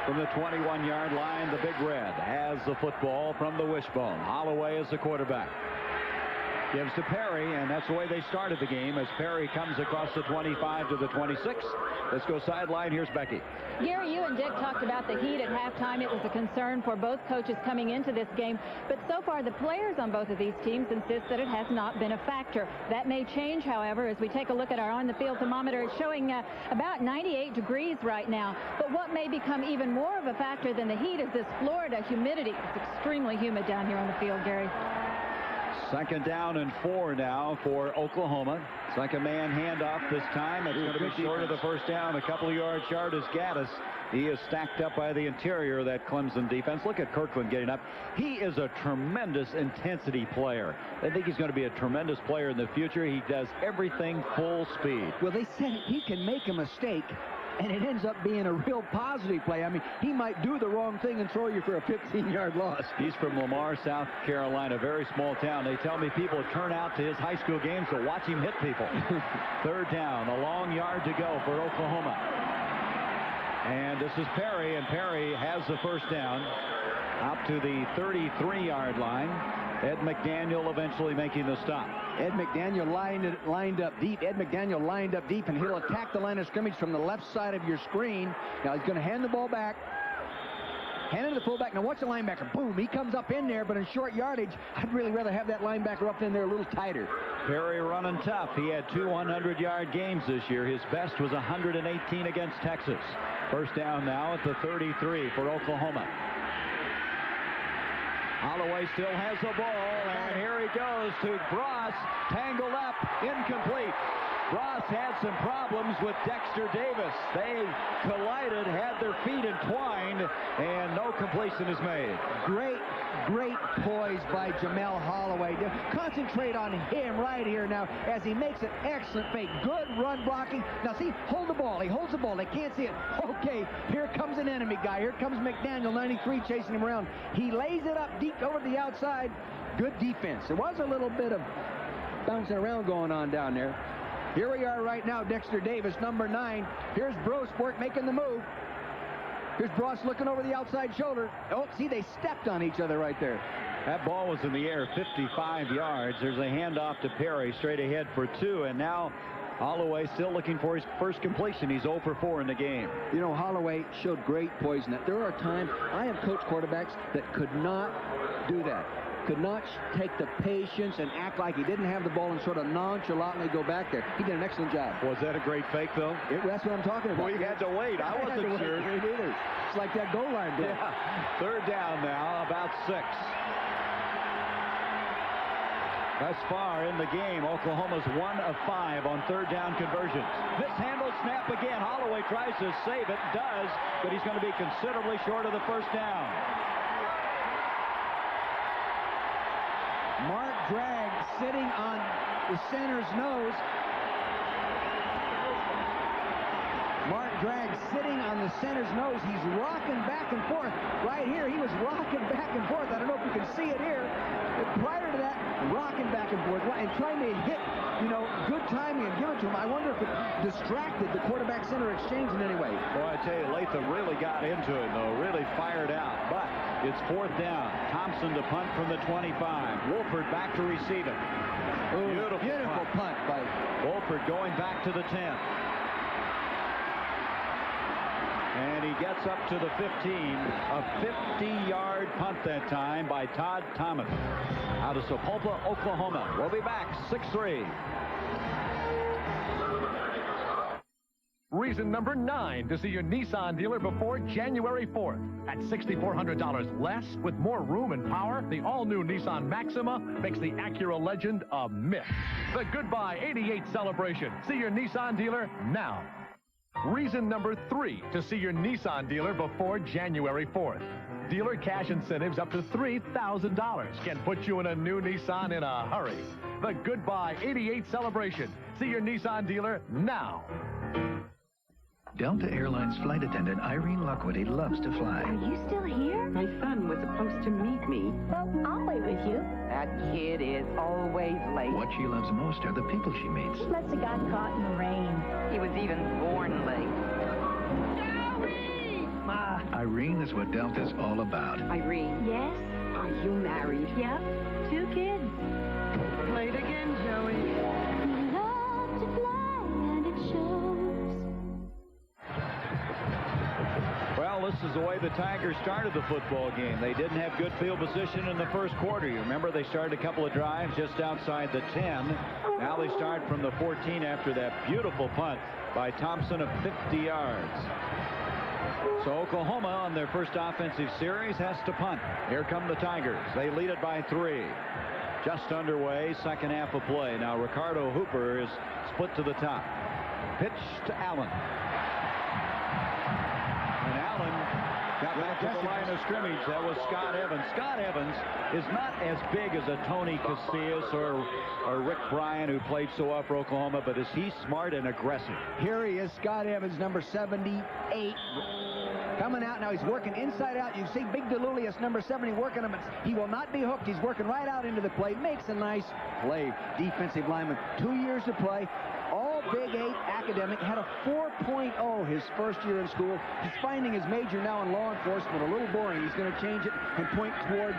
S4: From the 21-yard line, the Big Red has the football from the wishbone. Holloway is the quarterback. Gives to Perry, and that's the way they started the game as Perry comes across the 25 to the 26. Let's go sideline. Here's Becky.
S25: Gary, you and Dick talked about the heat at halftime. It was a concern for both coaches coming into this game. But so far, the players on both of these teams insist that it has not been a factor. That may change, however, as we take a look at our on-the-field thermometer. It's showing about 98 degrees right now. But what may become even more of a factor than the heat is this Florida humidity. It's extremely humid down here on the field, Gary.
S4: Second down and 4 now for Oklahoma. Second man handoff this time. It's going to be short of the first down. A couple of yards short is Gaddis. He is stacked up by the interior of that Clemson defense. Look at Kirkland getting up. He is a tremendous intensity player. I think he's going to be a tremendous player in the future. He does everything full speed.
S3: Well, they said he can make a mistake, and it ends up being a real positive play. I mean, he might do the wrong thing and throw you for a 15-yard loss.
S4: He's from Lamar, South Carolina, very small town. They tell me people turn out to his high school games to watch him hit people. Third down, a long yard to go for Oklahoma. And this is Perry, and Perry has the first down out to the 33-yard line. Ed McDaniel eventually making the stop.
S3: Ed McDaniel lined up deep. Ed McDaniel lined up deep, and he'll attack the line of scrimmage from the left side of your screen. Now he's going to hand the ball back. hand it to the fullback. Now watch the linebacker. Boom, he comes up in there, but in short yardage, I'd really rather have that linebacker up in there a little tighter.
S4: Perry running tough. He had 2 100-yard games this year. His best was 118 against Texas. First down now at the 33 for Oklahoma. Holloway still has the ball, and here he goes to Bross, tangled up, incomplete. Bross had some problems with Dexter Davis. They collided, had their feet entwined, and no completion is made.
S3: Great poise by Jamel Holloway. Concentrate on him right here now as he makes an excellent fake. Good run blocking. Now see, hold the ball. He holds the ball. They can't see it. Okay, here comes an enemy guy. Here comes McDaniel, 93, chasing him around. He lays it up deep over the outside. Good defense. There was a little bit of bouncing around going on down there. Here we are right now, Dexter Davis, number 9. Here's Brosport making the move. Here's Bross looking over the outside shoulder. Oh, see, they stepped on each other right there.
S4: That ball was in the air 55 yards. There's a handoff to Perry, straight ahead for 2, and now Holloway still looking for his first completion. He's 0 for 4 in the game.
S3: You know, Holloway showed great poise in that. There are times I have coached quarterbacks that could not do that. Could not take the patience and act like he didn't have the ball and sort of nonchalantly go back there. He did an excellent job.
S4: Was that a great fake, though?
S3: That's what I'm talking about.
S4: Well, you had to wait. I wasn't sure.
S3: Either. It's like that goal line bit.
S4: Yeah. Third down now, about 6. Thus far in the game, Oklahoma's 1 of 5 on third down conversions. This handle snap again. Holloway tries to save it, does, but he's going to be considerably short of the first down.
S3: Mark Dragg sitting on the center's nose. Mark Dragg sitting on the center's nose. He's rocking back and forth. Right here, he was rocking back and forth. I don't know if you can see it here. But prior to that, rocking back and forth and trying to hit, good timing and give it to him. I wonder if it distracted the quarterback-center exchange in any way.
S4: Boy, I tell you, Latham really got into it, though. Really fired out. But it's fourth down. Thompson to punt from the 25. Wolford back to receive it.
S3: Beautiful punt by
S4: Wolford going back to the 10. And he gets up to the 15. A 50-yard punt that time by Todd Thomas out of Sapulpa, Oklahoma. We'll be back 6-3.
S2: Reason number 9 to see your Nissan dealer before January 4th. At $6,400 less with more room and power, the all-new Nissan Maxima makes the Acura Legend a myth. The Goodbye 88 celebration. See your Nissan dealer now. Reason number 3 to see your Nissan dealer before January 4th. Dealer cash incentives up to $3,000 can put you in a new Nissan in a hurry. The Goodbye 88 celebration. See your Nissan dealer now.
S6: Delta Airlines flight attendant Irene Lockwoody loves to fly.
S10: Are you still here?
S21: My son was supposed to meet me.
S10: Well, I'll wait with you.
S21: That kid is always late.
S6: What she loves most are the people she meets.
S10: He must have got caught in the rain.
S21: He was even born late.
S10: Ma.
S6: Irene is what Delta's all about.
S21: Irene.
S10: Yes?
S21: Are you married?
S10: Yep. 2 kids.
S21: Late again, Joey.
S10: You love to fly and it shows.
S4: Well, this is the way the Tigers started the football game. They didn't have good field position in the first quarter. You remember they started a couple of drives just outside the 10. Now they start from the 14 after that beautiful punt by Thompson of 50 yards. So Oklahoma on their first offensive series has to punt. Here come the Tigers. They lead it by 3. Just underway, second half of play. Now Ricardo Hooper is split to the top. Pitch to Allen. And Allen got back to the line of scrimmage. That was Scott Evans. Scott Evans is not as big as a Tony Casillas or Rick Bryan, who played so well for Oklahoma, but is he smart and aggressive?
S3: Here he is, Scott Evans, number 78. Coming out now, he's working inside out. You see Big DeLulius, number 70, working him. He will not be hooked. He's working right out into the play. Makes a nice play. Defensive lineman, 2 years to play. All Big 8 academic. Had a 4.0 his first year in school. He's finding his major now in law enforcement a little boring. He's going to change it and point toward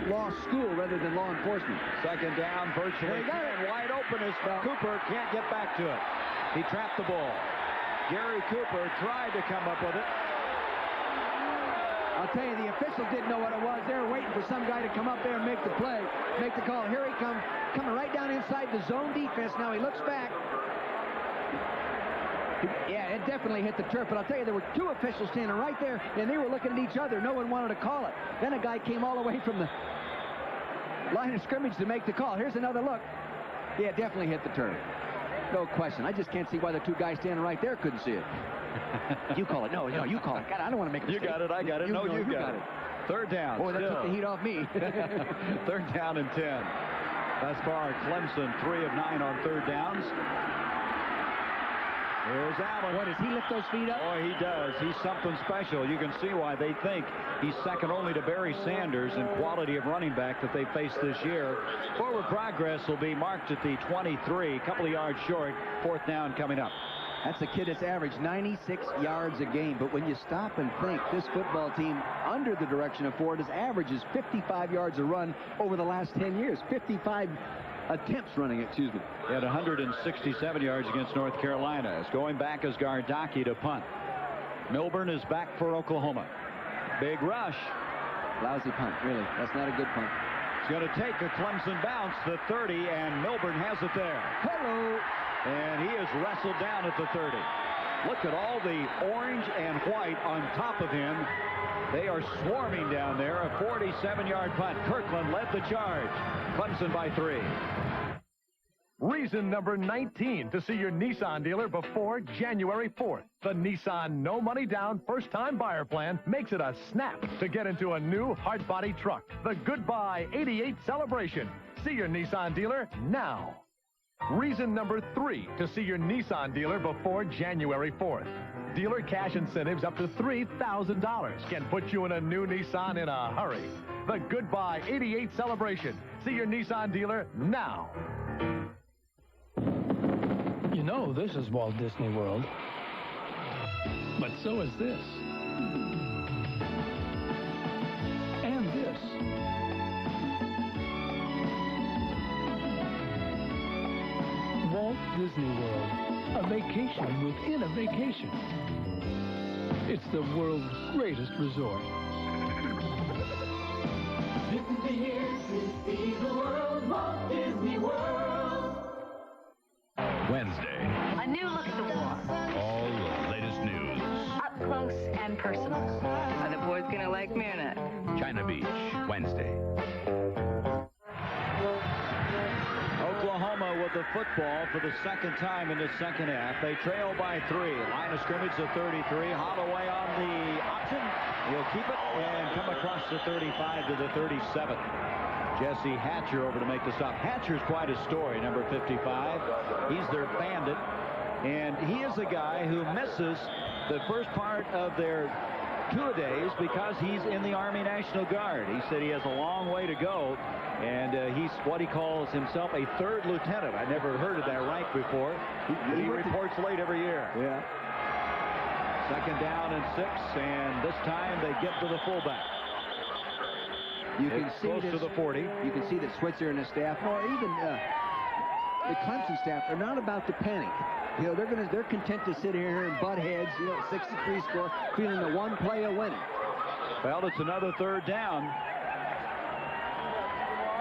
S3: law school rather than law enforcement.
S4: Second down, virtually. And wide open as Cooper can't get back to it. He trapped the ball. Gary Cooper tried to come up with it.
S3: I'll tell you, the officials didn't know what it was. They were waiting for some guy to come up there and make the play, make the call. Here he comes, coming right down inside the zone defense. Now he looks back. Yeah, it definitely hit the turf, but I'll tell you, there were two officials standing right there, and they were looking at each other. No one wanted to call it. Then a guy came all the way from the line of scrimmage to make the call. Here's another look. Yeah, it definitely hit the turf. No question. I just can't see why the two guys standing right there couldn't see it. You call it. No, you call it. God, I don't want to make a mistake.
S4: You got it. I got it. No, you got it. Third down.
S3: Boy, that took the heat off me.
S4: Third down and 10. Thus far, Clemson 3 of 9 on third downs. Here's Allen.
S3: What, does he lift those feet up?
S4: Boy, he does. He's something special. You can see why they think he's second only to Barry Sanders in quality of running back that they faced this year. Forward progress will be marked at the 23, a couple of yards short. Fourth down coming up.
S3: That's a kid that's averaged 96 yards a game. But when you stop and think, this football team, under the direction of Ford, has averages 55 yards a run over the last 10 years. 55 attempts running, excuse me.
S4: He had 167 yards against North Carolina. It's going back as Gardocki to punt. Milburn is back for Oklahoma. Big rush.
S3: Lousy punt, really. That's not a good punt.
S4: It's going to take a Clemson bounce to 30, and Milburn has it there.
S3: Hello.
S4: And he is wrestled down at the 30. Look at all the orange and white on top of him. They are swarming down there. A 47-yard punt. Kirkland led the charge. Clemson by 3.
S2: Reason number 19 to see your Nissan dealer before January 4th. The Nissan no money down first-time buyer plan makes it a snap to get into a new hard body truck. The Goodbye 88 celebration. See your Nissan dealer now. Reason number 3 to see your Nissan dealer before January 4th. Dealer cash incentives up to $3,000 can put you in a new Nissan in a hurry. The Goodbye 88 celebration. See your Nissan dealer now.
S1: You know, this is Walt Disney World. But so is this. And this. Walt Disney World. A vacation within a vacation. It's the world's greatest resort.
S17: This is the year to see the world, Walt Disney World.
S22: Wednesday.
S5: A new look at the war.
S22: All the latest news.
S5: Up close and personal. Are the boys gonna like me or not?
S22: China Beach, Wednesday.
S4: Oklahoma with the football for the second time in the second half. They trail by 3. Line of scrimmage to 33. Holloway on the option. He'll keep it and come across the 35 to the 37. Jesse Hatcher over to make the stop. Hatcher's quite a story, number 55. He's their bandit, and he is a guy who misses the first part of their two-a-days because he's in the Army National Guard. He said he has a long way to go, and he's what he calls himself a third lieutenant. I never heard of that rank before. He reports late every year.
S3: Yeah.
S4: Second down and 6, and this time they get to the fullback.
S3: You can see
S4: close to the 40.
S3: You can see that Switzer and his staff, or even the Clemson staff, are not about to panic. You know, they're content to sit here and butt heads. You know, 63 score, feeling the one play of winning.
S4: Well, it's another third down.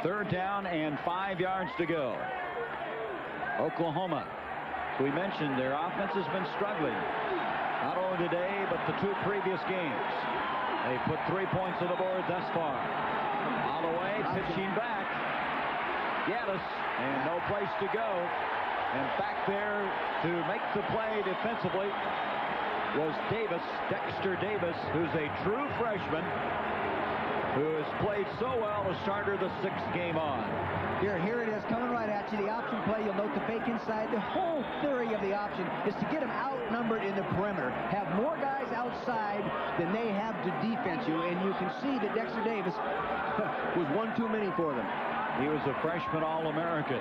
S4: Third down and 5 yards to go. Oklahoma. We mentioned their offense has been struggling. Not only today, but the 2 previous games. They put 3 points on the board thus far. Holloway pitching back. Gaddis, and no place to go. And back there to make the play defensively was Davis, Dexter Davis, who's a true freshman who has played so well to starter the 6th game on.
S3: Here it is, coming right at you. The option play, you'll note the fake inside. The whole theory of the option is to get them outnumbered in the perimeter. Have more guys outside than they have to defense you, and you can see that Dexter Davis was one too many for them.
S4: He was a freshman All-American.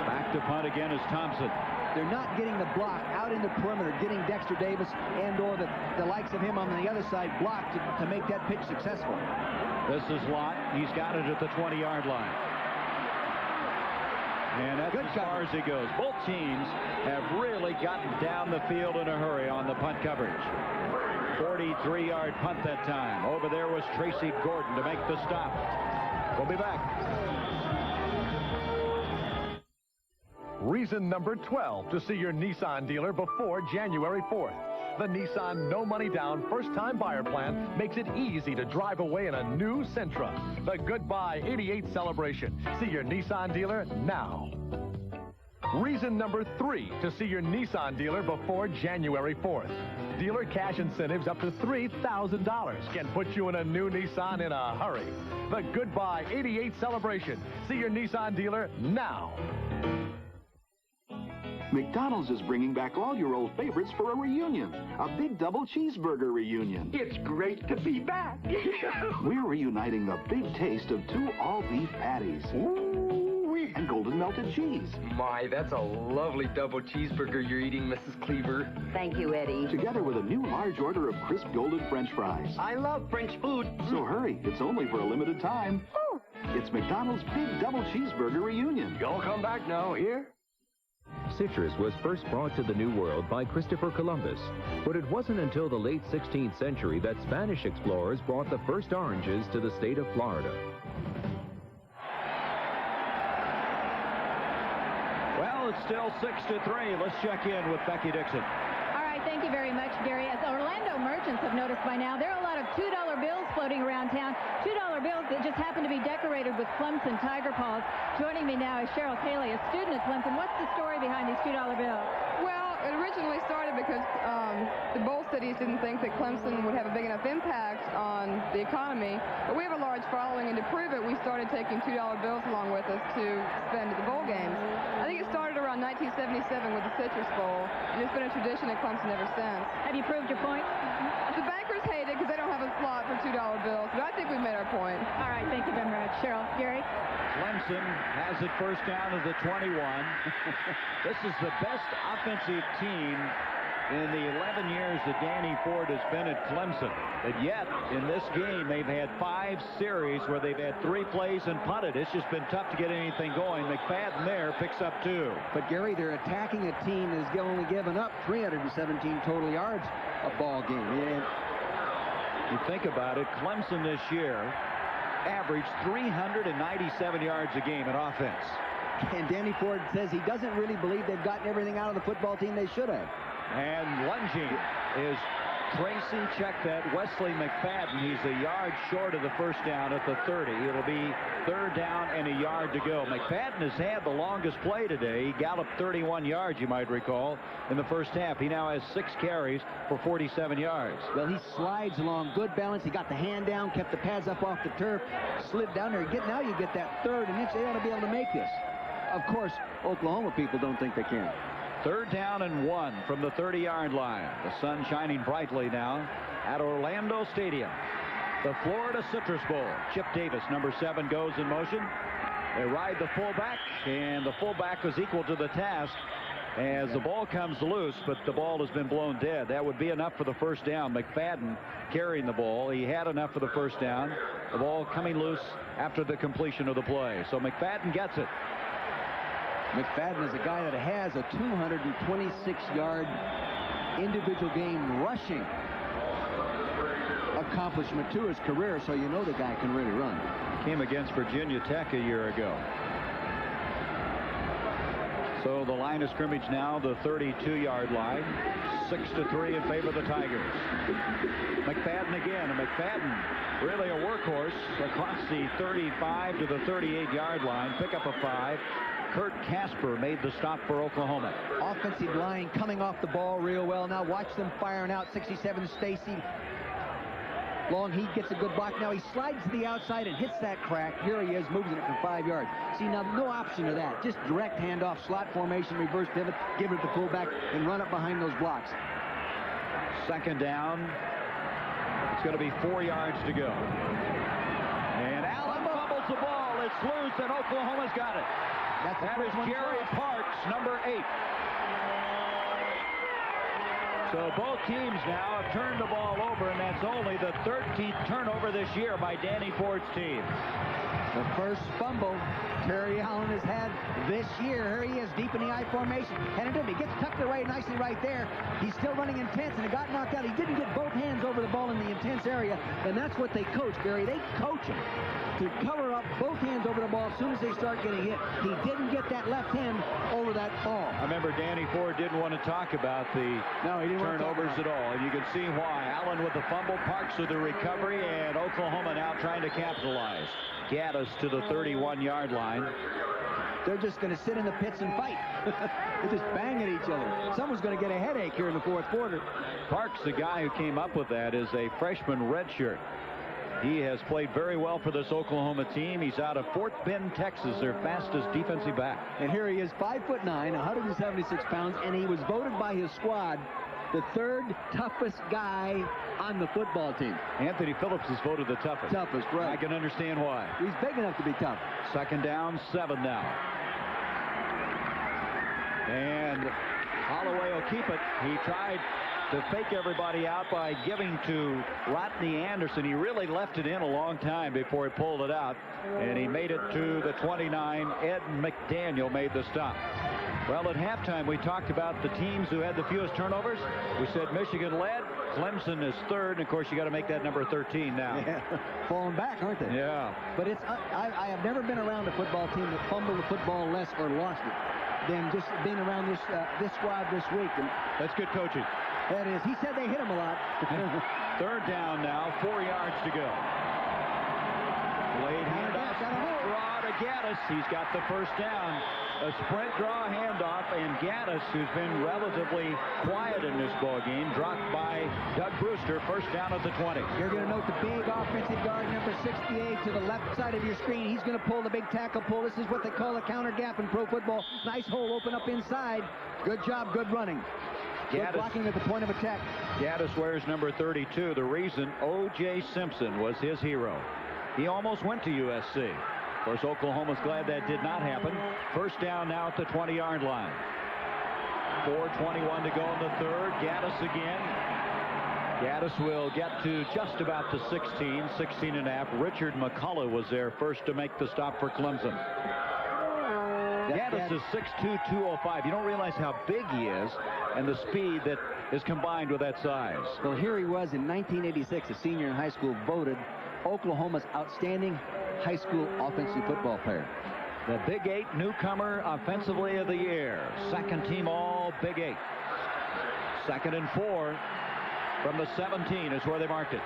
S4: Back to punt again is Thompson.
S3: They're not getting the block out in the perimeter, getting Dexter Davis and or the likes of him on the other side blocked to make that pitch successful.
S4: This is Lott. He's got it at the 20-yard line. And that's as far as he goes. Both teams have really gotten down the field in a hurry on the punt coverage. 43-yard punt that time. Over there was Tracy Gordon to make the stop. We'll be back.
S2: Reason number 12 to see your Nissan dealer before January 4th. The Nissan no money down first-time buyer plan makes it easy to drive away in a new Sentra. The Goodbye 88 celebration. See your Nissan dealer now. Reason number 3 to see your Nissan dealer before January 4th. Dealer cash incentives up to $3,000 can put you in a new Nissan in a hurry. The Goodbye 88 celebration. See your Nissan dealer now.
S7: McDonald's is bringing back all your old favorites for a reunion. A big double cheeseburger reunion.
S12: It's great to be back.
S7: We're reuniting the big taste of 2 all-beef patties.
S12: Ooh-wee.
S7: And golden melted cheese.
S12: My, that's a lovely double cheeseburger you're eating, Mrs. Cleaver.
S21: Thank you, Eddie.
S7: Together with a new large order of crisp golden French fries.
S12: I love French food.
S7: So hurry, it's only for a limited time.
S21: Ooh.
S7: It's McDonald's big double cheeseburger reunion.
S12: Y'all come back now, here?
S23: Citrus was first brought to the New World by Christopher Columbus, but it wasn't until the late 16th century that Spanish explorers brought the first oranges to the state of Florida.
S4: Well, it's still 6-3. Let's check in with Becky Dixon.
S25: All right, thank you very much, Gary. As Orlando merchants have noticed by now, there are a lot of $2 bills floating around town. $2 bills that just happen to be decorated with Clemson tiger paws. Joining me now is Cheryl Cayley, a student at Clemson. What's the story behind these $2 bills?
S14: Well, it originally started because the Bowl cities didn't think that Clemson would have a big enough impact on the economy. But we have a large following, and to prove it, we started taking $2 bills along with us to spend at the bowl games. I think it started around 1977 with the Citrus Bowl, and it's been a tradition at Clemson ever since.
S25: Have you proved your point?
S14: The bankers hate it because they don't have a slot for $2 bills, but I think we made our point.
S25: All right, thank you very much. Cheryl, Gary?
S4: Clemson has it first down at the 21. This is the best offensive team in the 11 years that Danny Ford has been at Clemson. But yet, in this game, they've had 5 series where they've had 3 plays and punted. It's just been tough to get anything going. McFadden there picks up 2.
S15: But, Gary, they're attacking a team that has only given up 317 total yards a ball game. And
S4: you think about it, Clemson this year averaged 397 yards a game in offense.
S15: And Danny Ford says he doesn't really believe they've gotten everything out of the football team they should have.
S4: And lunging is Tracy. Check that. Wesley McFadden. He's a yard short of the first down at the 30. It'll be 3rd down and a yard to go. McFadden has had the longest play today. He galloped 31 yards, you might recall, in the first half. He now has 6 carries for 47 yards.
S15: Well, he slides along, good balance. He got the hand down, kept the pads up off the turf, slid down there. Now you get that 3rd and inch. They ought to be able to make this. Of course, Oklahoma people don't think they can.
S4: 3rd down and 1 from the 30-yard line. The sun shining brightly now at Orlando Stadium. The Florida Citrus Bowl. Chip Davis, number 7, goes in motion. They ride the fullback, and the fullback was equal to the task as the ball comes loose, but the ball has been blown dead. That would be enough for the first down. McFadden carrying the ball. He had enough for the first down. The ball coming loose after the completion of the play. So McFadden gets it.
S15: McFadden is a guy that has a 226-yard individual game rushing accomplishment to his career, so you know the guy can really run.
S4: Came against Virginia Tech a year ago. So the line of scrimmage now, the 32-yard line. 6-3 in favor of the Tigers. McFadden again. And McFadden, really a workhorse across the 35 to the 38-yard line. Pick up a 5. Kurt Casper made the stop for Oklahoma.
S15: Offensive line coming off the ball real well. Now watch them firing out. 67 Stacy. Long Heat gets a good block. Now he slides to the outside and hits that crack. Here he is, moving it for 5 yards. See, now no option of that. Just direct handoff, slot formation, reverse pivot, give it to the fullback, and run up behind those blocks.
S4: 2nd down. It's going to be 4 yards to go. And Allen fumbles the ball. It's loose, and Oklahoma's got it. That is Gary Parks, number 8. So both teams now have turned the ball over, and that's only the 13th turnover this year by Danny Ford's team.
S15: The first fumble Terry Allen has had this year. Here he is, deep in the I formation. And he gets tucked away nicely right there. He's still running intense, and it got knocked out. He didn't get both hands over the ball in the intense area, and that's what they coach, Barry. They coach him to cover up both hands over the ball as soon as they start getting hit. He didn't get that left hand over that ball.
S4: I remember Danny Ford didn't want to talk about the turnovers at all, and you can see why. Allen with the fumble, Parks with the recovery, and Oklahoma now trying to capitalize. Gaddis to the 31-yard line.
S15: They're just going to sit in the pits and fight. They just bang at each other. Someone's going to get a headache here in the fourth quarter.
S4: Parks, the guy who came up with that, is a freshman redshirt. He has played very well for this Oklahoma team. He's out of Fort Bend, Texas, their fastest defensive back.
S15: And here he is, 5'9", 176 pounds, and he was voted by his squad the third toughest guy on the football team.
S4: Anthony Phillips is voted the toughest.
S15: Toughest, right.
S4: I can understand why.
S15: He's big enough to be tough.
S4: Second down, 7 now. And Holloway will keep it. He tried to fake everybody out by giving to Rodney Anderson. He really left it in a long time before he pulled it out, and he made it to the 29. Ed McDaniel made the stop. Well, at halftime, we talked about the teams who had the fewest turnovers. We said Michigan led. Clemson is third, and of course, you got to make that number 13 now.
S15: Yeah. Falling back, aren't they?
S4: Yeah.
S15: But it's I have never been around a football team that fumbled the football less or lost it than just being around this squad this week. And
S4: that's good coaching.
S15: That is. He said they hit him a lot.
S4: Third down now, 4 yards to go. Late handoff, draw to Gaddis. He's got the first down. A sprint draw handoff, and Gaddis, who's been relatively quiet in this ball game, dropped by Doug Brewster. First down at the 20.
S15: You're going to note the big offensive guard, number 68, to the left side of your screen. He's going to pull the big tackle pull. This is what they call a counter gap in pro football. Nice hole open up inside. Good job, good running. Good blocking at the point of attack.
S4: Gaddis wears number 32. The reason O.J. Simpson was his hero. He almost went to USC. Of course, Oklahoma's glad that did not happen. First down now at the 20-yard line. 4:21 to go in the third. Gaddis again. Gaddis will get to just about the 16 and a half. Richard McCullough was there first to make the stop for Clemson. Gaddis is 6'2", 205. You don't realize how big he is and the speed that is combined with that size.
S15: Well, here he was in 1986, a senior in high school, voted Oklahoma's outstanding high school offensive football player.
S4: The Big 8 newcomer offensively of the year. Second team all Big 8. 2nd and 4 from the 17 is where they marked it.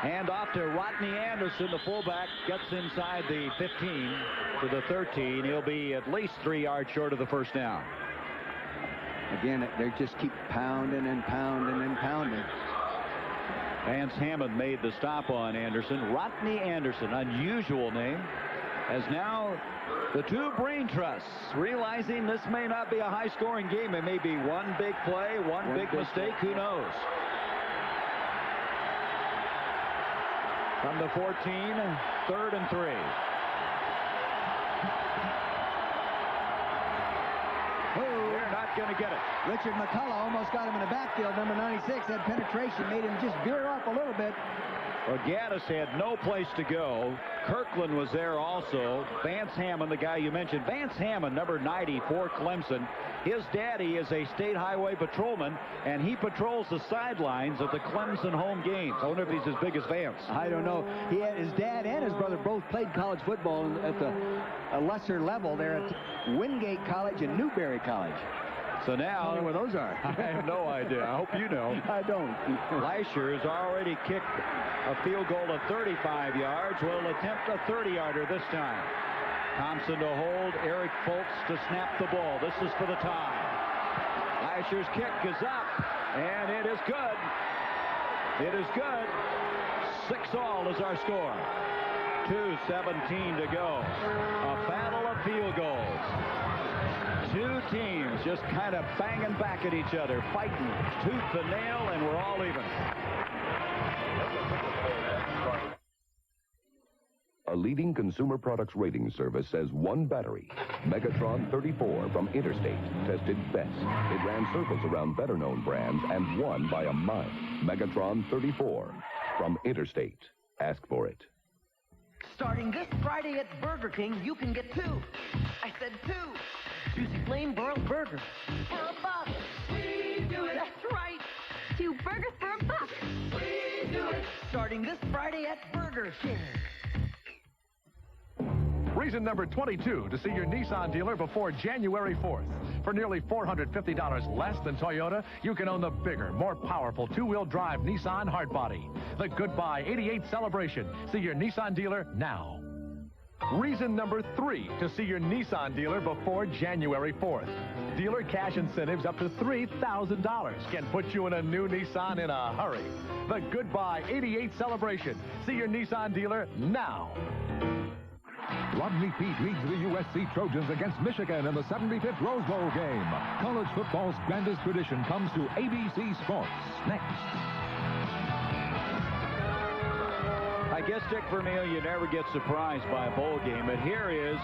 S4: Hand off to Rodney Anderson, the fullback, gets inside the 15 to the 13. He'll be at least 3 yards short of the first down.
S15: Again, they just keep pounding and pounding and pounding.
S4: Vance Hammond made the stop on Anderson. Rodney Anderson, unusual name, as now the two brain trusts realizing this may not be a high-scoring game. It may be one big play, one big mistake. Who knows? From the 14, 3rd and 3. They're not going to get it.
S15: Richard McCullough almost got him in the backfield. Number 96 had penetration, made him just veer off a little bit.
S4: Well, Gaddis had no place to go. Kirkland was there also. Vance Hammond, the guy you mentioned. Vance Hammond, number 90 for Clemson. His daddy is a state highway patrolman, and he patrols the sidelines of the Clemson home games. I wonder if he's as big as Vance.
S15: I don't know. He had his dad and his brother both played college football at a lesser level there at Wingate College and Newberry College.
S4: So now,
S15: I don't know where those are.
S4: I have no idea. I hope you know.
S15: I don't.
S4: Lasher has already kicked a field goal of 35 yards. Will attempt a 30-yarder this time. Thompson to hold. Eric Foltz to snap the ball. This is for the tie. Lasher's kick is up, and it is good. It is good. 6-all is our score. 2:17 to go. A battle of field goals. Two teams just kind of banging back at each other, fighting tooth and nail, and we're all even.
S13: A leading consumer products rating service says one battery, Megatron 34 from Interstate, tested best. It ran circles around better-known brands and won by a mile. Megatron 34 from Interstate. Ask for it.
S21: Starting this Friday at Burger King, you can get 2. I said 2. Juicy flame broiled burgers. For $1. We do it. That's right.
S10: 2 burgers for $1.
S21: We do it. Starting this Friday at Burger King.
S2: Reason number 22 to see your Nissan dealer before January 4th. For nearly $450 less than Toyota, you can own the bigger, more powerful two-wheel drive Nissan Hardbody. The Goodbye 88 celebration. See your Nissan dealer now. Reason number 3 to see your Nissan dealer before January 4th. Dealer cash incentives up to $3,000 can put you in a new Nissan in a hurry. The Goodbye 88 celebration. See your Nissan dealer now.
S13: Rodney Peete leads the USC Trojans against Michigan in the 75th Rose Bowl game. College football's grandest tradition comes to ABC Sports next.
S4: I guess, Dick Vermeil, you never get surprised by a bowl game, but here is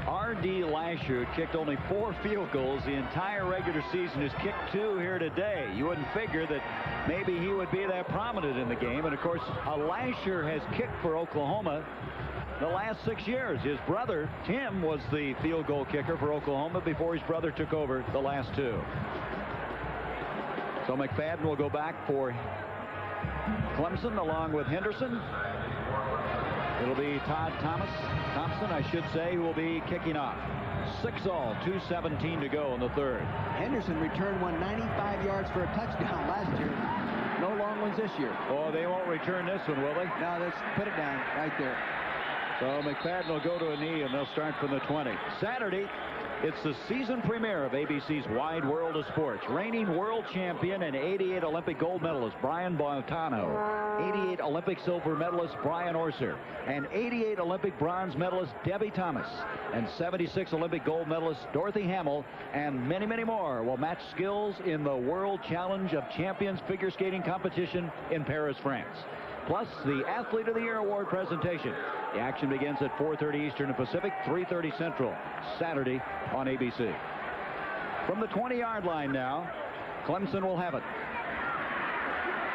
S4: R.D. Lasher. Kicked only 4 field goals the entire regular season. Has kicked 2 here today. You wouldn't figure that maybe he would be that prominent in the game. And, of course, Lasher has kicked for Oklahoma the last 6 years. His brother, Tim, was the field goal kicker for Oklahoma before his brother took over the last 2. So McFadden will go back for Clemson along with Henderson. It'll be Todd Thompson, I should say, who will be kicking off. 6-all, 2:17 to go in the third.
S15: Henderson returned one 95 yards for a touchdown last year. No long ones this year.
S4: Oh, they won't return this one, will they?
S15: No, let's put it down right there.
S4: So McFadden will go to a knee, and they'll start from the 20. Saturday, it's the season premiere of ABC's Wide World of Sports. Reigning world champion and 88 Olympic gold medalist Brian Boitano, 88 Olympic silver medalist Brian Orser, and 88 Olympic bronze medalist Debbie Thomas, and 76 Olympic gold medalist Dorothy Hamill, and many, many more will match skills in the World Challenge of Champions figure skating competition in Paris, France. Plus the Athlete of the Year award presentation. The action begins at 4:30 Eastern and Pacific, 3:30 Central, Saturday on ABC. From the 20-yard line now, Clemson will have it.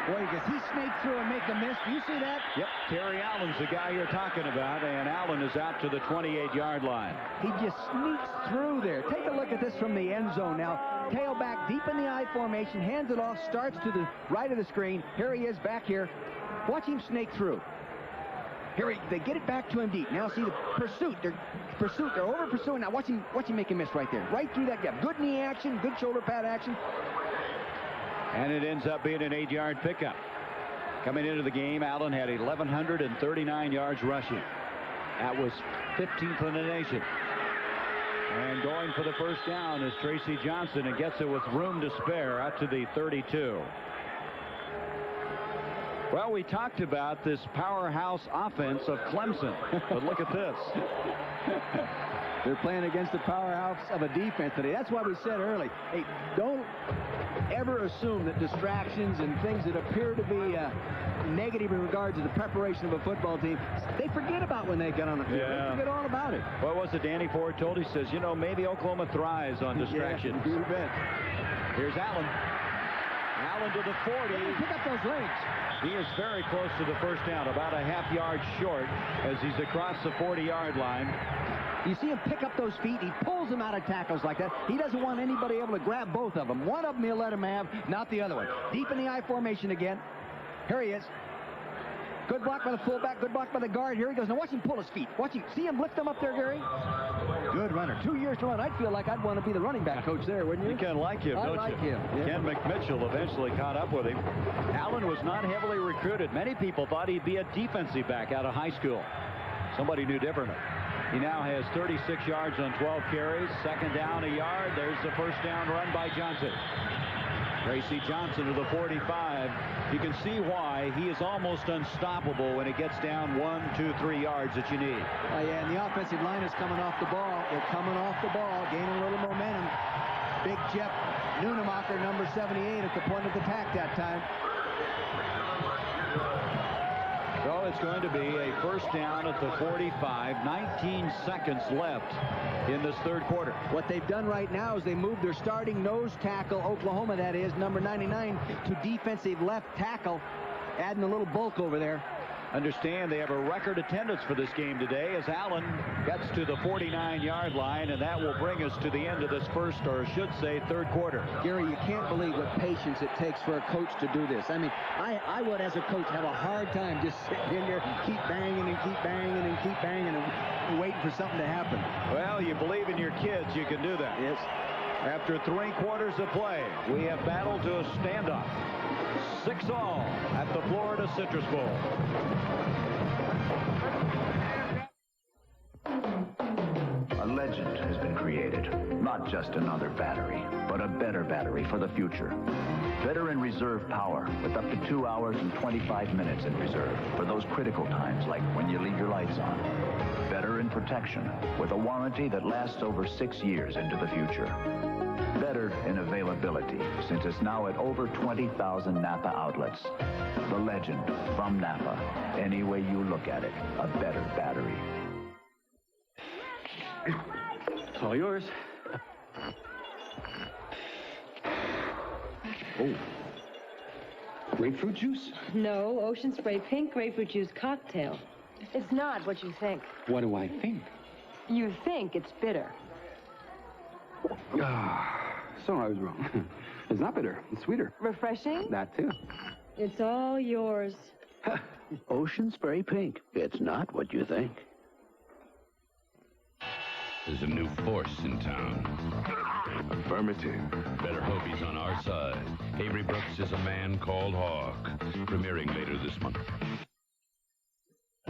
S15: Boy, does he snake through and make a miss? Do you see that?
S4: Yep, Terry Allen's the guy you're talking about, and Allen is out to the 28-yard line.
S15: He just sneaks through there. Take a look at this from the end zone now. Tailback deep in the I formation, hands it off, starts to the right of the screen. Here he is back here. Watch him snake through. Here they get it back to him deep. Now see the pursuit. They're over pursuing. Now watch him make a miss right there. Right through that gap. Good knee action, good shoulder pad action.
S4: And it ends up being an 8-yard pickup. Coming into the game, Allen had 1,139 yards rushing. That was 15th in the nation. And going for the first down is Tracy Johnson, and gets it with room to spare out to the 32. Well, we talked about this powerhouse offense of Clemson, but look at this.
S15: They're playing against the powerhouse of a defense today. That's why we said early, hey, don't ever assume that distractions and things that appear to be negative in regards to the preparation of a football team, they forget about when they get on the field. Yeah. They forget all about it.
S4: What was it Danny Ford told? He says, you know, maybe Oklahoma thrives on distractions.
S15: Yeah, you bet.
S4: Here's Allen. Allen to the 40.
S15: Pick up those legs.
S4: He is very close to the first down, about a half yard short as he's across the 40-yard line.
S15: You see him pick up those feet. He pulls them out of tackles like that. He doesn't want anybody able to grab both of them. One of them he'll let him have, not the other one. Deep in the I formation again. Here he is. Good block by the fullback. Good block by the guard. Here he goes. Now watch him pull his feet. Watch him. See him lift them up there, Gary? Good runner. 2 years to run. I'd feel like I'd want to be the running back coach there, wouldn't you?
S4: You kind of like him, don't you?
S15: I like him. Yeah.
S4: Ken McMitchell eventually caught up with him. Allen was not heavily recruited. Many people thought he'd be a defensive back out of high school. Somebody knew differently. He now has 36 yards on 12 carries. Second down, a yard. There's the first down run by Johnson. Tracy Johnson to the 45. You can see why he is almost unstoppable when it gets down 1, 2, 3 yards that you need.
S15: Yeah, and the offensive line is coming off the ball. They're coming off the ball, gaining a little momentum. Big Jeff Nunemacher, number 78, at the point of attack that time.
S4: So it's going to be a first down at the 45. 19 seconds left in this third quarter.
S15: What they've done right now is they moved their starting nose tackle, Oklahoma that is, number 99, to defensive left tackle, adding a little bulk over there.
S4: Understand they have a record attendance for this game today as Allen gets to the 49-yard line, and that will bring us to the end of this first, or I should say, third quarter.
S15: Gary, you can't believe what patience it takes for a coach to do this. I mean, I would, as a coach, have a hard time just sitting in there, keep banging and keep banging and keep banging and waiting for something to happen.
S4: Well, you believe in your kids, you can do that.
S15: Yes.
S4: After 3 quarters of play, we have battled to a standoff. 6-all at the Florida Citrus Bowl.
S6: A legend has been created. Not just another battery, but a better battery for the future. Better in reserve power with up to 2 hours and 25 minutes in reserve for those critical times like when you leave your lights on. Better in protection with a warranty that lasts over 6 years into the future. Better in availability, since it's now at over 20,000 Napa outlets. The legend from Napa. Any way you look at it, a better battery.
S1: It's all yours.
S9: Oh. Grapefruit juice?
S5: No, Ocean Spray Pink Grapefruit Juice Cocktail. It's not what you think.
S9: What do I think?
S5: You think it's bitter.
S9: So I was wrong. It's not bitter. It's sweeter.
S5: Refreshing?
S9: That too.
S5: It's all yours.
S9: Ocean Spray Pink. It's not what you think.
S22: There's a new force in town. Affirmative. Better hope he's on our side. Avery Brooks is a man called Hawk. Premiering later this month.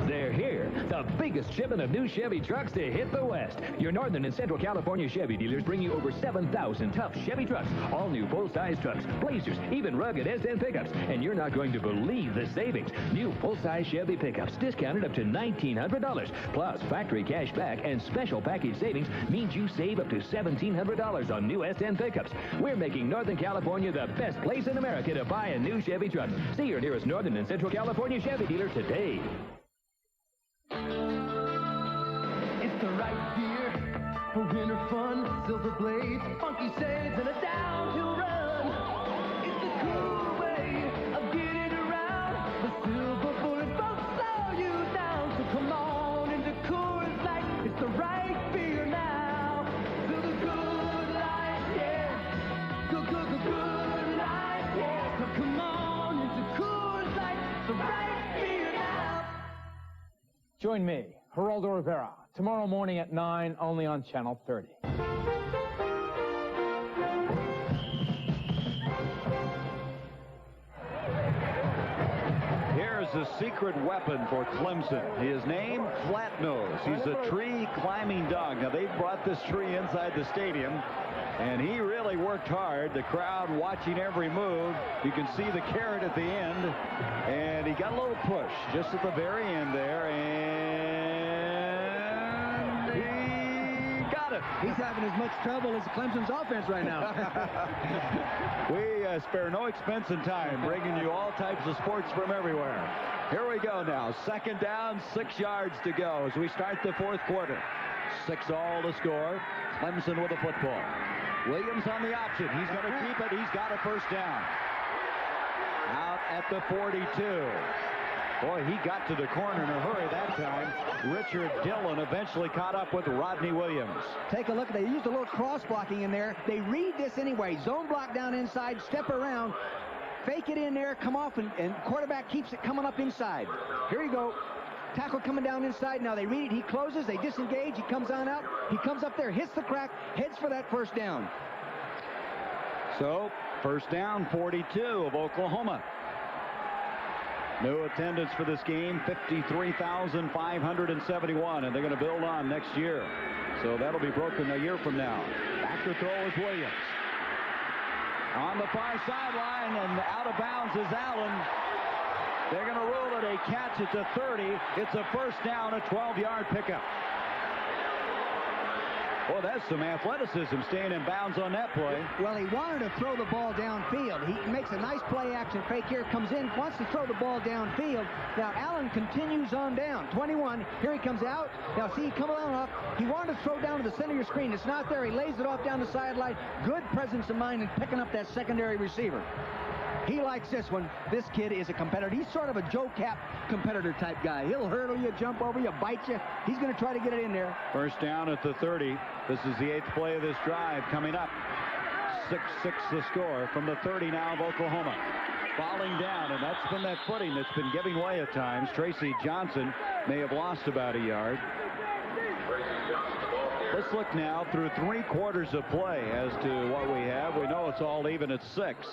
S16: They're here. The biggest shipment of new Chevy trucks to hit the West. Your Northern and Central California Chevy dealers bring you over 7,000 tough Chevy trucks. All new full-size trucks, Blazers, even rugged S10 pickups. And you're not going to believe the savings. New full-size Chevy pickups discounted up to $1,900. Plus, factory cash back and special package savings means you save up to $1,700 on new S10 pickups. We're making Northern California the best place in America to buy a new Chevy truck. See your nearest Northern and Central California Chevy dealer today.
S17: It's the right gear for winter fun, silver blades, funky shades, and a downhill run. It's the cool way of getting around. The silver bullet won't slow you down. So come on into Coors Light. It's the right beer now. To the good life, yeah. Good life, yeah. So come on into Coors Light. The right beer now.
S18: Join me, Geraldo Rivera, tomorrow morning at 9, only on Channel 30.
S4: Here's a secret weapon for Clemson. His name, Flatnose. He's a tree-climbing dog. Now, they brought this tree inside the stadium, and he really worked hard. The crowd watching every move. You can see the carrot at the end, and he got a little push just at the very end there, and he got it.
S15: He's having as much trouble as Clemson's offense right now.
S4: We spare no expense in time, bringing you all types of sports from everywhere. Here we go now. Second down, 6 yards to go as we start the fourth quarter. 6-all to score. Clemson with the football. Williams on the option. He's going to keep it. He's got a first down. Out at the 42. Boy, he got to the corner in a hurry that time. Richard Dillon eventually caught up with Rodney Williams.
S15: Take a look. They used a little cross blocking in there. They read this anyway. Zone block down inside, step around, fake it in there, come off, and quarterback keeps it coming up inside. Here you go. Tackle coming down inside. Now they read it. He closes. They disengage. He comes on out. He comes up there, hits the crack, heads for that first down.
S4: So, first down, 42 of Oklahoma. No attendance for this game, 53,571, and they're going to build on next year. So that'll be broken a year from now. Back to throw is Williams. On the far sideline, and out of bounds is Allen. They're going to rule it a catch at the 30. It's a first down, a 12-yard pickup. Well, that's some athleticism staying in bounds on that play.
S15: Well, he wanted to throw the ball downfield. He makes a nice play action fake here, comes in, wants to throw the ball downfield. Now, Allen continues on down. 21, here he comes out. Now, see, come along off. He wanted to throw down to the center of your screen. It's not there. He lays it off down the sideline. Good presence of mind in picking up that secondary receiver. He likes this one. This kid is a competitor. He's sort of a Joe Cap competitor type guy. He'll hurdle you, jump over you, bite you. He's going to try to get it in there.
S4: First down at the 30. This is the 8th play of this drive coming up. 6-6 the score from the 30 now of Oklahoma. Falling down, and that's been that footing that's been giving way at times. Tracy Johnson may have lost about a yard. Let's look now through 3/4 of play as to what we have. We know it's all even at 6.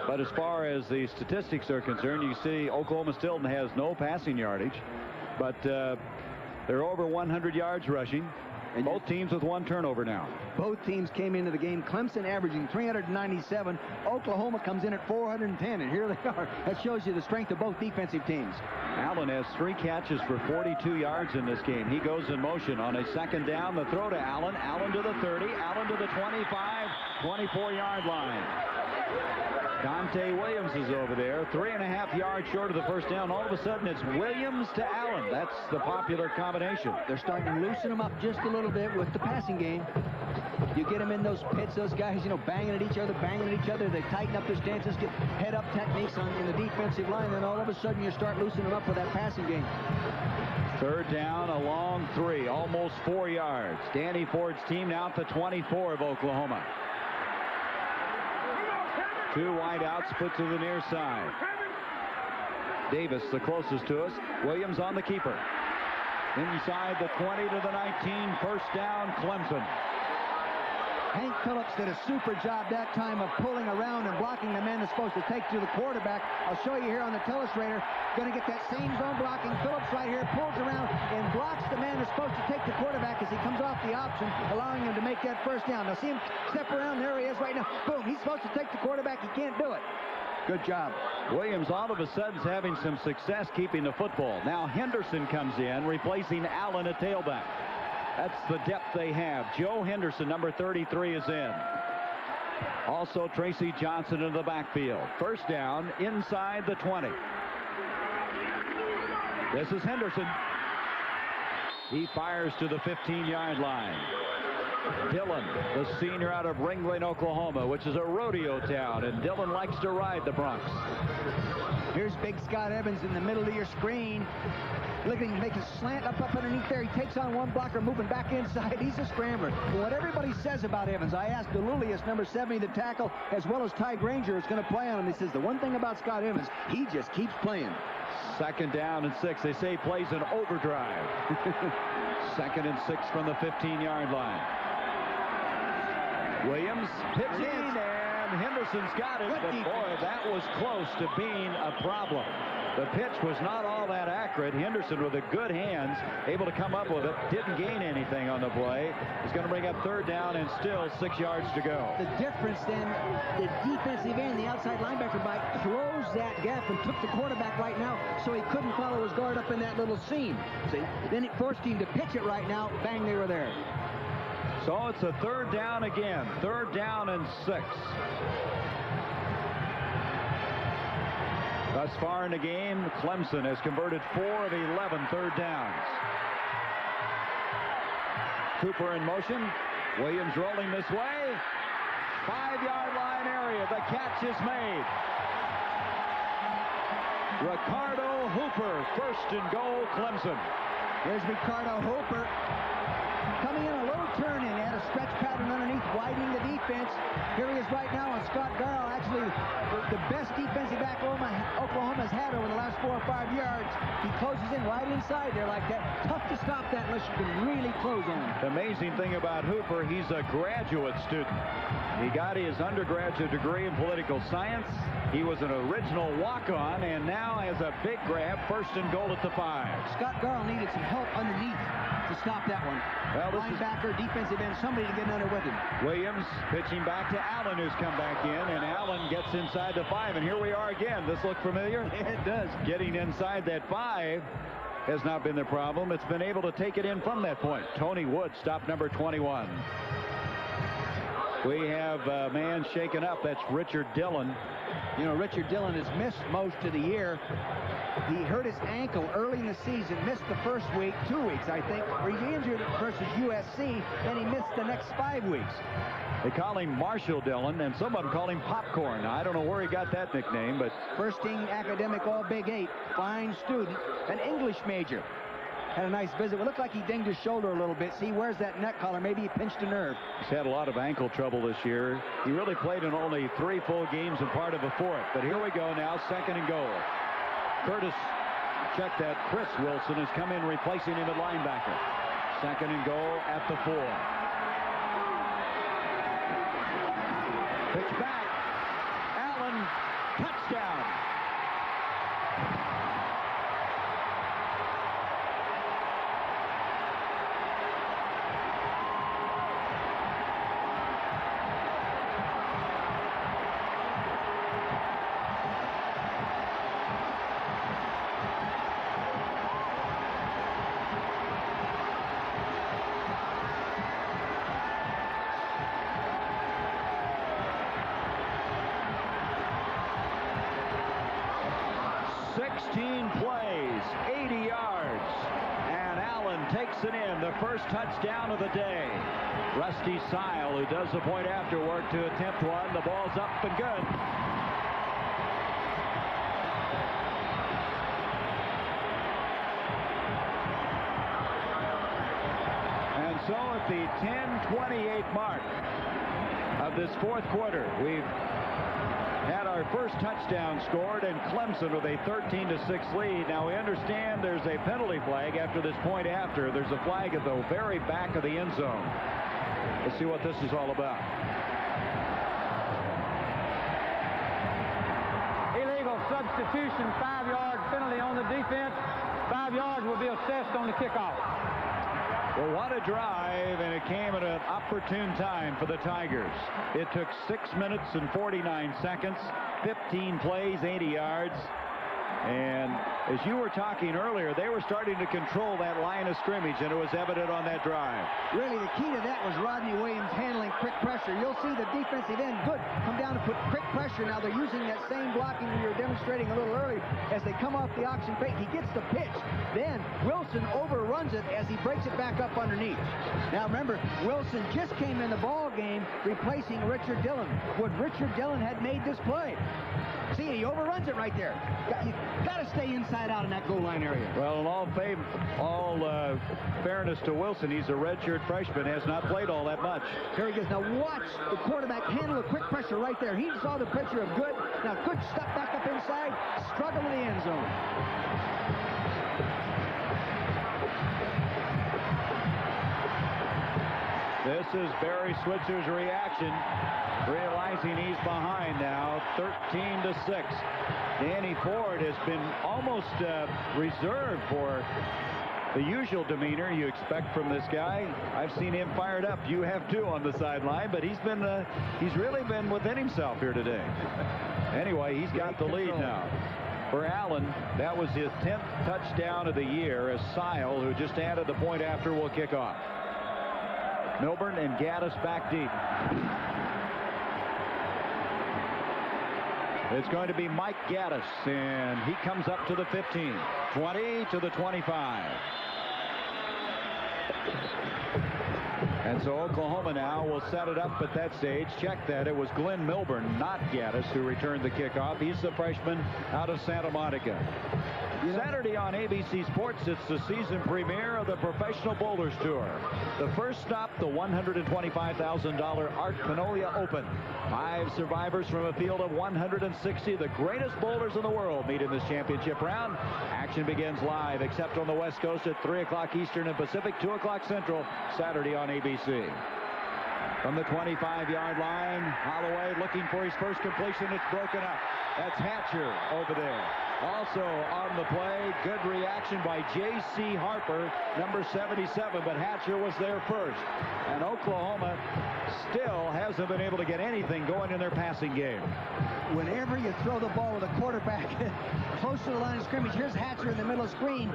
S4: But as far as the statistics are concerned, you see Oklahoma still has no passing yardage. But they're over 100 yards rushing. And both teams with 1 turnover now.
S15: Both teams came into the game. Clemson averaging 397. Oklahoma comes in at 410, and here they are. That shows you the strength of both defensive teams.
S4: Allen has 3 catches for 42 yards in this game. He goes in motion on a 2nd down. The throw to Allen. Allen to the 30. Allen to the 25, 24-yard line. Dante Williams is over there, 3.5 yards short of the first down. All of a sudden, it's Williams to Allen. That's the popular combination.
S15: They're starting to loosen them up just a little bit with the passing game. You get them in those pits, those guys, banging at each other, They tighten up their stances, get head-up techniques in the defensive line, and all of a sudden you start loosening them up for that passing game.
S4: 3rd down, a long 3, almost 4 yards. Danny Ford's team now at the 24 of Oklahoma. 2 wideouts put to the near side. Davis, the closest to us. Williams on the keeper. Inside the 20 to the 19. First down, Clemson.
S15: Hank Phillips did a super job that time of pulling around and blocking the man that's supposed to take to the quarterback. I'll show you here on the telestrator. Going to get that same zone blocking. Phillips right here pulls around and blocks the man that's supposed to take the quarterback as he comes off the option, allowing him to make that first down. Now see him step around. There he is right now. Boom. He's supposed to take the quarterback. He can't do it. Good job.
S4: Williams all of a sudden is having some success keeping the football. Now Henderson comes in, replacing Allen at tailback. That's the depth they have. Joe Henderson, number 33, is in. Also Tracy Johnson in the backfield. First down inside the 20. This is Henderson. He fires to the 15-yard line. Dillon, the senior out of Ringling, Oklahoma, which is a rodeo town, and Dillon likes to ride the Bronx.
S15: Here's big Scott Evans in the middle of your screen. Look at him make a slant up underneath there. He takes on one blocker, moving back inside. He's a scrambler. What everybody says about Evans, I asked DeLulius, number 70, the tackle, as well as Ty Granger is going to play on him. He says the one thing about Scott Evans, he just keeps playing.
S4: 2nd down and 6. They say he plays an overdrive. 2nd and 6 from the 15-yard line. Williams pitching, and Henderson's got it, but boy, that was close to being a problem. The pitch was not all that accurate. Henderson with the good hands, able to come up with it. Didn't gain anything on the play. He's going to bring up 3rd down and still 6 yards to go.
S15: The difference then, the defensive end, the outside linebacker by closed that gap and took the quarterback right now so he couldn't follow his guard up in that little seam. See? Then it forced him to pitch it right now. Bang, they were there.
S4: So it's a 3rd down again. 3rd down and 6. Thus far in the game, Clemson has converted 4 of 11 3rd downs. Cooper in motion. Williams rolling this way. 5-yard line area. The catch is made. Ricardo Hooper, 1st and goal, Clemson.
S15: There's Ricardo Hooper. Coming in a little turn in, had a stretch pattern underneath, widening the defense. Here he is right now on Scott Garl, actually the best defensive back Oklahoma's had over the last 4 or 5 yards. He closes in right inside there like that. Tough to stop that unless you can really close on him.
S4: The amazing thing about Hooper, he's a graduate student. He got his undergraduate degree in political science. He was an original walk-on and now has a big grab, 1st and goal at the 5.
S15: Scott Garl needed some help underneath to stop that one. Well, linebacker, defensive end, somebody to get under with him.
S4: Williams pitching back to Allen, who's come back in, and Allen gets inside the 5. And here we are again. This look familiar?
S15: It does.
S4: Getting inside that 5. has not been the problem. It's been able to take it in from that point. Tony Wood, stop number 21. We have a man shaken up. That's Richard Dillon.
S15: You know, Richard Dillon has missed most of the year. He hurt his ankle early in the season, missed the first week, 2 weeks, I think. He injured versus USC, then he missed the next 5 weeks.
S4: They call him Marshall Dillon, and some of them call him Popcorn. Now, I don't know where he got that nickname, but...
S15: First team academic all Big 8, fine student, an English major. Had a nice visit. It looked like he dinged his shoulder a little bit. See, he wears that neck collar. Maybe he pinched a nerve.
S4: He's had a lot of ankle trouble this year. He really played in only 3 full games and part of a 4th. But here we go now, 2nd and goal. Curtis, check that. Chris Wilson has come in replacing him at linebacker. 2nd and goal at the 4. Pitch back. Allen, touchdown. The first touchdown of the day. Rusty Sile, who does the point after work to attempt one. The ball's up and good. And so at the 10:28 mark of this 4th quarter, we've had our first touchdown scored, and Clemson with a 13-6 lead. Now we understand there's a penalty flag after this point after. There's a flag at the very back of the end zone. Let's see what this is all about.
S8: Illegal substitution, 5-yard penalty on the defense. 5 yards will be assessed on the kickoff.
S4: Well, what a drive, and it came at an opportune time for the Tigers. It took 6 minutes and 49 seconds, 15 plays, 80 yards. And as you were talking earlier, they were starting to control that line of scrimmage, and it was evident on that drive.
S15: Really, the key to that was Rodney Williams handling quick pressure. You'll see the defensive end, good, come down and put quick pressure. Now they're using that same blocking we were demonstrating a little earlier. As they come off the auction fake, he gets the pitch. Then Wilson overruns it as he breaks it back up underneath. Now remember, Wilson just came in the ball game replacing Richard Dillon. Would Richard Dillon had made this play? See, he overruns it right there. You got to stay inside out in that goal line area.
S4: Well, in all fairness to Wilson, he's a redshirt freshman, has not played all that much.
S15: Here he goes. Now watch the quarterback handle a quick pressure right there. He saw the picture of good. Now good step back up inside, struggle to the end zone.
S4: This is Barry Switzer's reaction, realizing he's behind now, 13-6. Danny Ford has been almost reserved for the usual demeanor you expect from this guy. I've seen him fired up. You have too on the sideline, but he's really been within himself here today. Anyway, he's got the lead now. For Allen, that was his 10th touchdown of the year, as Sile, who just added the point after, will kick off. Milburn and Gaddis back deep. It's going to be Mike Gaddis, and he comes up to the 15, 20 to the 25. And so Oklahoma now will set it up at that stage. Check that. It was Glenn Milburn, not Gaddis, who returned the kickoff. He's the freshman out of Santa Monica. Saturday on ABC Sports, it's the season premiere of the Professional Bowlers Tour. The first stop, the $125,000 Art Panolia Open. 5 survivors from a field of 160. The greatest bowlers in the world meet in this championship round. Action begins live, except on the West Coast at 3 o'clock Eastern and Pacific, 2 o'clock Central, Saturday on ABC. From the 25-yard line, Holloway looking for his first completion. It's broken up. That's Hatcher over there. Also on the play, good reaction by J.C. Harper, number 77, but Hatcher was there first. And Oklahoma still hasn't been able to get anything going in their passing game.
S15: Whenever you throw the ball with a quarterback close to the line of scrimmage, here's Hatcher in the middle of the screen.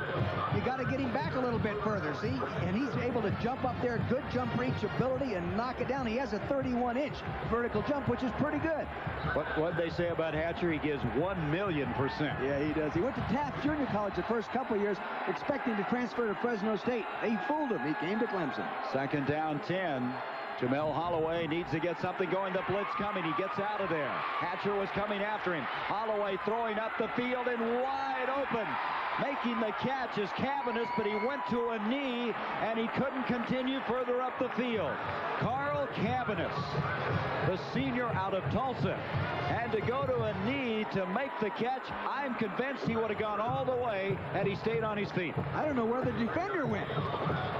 S15: You got to get him back a little bit further, see? And he's able to jump up there, good jump reach ability, and knock it down. He has a 31-inch vertical jump, which is pretty good.
S4: What they say about Hatcher, he gives 1,000,000%.
S15: Yeah, he does. He went to Taft Junior College the first couple of years, expecting to transfer to Fresno State. They fooled him. He came to Clemson.
S4: Second down 10. Jamel Holloway needs to get something going. The blitz coming. He gets out of there. Hatcher was coming after him. Holloway throwing up the field and wide open. Making the catch is Cavanis, but he went to a knee and he couldn't continue further up the field. Carl Cavanis, the senior out of Tulsa, had to go to a knee to make the catch. I'm convinced he would have gone all the way had he stayed on his feet.
S15: I don't know where the defender went.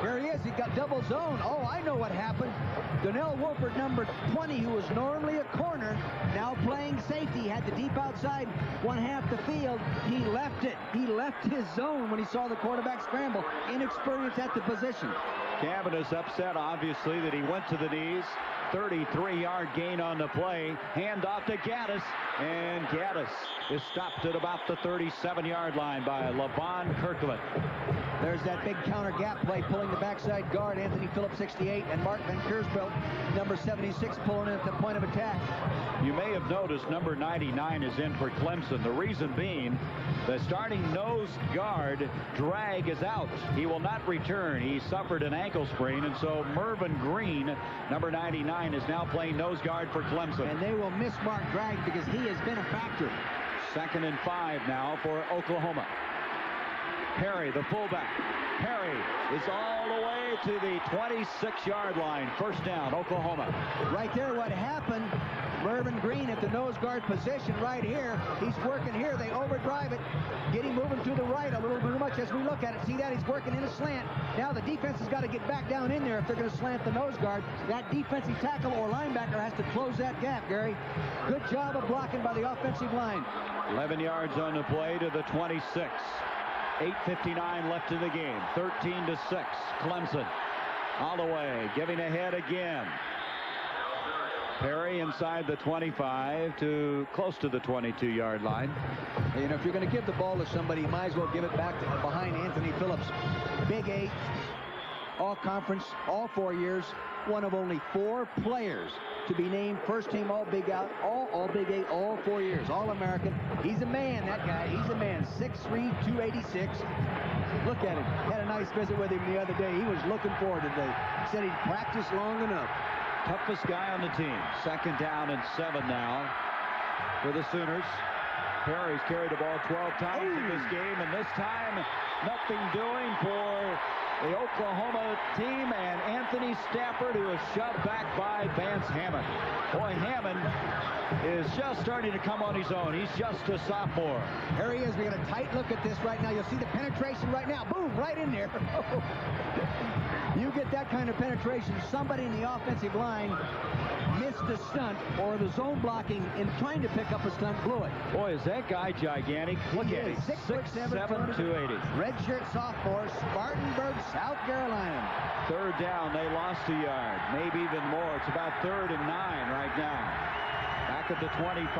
S15: There he is. He got double zone. Oh, I know what happened. Donnell Wolford, number 20, who was normally a corner, now playing safety, had the deep outside one half the field. He left it. He left his zone when he saw the quarterback scramble. Inexperience at the position.
S4: Cavanis upset, obviously, that he went to the knees. 33-yard gain on the play. Hand off to Gaddis, and Gaddis is stopped at about the 37-yard line by LaVon Kirkland.
S15: There's that big counter gap play, pulling the backside guard, Anthony Phillips, 68, and Mark Van Kersbelt, number 76, pulling in at the point of attack.
S4: You may have noticed number 99 is in for Clemson. The reason being, the starting nose guard, Drag, is out. He will not return. He suffered an ankle sprain, and so Mervyn Green, number 99, is now playing nose guard for Clemson.
S15: And they will miss Mark Drag because he has been a factor.
S4: 2nd and 5 now for Oklahoma. Perry, the fullback. Perry is all the way to the 26-yard line. First down, Oklahoma.
S15: Right there, what happened, Mervyn Green at the nose guard position right here. He's working here. They overdrive it. Get him moving to the right a little bit much as we look at it. See that? He's working in a slant. Now the defense has got to get back down in there if they're going to slant the nose guard. That defensive tackle or linebacker has to close that gap, Gary. Good job of blocking by the offensive line.
S4: 11 yards on the play to the 26. 8:59 left in the game. 13-6, Clemson. Holloway giving ahead again. Perry inside the 25 to close to the 22-yard line.
S15: You know, if you're going to give the ball to somebody, you might as well give it back behind Anthony Phillips. Big 8, all conference, all 4 years. One of only 4 players to be named first team all Big 8, all 4 years, All-American. He's a man, that guy. He's a man. 6'3", 286. Look at him. Had a nice visit with him the other day. He was looking forward to today. Said he'd practiced long enough.
S4: Toughest guy on the team. 2nd down and 7 now for the Sooners. Perry's carried the ball 12 times in this game, and this time nothing doing for the Oklahoma team, and Anthony Stafford, who is shoved back by Vance Hammond. Boy, Hammond is just starting to come on his own. He's just a sophomore.
S15: There he is. We got a tight look at this right now. You'll see the penetration right now. Boom, right in there. You get that kind of penetration, somebody in the offensive line missed a stunt, or the zone blocking in trying to pick up a stunt blew it.
S4: Boy, is that guy gigantic. Look at him. 6'7", 280.
S15: Redshirt sophomore, Spartanburg, South Carolina.
S4: 3rd down, they lost a yard, maybe even more. It's about 3rd and 9 right now. Back at the 25,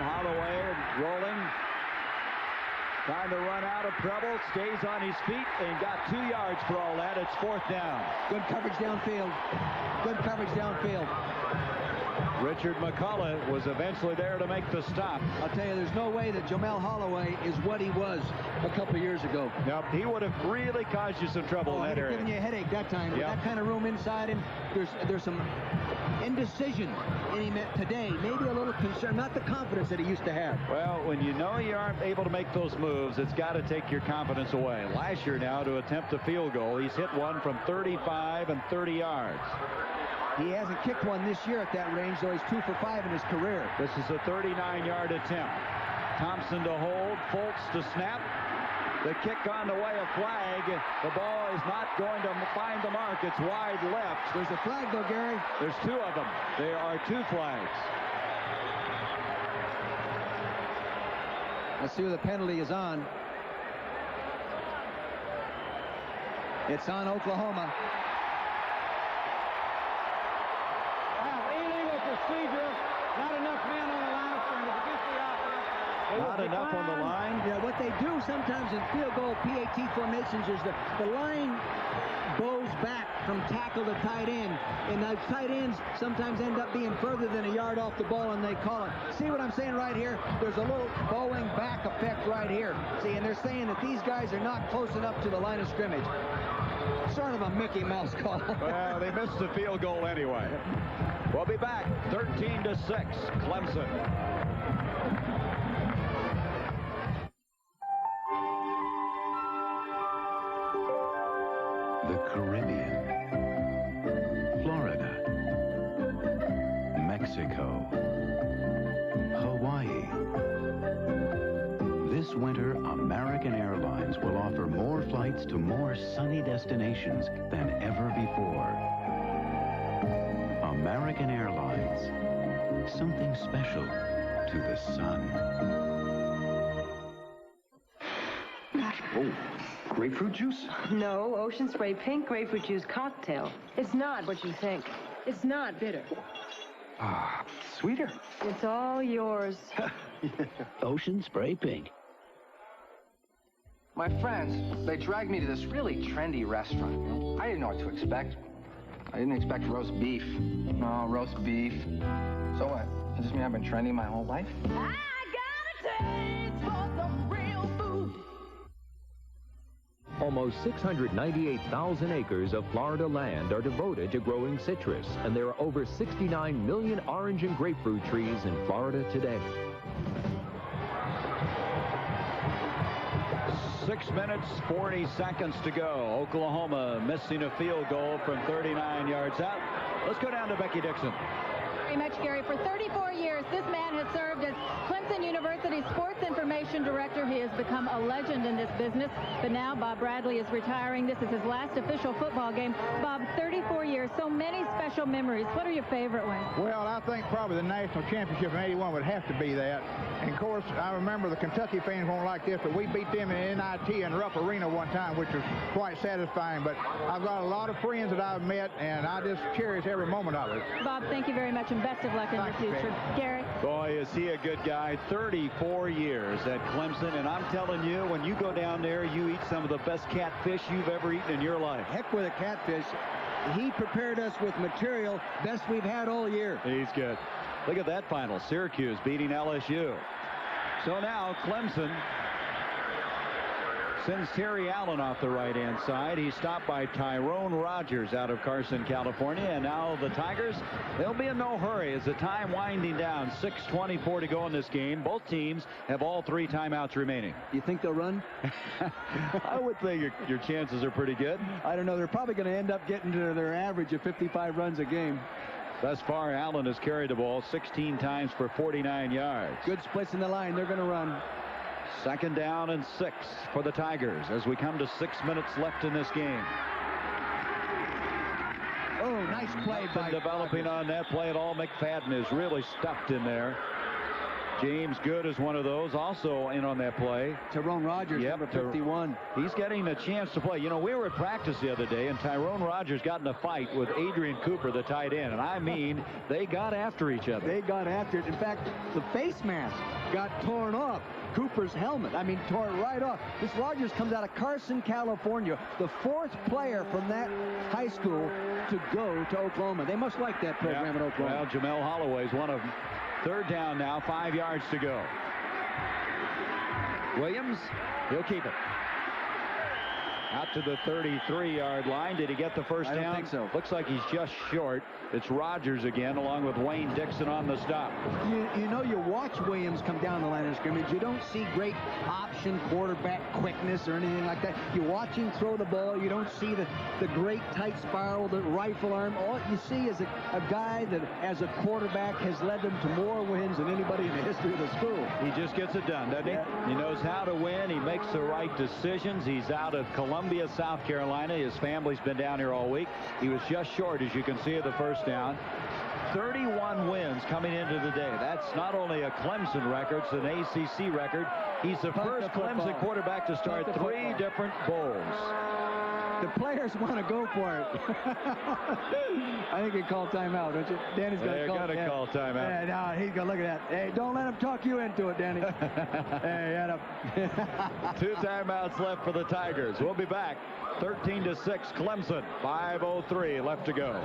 S4: Holloway rolling. Trying to run out of trouble, stays on his feet, and got 2 yards for all that. It's 4th down.
S15: Good coverage downfield. Good coverage downfield.
S4: Richard McCullough was eventually there to make the stop.
S15: I'll tell you, there's no way that Jamel Holloway is what he was a couple of years ago.
S4: Yep, he would have really caused you some trouble in that area.
S15: Giving you a headache that time. With that kind of room inside him, there's some indecision in him today. Maybe a little concern, not the confidence that he used to have.
S4: Well, when you know you aren't able to make those moves, it's got to take your confidence away. Last year now, to attempt a field goal, he's hit one from 35 and 30 yards.
S15: He hasn't kicked one this year at that range, though he's 2 for 5 in his career.
S4: This is a 39-yard attempt. Thompson to hold, Fultz to snap. The kick on the way, a flag. The ball is not going to find the mark. It's wide left.
S15: There's a flag, though, Gary.
S4: There's 2 of them. There are 2 flags.
S15: Let's see who the penalty is on. It's on Oklahoma.
S8: Illegal procedure. Not enough men on the line of scrimmage against the offense.
S4: Not enough on the line.
S15: Yeah, what they do sometimes in field goal PAT formations is the line bows back from tackle to tight end, and the tight ends sometimes end up being further than a yard off the ball, and they call it. See what I'm saying right here? There's a little bowing back effect right here. See, and they're saying that these guys are not close enough to the line of scrimmage. Sort of a Mickey Mouse call.
S4: Well, they missed the field goal anyway. We'll be back 13-6, Clemson.
S22: The Caribbean, Florida, Mexico, Hawaii. This winter, American Airlines will offer more flights to more sunny destinations than ever before. American Airlines, something special to the sun.
S12: Oh, grapefruit juice?
S5: No, Ocean Spray Pink Grapefruit Juice Cocktail. It's not what you think. It's not bitter.
S12: Ah, sweeter.
S5: It's all yours.
S9: Ocean Spray Pink.
S12: My friends, they dragged me to this really trendy restaurant. I didn't know what to expect. I didn't expect roast beef. No, roast beef. So what? Does this mean I've been trendy my whole life?
S17: I got a taste for some real food.
S23: Almost 698,000 acres of Florida land are devoted to growing citrus, and there are over 69 million orange and grapefruit trees in Florida today.
S4: 6 minutes, 40 seconds to go. Oklahoma missing a field goal from 39 yards out. Let's go down to Becky Dixon.
S25: Very much, Gary. For 34 years, this man has served as Clemson University's sports information director. He has become a legend in this business. But now Bob Bradley is retiring. This is his last official football game. Bob, 34 years, so many special memories. What are your favorite ones?
S8: Well, I think probably the national championship in '81 would have to be that. And, of course, I remember the Kentucky fans won't like this, but we beat them in NIT in Rupp Arena one time, which was quite satisfying. But I've got a lot of friends that I've met, and I just cherish every moment of it.
S25: Bob, thank you very much, and best of luck in your future. Gary?
S4: Boy, is he a good guy. 34 years at Clemson, and I'm telling you, when you go down there, you eat some of the best catfish you've ever eaten in your life.
S15: Heck with a catfish. He prepared us with material best we've had all year.
S4: He's good. Look at that final. Syracuse beating LSU. So now Clemson sends Terry Allen off the right-hand side. He's stopped by Tyrone Rogers out of Carson, California. And now the Tigers, they'll be in no hurry as the time winding down. 6:24 to go in this game. Both teams have all 3 timeouts remaining.
S15: You think they'll run?
S4: I would think your chances are pretty good.
S15: I don't know. They're probably going to end up getting to their average of 55 runs a game.
S4: Thus far, Allen has carried the ball 16 times for 49 yards.
S15: Good splits in the line. They're going to run.
S4: 2nd down and 6 for the Tigers as we come to 6 minutes left in this game.
S15: Oh, nice play by
S4: developing on that play at all. McFadden is really stuffed in there. James Good is one of those also in on that play.
S15: Tyrone Rogers, number 51.
S4: He's getting a chance to play. You know, we were at practice the other day, and Tyrone Rogers got in a fight with Adrian Cooper, the tight end. And I mean, they got after each other.
S15: They got after it. In fact, the face mask got torn off. Cooper's helmet, tore it right off. This Rogers comes out of Carson, California, the 4th player from that high school to go to Oklahoma. They must like that program at Oklahoma.
S4: Well, Jamel Holloway's one of them. 3rd down now, 5 yards to go. Williams, he'll keep it. Out to the 33-yard line. Did he get the first down?
S15: I don't think so.
S4: Looks like he's just short. It's Rogers again, along with Wayne Dixon on the stop.
S15: You know, you watch Williams come down the line of scrimmage. You don't see great option quarterback quickness or anything like that. You watch him throw the ball. You don't see the great tight spiral, the rifle arm. All you see is a guy that, as a quarterback, has led them to more wins than anybody in the history of the school.
S4: He just gets it done, doesn't he? He knows how to win. He makes the right decisions. He's out of Columbia, South Carolina. His family's been down here all week. He was just short, as you can see, of the first down. 31 wins coming into the day. That's not only a Clemson record, it's an ACC record. He's the first Clemson quarterback to start 3 different bowls.
S15: The players want to go for it. I think he called timeout, don't you? Danny's going to call timeout.
S4: Call timeout.
S15: Yeah, no, he's going to look at that. Hey, don't let him talk you into it, Danny. Hey, had a
S4: 2 timeouts left for the Tigers. We'll be back. 13-6 Clemson. 5:03 left to go.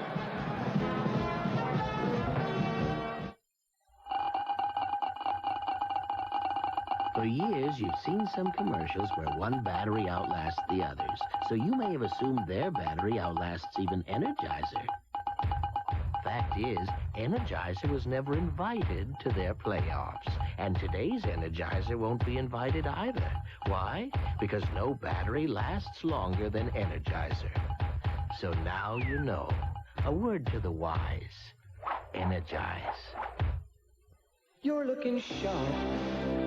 S9: For years, you've seen some commercials where one battery outlasts the others, so you may have assumed their battery outlasts even Energizer. Fact is, Energizer was never invited to their playoffs, and today's Energizer won't be invited either. Why? Because no battery lasts longer than Energizer. So now you know. A word to the wise. Energize.
S17: You're looking sharp.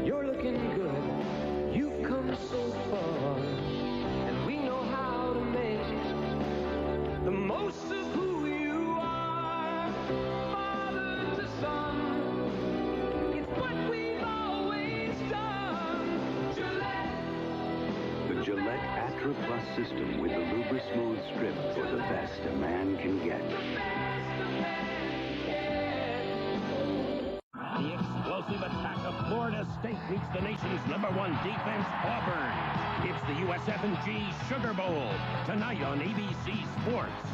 S17: You're looking good. You've come so far. And we know how to make the most of who you are. Father to son. It's what we've always done. Gillette.
S3: The Gillette Atra Plus system with the Lubri-Smooth strip for the best a man can get.
S11: The explosive attack of Florida State meets the nation's #1 defense, Auburn. It's the USF&G Sugar Bowl, tonight on ABC Sports.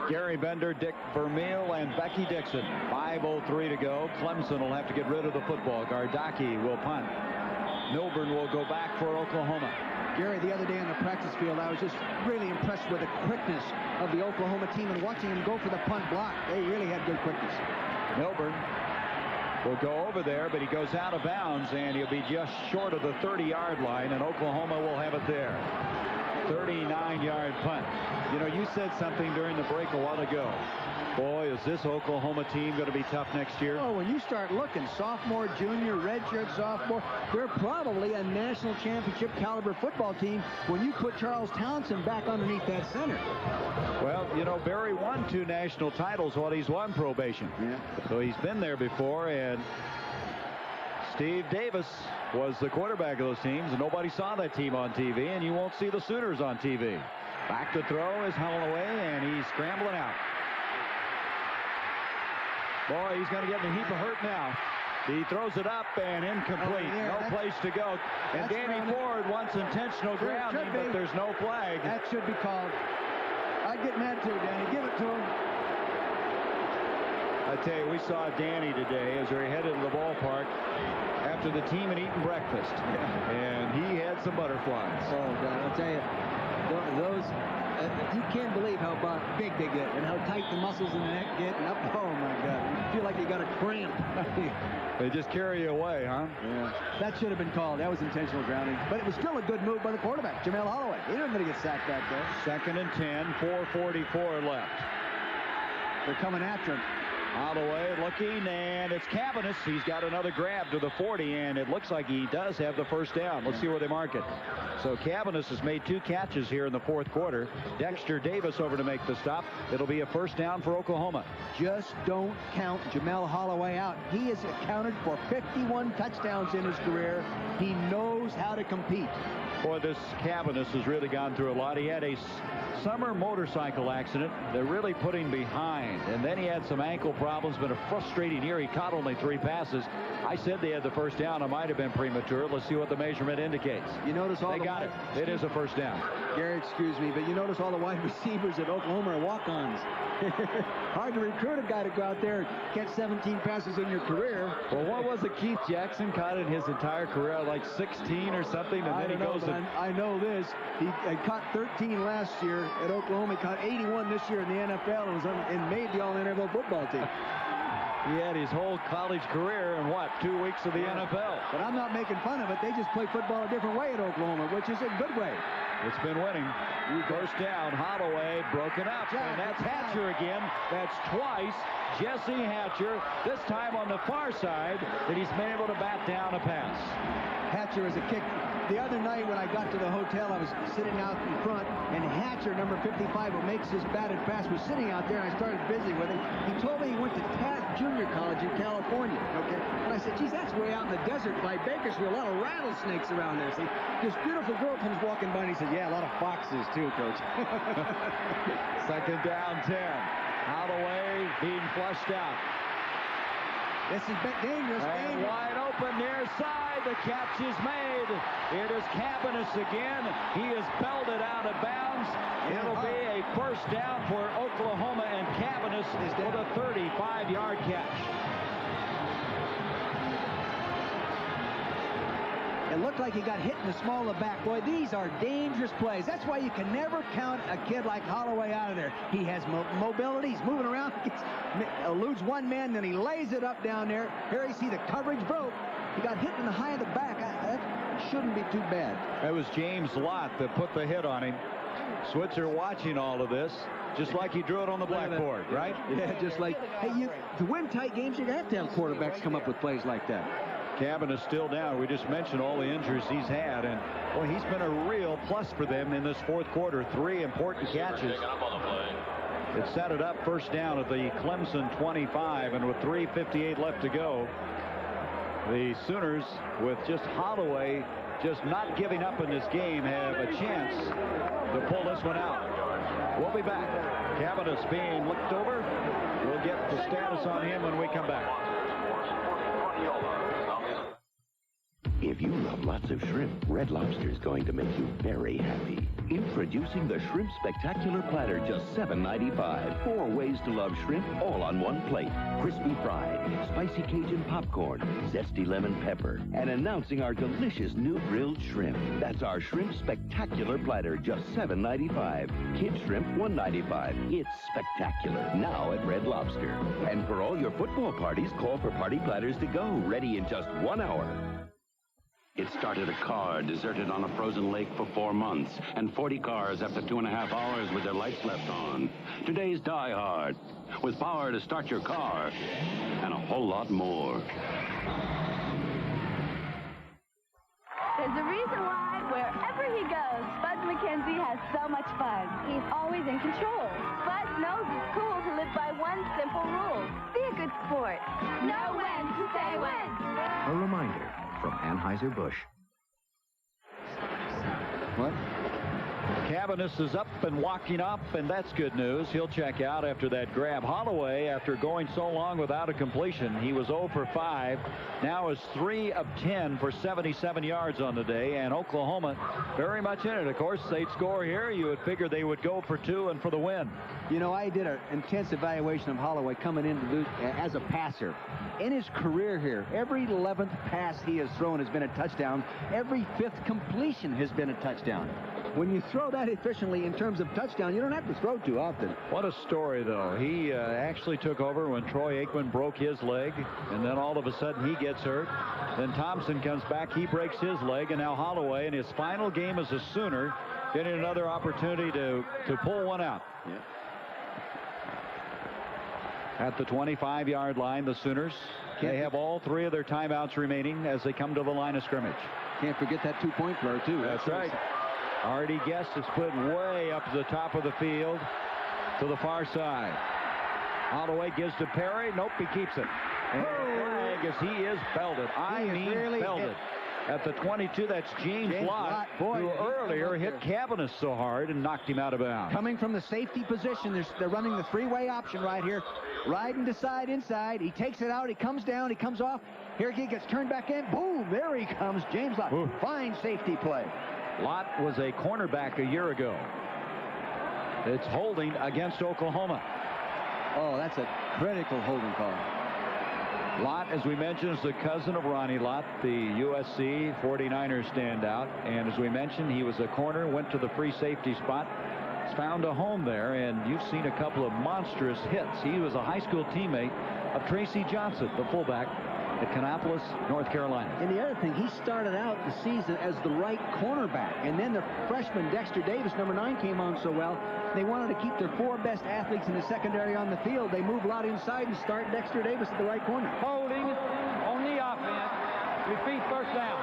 S4: Gary Bender, Dick Vermeil, and Becky Dixon. 5:03 to go. Clemson will have to get rid of the football. Gardaki will punt. Milburn will go back for Oklahoma.
S15: Gary, the other day on the practice field, I was just really impressed with the quickness of the Oklahoma team and watching them go for the punt block. They really had good quickness.
S4: Milburn will go over there, but he goes out of bounds, and he'll be just short of the 30-yard line, and Oklahoma will have it there. 39-yard punt. You know, you said something during the break a while ago. Boy, is this Oklahoma team going to be tough next year?
S15: Oh, when you start looking, sophomore, junior, redshirt sophomore, they're probably a national championship caliber football team when you put Charles Townsend back underneath that center.
S4: Well, you know, Barry won 2 national titles while he's on probation.
S15: Yeah.
S4: So he's been there before, and Steve Davis was the quarterback of those teams, and nobody saw that team on TV, and you won't see the Sooners on TV. Back to throw is Holloway, and he's scrambling out. Boy, he's going to get in a heap of hurt now. He throws it up and incomplete. No place to go. And Danny Ford wants intentional grounding, but there's no flag.
S15: That should be called. I'd get mad too, Danny. Give it to him.
S4: I tell you, we saw Danny today as we were headed to the ballpark after the team had eaten breakfast. And he had some butterflies.
S15: Oh, God, I'll tell you, those... you can't believe how big they get and how tight the muscles in the neck get. And up, oh, my God. You feel like you got a cramp.
S4: They just carry you away, huh?
S15: Yeah. That should have been called. That was intentional grounding. But it was still a good move by the quarterback, Jamel Holloway. He didn't really get sacked back there.
S4: 2nd and 10, 4:44 left.
S15: They're coming after him.
S4: Holloway looking, and it's Cavanis. He's got another grab to the 40, and it looks like he does have the first down. Let's see where they mark it. So Cavanis has made 2 catches here in the 4th quarter. Dexter Davis over to make the stop. It'll be a first down for Oklahoma.
S15: Just don't count Jamel Holloway out. He has accounted for 51 touchdowns in his career. He knows how to compete.
S4: Boy, this Cavanis has really gone through a lot. He had a summer motorcycle accident that really put him behind, and then he had some ankle problems. Been a frustrating year. He caught only 3 passes. I said they had the first down. It might have been premature. Let's see what the measurement indicates.
S15: You notice all
S4: they got it. It is a first down.
S15: Gary, excuse me, but you notice all the wide receivers at Oklahoma are walk-ons. Hard to recruit a guy to go out there and catch 17 passes in your career.
S4: Well, what was it Keith Jackson caught in his entire career? Like 16 or something, and then he goes and...
S15: I know this. He caught 13 last year at Oklahoma. He caught 81 this year in the NFL and made the All-NFL football team.
S4: He had his whole college career in, 2 weeks of the NFL.
S15: But I'm not making fun of it. They just play football a different way at Oklahoma, which is a good way.
S4: It's been winning. First down, Holloway broken up. And that's Hatcher again. That's twice. Jesse Hatcher, this time on the far side, that he's been able to bat down a pass.
S15: Hatcher is a kick. The other night when I got to the hotel, I was sitting out in front, and Hatcher, number 55, who makes his batted pass, was sitting out there, and I started busy with him. He told me he went to Taft Junior College in California, okay? And I said, geez, that's way out in the desert by Bakersfield. A lot of rattlesnakes around there, see? This beautiful girl comes walking by, and he says, yeah, a lot of foxes, too, Coach.
S4: Second down, 10. Holloway being flushed out.
S15: This is dangerous.
S4: And wide open near side. The catch is made. It is Cabanis again. He is belted out of bounds. It'll be a first down for Oklahoma, and Cabanis is for the 35-yard catch.
S15: It looked like he got hit in the small of the back. Boy, these are dangerous plays. That's why you can never count a kid like Holloway out of there. He has mobility. He's moving around. Eludes one man, then he lays it up down there. Here you see the coverage broke. He got hit in the high of the back. That shouldn't be too bad.
S4: That was James Lott that put the hit on him. Switzer watching all of this, just like he drew it on the blackboard, right?
S15: Yeah, just like, hey, to win tight games, you have to have quarterbacks come up with plays like that.
S4: Cabanis still down. We just mentioned all the injuries he's had, and boy, he's been a real plus for them in this fourth quarter. 3 important catches. It set it up first down at the Clemson 25, and with 3:58 left to go, the Sooners, with just Holloway just not giving up in this game, have a chance to pull this one out. We'll be back. Cabanis being looked over. We'll get the status on him when we come back.
S7: If you love lots of shrimp, Red Lobster is going to make you very happy. Introducing the Shrimp Spectacular Platter, just $7.95. 4 ways to love shrimp, all on one plate. Crispy fried, spicy Cajun popcorn, zesty lemon pepper, and announcing our delicious new grilled shrimp. That's our Shrimp Spectacular Platter, just $7.95. Kid shrimp, $1.95. It's spectacular, now at Red Lobster. And for all your football parties, call for party platters to go, ready in just 1 hour.
S22: It started a car deserted on a frozen lake for 4 months, and 40 cars after 2.5 hours with their lights left on. Today's Die Hard, with power to start your car, and a whole lot more.
S10: There's a reason why, wherever he goes, Spud McKenzie has so much fun. He's always in control. Spud knows it's cool to live by one simple rule. Be a good sport. Know when to say when.
S6: A reminder from Anheuser-Busch.
S4: What? Cabanis is up and walking up, and that's good news. He'll check out after that grab. Holloway, after going so long without a completion, he was 0 for 5. Now is 3 of 10 for 77 yards on the day, and Oklahoma very much in it. Of course, they'd score here. You would figure they would go for 2 and for the win.
S15: You know, I did an intense evaluation of Holloway coming in as a passer. In his career here, every 11th pass he has thrown has been a touchdown. Every 5th completion has been a touchdown. When you throw that efficiently in terms of touchdown, you don't have to throw too often.
S4: What a story, though. He actually took over when Troy Aikman broke his leg, and then all of a sudden he gets hurt. Then Thompson comes back, he breaks his leg, and now Holloway in his final game as a Sooner getting another opportunity to pull one out.
S15: Yeah.
S4: At the 25-yard line, the Sooners, they have all 3 of their timeouts remaining as they come to the line of scrimmage.
S15: Can't forget that 2-point throw, too.
S4: That's right. Artie Guest is put way up to the top of the field to the far side. Holloway gives to Perry. Nope, he keeps it. And flag as he is belted. Really belted. At the 22, that's James Lott, who earlier hit Cabanis so hard and knocked him out of bounds.
S15: Coming from the safety position, they're running the 3-way option right here. Riding to side inside. He takes it out. He comes down. He comes off. Here he gets turned back in. Boom. There he comes. James Lott. Ooh. Fine safety play.
S4: Lott was a cornerback a year ago. It's holding against Oklahoma.
S15: Oh, that's a critical holding call.
S4: Lott, as we mentioned, is the cousin of Ronnie Lott, the USC 49ers standout. And as we mentioned, he was a corner, went to the free safety spot, found a home there, and you've seen a couple of monstrous hits. He was a high school teammate of Tracy Johnson, the fullback at Kannapolis, North Carolina.
S15: And the other thing, he started out the season as the right cornerback, and then the freshman Dexter Davis, number 9, came on so well. They wanted to keep their 4 best athletes in the secondary on the field. They move Lott inside and start Dexter Davis at the right corner.
S18: Holding on the offense. Repeat, first down.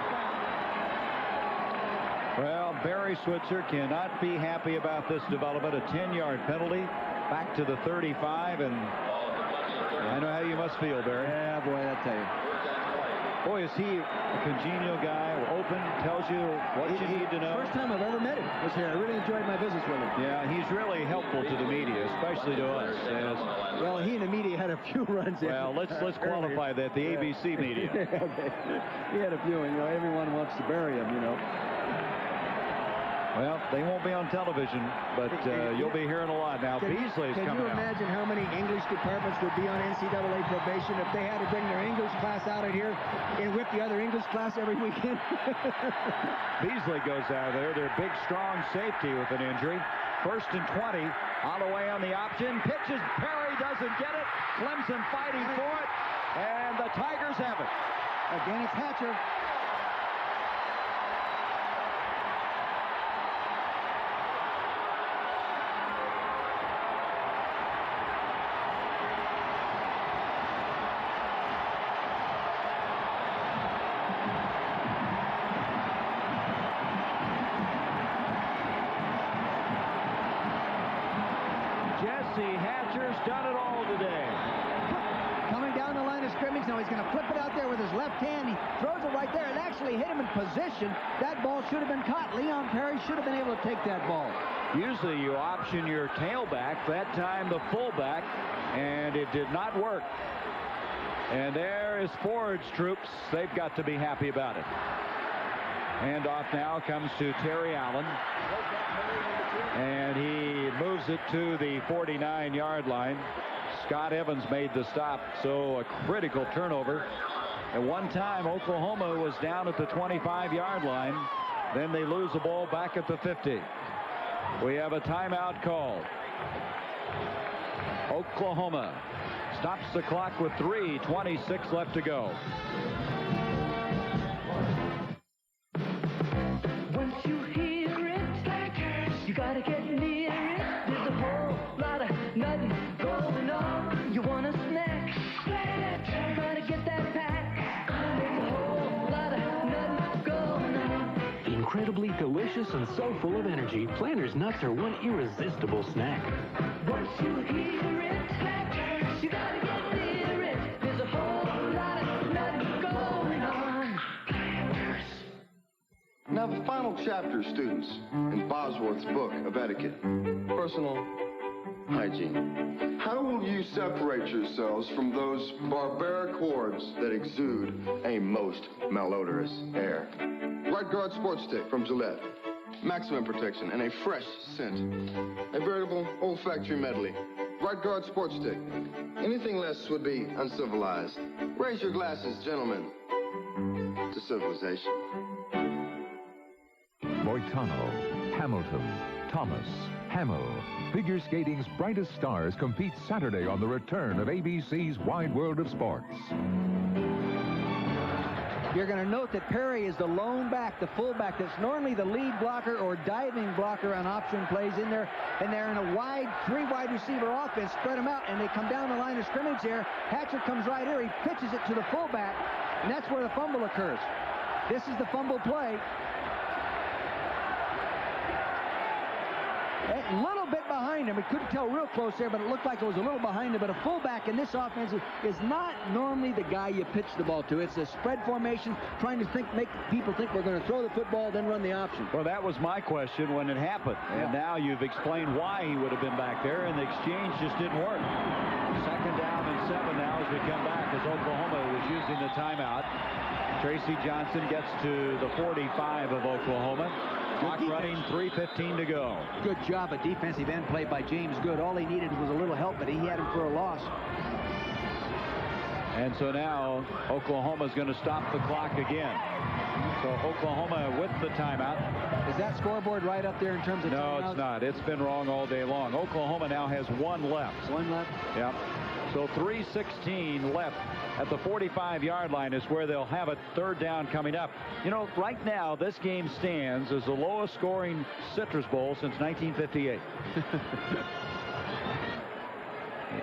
S4: Well, Barry Switzer cannot be happy about this development. A 10-yard penalty back to the 35, and I know how you must feel, Barry.
S15: Yeah, boy, I tell you.
S4: Boy, is he a congenial guy, open, tells you what you need to know.
S15: First time I've ever met him was here. I really enjoyed my visits with him.
S4: Yeah, he's really helpful to the media, especially to us.
S15: Well, he and the media had a few runs in.
S4: Well, let's qualify that, the ABC media.
S15: Okay. He had a few, and everyone wants to bury him,
S4: Well, they won't be on television, but you'll be hearing a lot now. Beasley's coming out.
S15: Can you imagine how many English departments would be on NCAA probation if they had to bring their English class out of here and whip the other English class every weekend?
S4: Beasley goes out of there. Their big, strong safety with an injury. 1st and 20. Holloway on the option. Pitches. Perry doesn't get it. Clemson fighting for it. And the Tigers have it.
S15: Again, it's Hatcher.
S4: Hatcher's done it all today.
S15: Coming down the line of scrimmage. Now he's going to flip it out there with his left hand. He throws it right there. It actually hit him in position. That ball should have been caught. Leon Perry should have been able to take that ball.
S4: Usually you option your tailback. That time the fullback, and it did not work. And there is Ford's troops. They've got to be happy about it. Handoff now comes to Terry Allen. And he moves it to the 49-yard line. Scott Evans made the stop, so a critical turnover. At one time, Oklahoma was down at the 25-yard line. Then they lose the ball back at the 50. We have a timeout called. Oklahoma stops the clock with 3:26 left to go.
S17: Once you hear it, you gotta get near it. There's a whole lot of nothing going on. You want a snack? Gotta get that pack. There's a whole lot of nothing going on.
S14: Incredibly delicious and so full of energy, Planters nuts are one irresistible snack.
S17: Once you hear it, you gotta get near it. There's a whole lot of nothing going on.
S19: Now the final chapter, students, in Bosworth's book of etiquette. Personal hygiene. How will you separate yourselves from those barbaric hordes that exude a most malodorous air? Right Guard Sports Stick from Gillette. Maximum protection and a fresh scent. A veritable olfactory medley. Right Guard Sports Stick. Anything less would be uncivilized. Raise your glasses, gentlemen, to civilization.
S13: Boitano, Hamilton, Thomas, Hamill. Figure skating's brightest stars compete Saturday on the return of ABC's Wide World of Sports.
S15: You're going to note that Perry is the lone back, the fullback that's normally the lead blocker or diving blocker on option plays in there. And they're in a wide, three-wide receiver offense, spread them out, and they come down the line of scrimmage there. Hatcher comes right here. He pitches it to the fullback, and that's where the fumble occurs. This is the fumble play. A little bit behind him. We couldn't tell real close there, but it looked like it was a little behind him. But a fullback in this offense is not normally the guy you pitch the ball to. It's a spread formation, trying to make people think we're going to throw the football, then run the option.
S4: Well, that was my question when it happened. And now you've explained why he would have been back there, and the exchange just didn't work. 2nd down and 7 now as we come back, as Oklahoma was using the timeout. Tracy Johnson gets to the 45 of Oklahoma. Clock running, 3:15 to go.
S15: Good job, a defensive end play by James Good. All he needed was a little help, but he had him for a loss.
S4: And so now Oklahoma's going to stop the clock again. So Oklahoma with the timeout.
S15: Is that scoreboard right up there in terms of
S4: No,
S15: timeouts?
S4: it's not. It's been wrong all day long. Oklahoma now has 1 left.
S15: 1 left?
S4: Yep. So 3:16 left at the 45-yard line is where they'll have a 3rd down coming up. You know, right now, this game stands as the lowest scoring Citrus Bowl since 1958.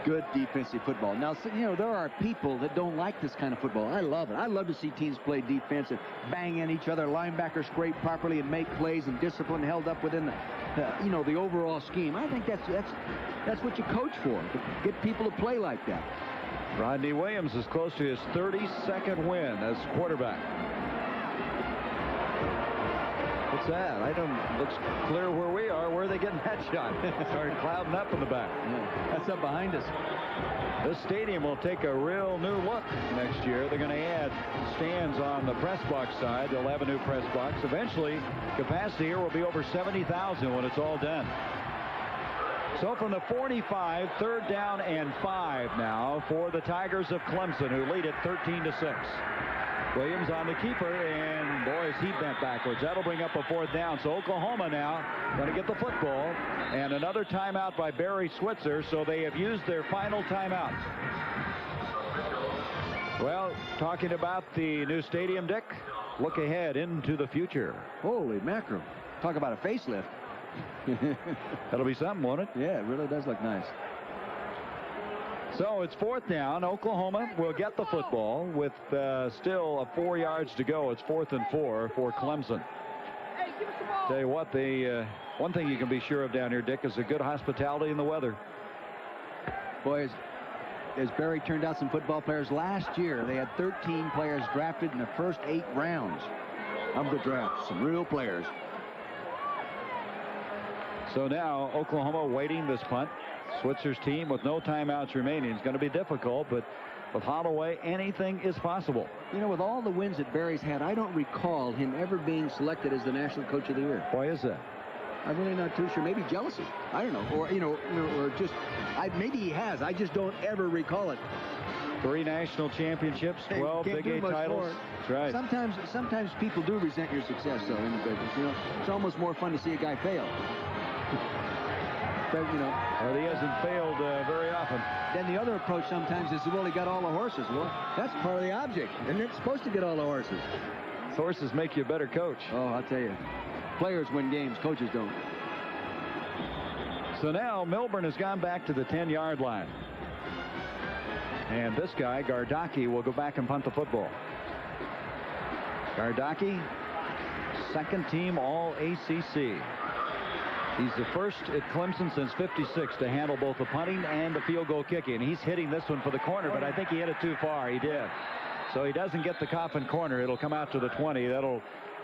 S15: Good defensive football. Now, you know, there are people that don't like this kind of football. I love it. I love to see teams play defense and bang at each other, linebackers scrape properly and make plays, and discipline held up within the overall scheme. I think that's what you coach for, to get people to play like that.
S4: Rodney Williams is close to his 32nd win as quarterback. What's that? Looks clear where we are. Where are they getting that shot? Started clouding up in the back.
S15: Yeah, that's up behind us.
S4: This stadium will take a real new look next year. They're going to add stands on the press box side. They'll have a new press box. Eventually, capacity here will be over 70,000 when it's all done. So from the 45, 3rd down and 5 now for the Tigers of Clemson, who lead it 13-6. Williams on the keeper, and boy, is he bent backwards. That'll bring up a 4th down. So Oklahoma now going to get the football, and another timeout by Barry Switzer, so they have used their final timeout. Well, talking about the new stadium, Dick, look ahead into the future.
S15: Holy mackerel. Talk about a facelift.
S4: That'll be something, won't it?
S15: Yeah, it really does look nice.
S4: So it's 4th down. Oklahoma will get the football with still 4 yards to go. It's 4th and 4 for Clemson.
S17: Hey, give us the ball.
S4: Tell you what, one thing you can be sure of down here, Dick, is a good hospitality in the weather.
S15: Boys, as Barry turned out some football players last year, they had 13 players drafted in the first 8 rounds of the draft. Some real players.
S4: So now Oklahoma waiting this punt. Switzer's team with no timeouts remaining. It's going to be difficult, but with Holloway, anything is possible.
S15: You know, with all the wins that Barry's had, I don't recall him ever being selected as the National Coach of the Year.
S4: Why is that?
S15: I'm really not too sure. Maybe jealousy. I don't know. Or just, maybe he has. I just don't ever recall it.
S4: 3 national championships, 12 Big 8 titles. That's right.
S15: Sometimes people do resent your success, though, in the business. You know, it's almost more fun to see a guy fail. But,
S4: well, he hasn't failed very often.
S15: Then the other approach sometimes is, well, he got all the horses. Well, that's part of the object. Isn't it supposed to get all the horses?
S4: Horses make you a better coach.
S15: Oh, I'll tell you. Players win games. Coaches don't.
S4: So now Milburn has gone back to the 10-yard line. And this guy, Gardocki, will go back and punt the football. Gardocki, 2nd team All-ACC. He's the first at Clemson since '56 to handle both the punting and the field goal kicking. He's hitting this one for the corner, but I think he hit it too far. He did. So he doesn't get the coffin corner. It'll come out to the 20. That'll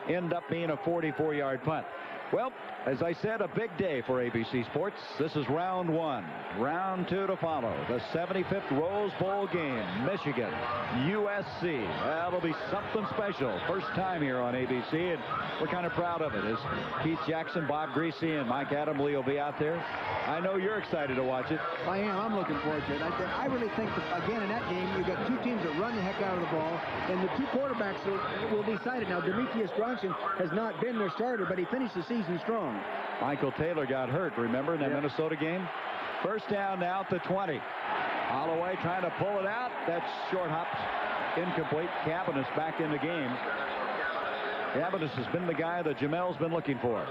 S4: end up being a 44-yard punt. Well, as I said, a big day for ABC Sports. This is round 1. Round 2 to follow. The 75th Rose Bowl game. Michigan, USC. That'll be something special. First time here on ABC, and we're kind of proud of it. As Keith Jackson, Bob Greasy, and Mike Adamle will be out there. I know you're excited to watch it.
S15: I am. I'm looking forward to it. I really think that, again, in that game, you've got 2 teams that run the heck out of the ball, and the 2 quarterbacks will decide it. Now, Demetrius Johnson has not been their starter, but he finished the season strong.
S4: Michael Taylor got hurt, remember, in that Minnesota game? First down now at the 20. Holloway trying to pull it out. That's short hops. Incomplete. Cabanis back in the game. Cabanis has been the guy that Jamel's been looking for.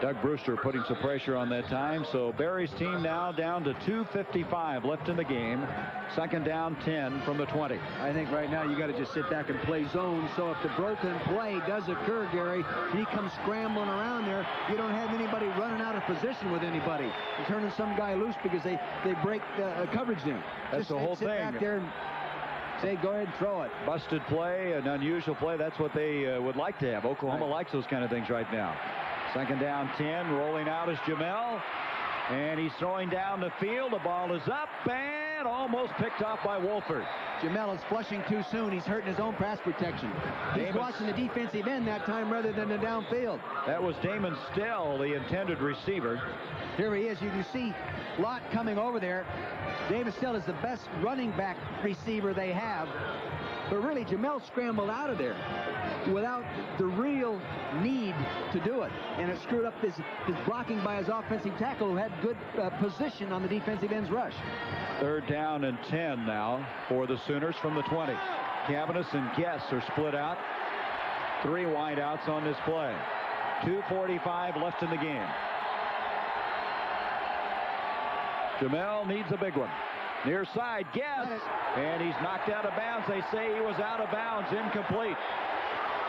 S4: Doug Brewster putting some pressure on that time. So Barry's team now down to 2:55 left in the game. 2nd down, 10 from the 20.
S15: I think right now you got to just sit back and play zone. So if the broken play does occur, Gary, and he comes scrambling around there, you don't have anybody running out of position with anybody and turning some guy loose because they break coverage in.
S4: That's
S15: just
S4: the whole
S15: sit
S4: thing.
S15: Back there and say, go ahead and throw it.
S4: Busted play, an unusual play. That's what they would like to have. Oklahoma likes those kind of things right now. 2nd down, 10. Rolling out is Jamel. And he's throwing down the field. The ball is up and almost picked off by Wolford.
S15: Jamel is flushing too soon. He's hurting his own pass protection. He's watching the defensive end that time rather than the downfield.
S4: That was Damon Stell, the intended receiver.
S15: Here he is. You can see Lott coming over there. David Stell is the best running back receiver they have. But really, Jamel scrambled out of there without the real need to do it. And it screwed up his blocking by his offensive tackle, who had good position on the defensive end's rush.
S4: 3rd down and 10 now for the Sooners from the 20. Cabanis and Guess are split out. 3 wideouts on this play. 2:45 left in the game. Jamel needs a big one. Near side, Guess, and he's knocked out of bounds. They say he was out of bounds, incomplete.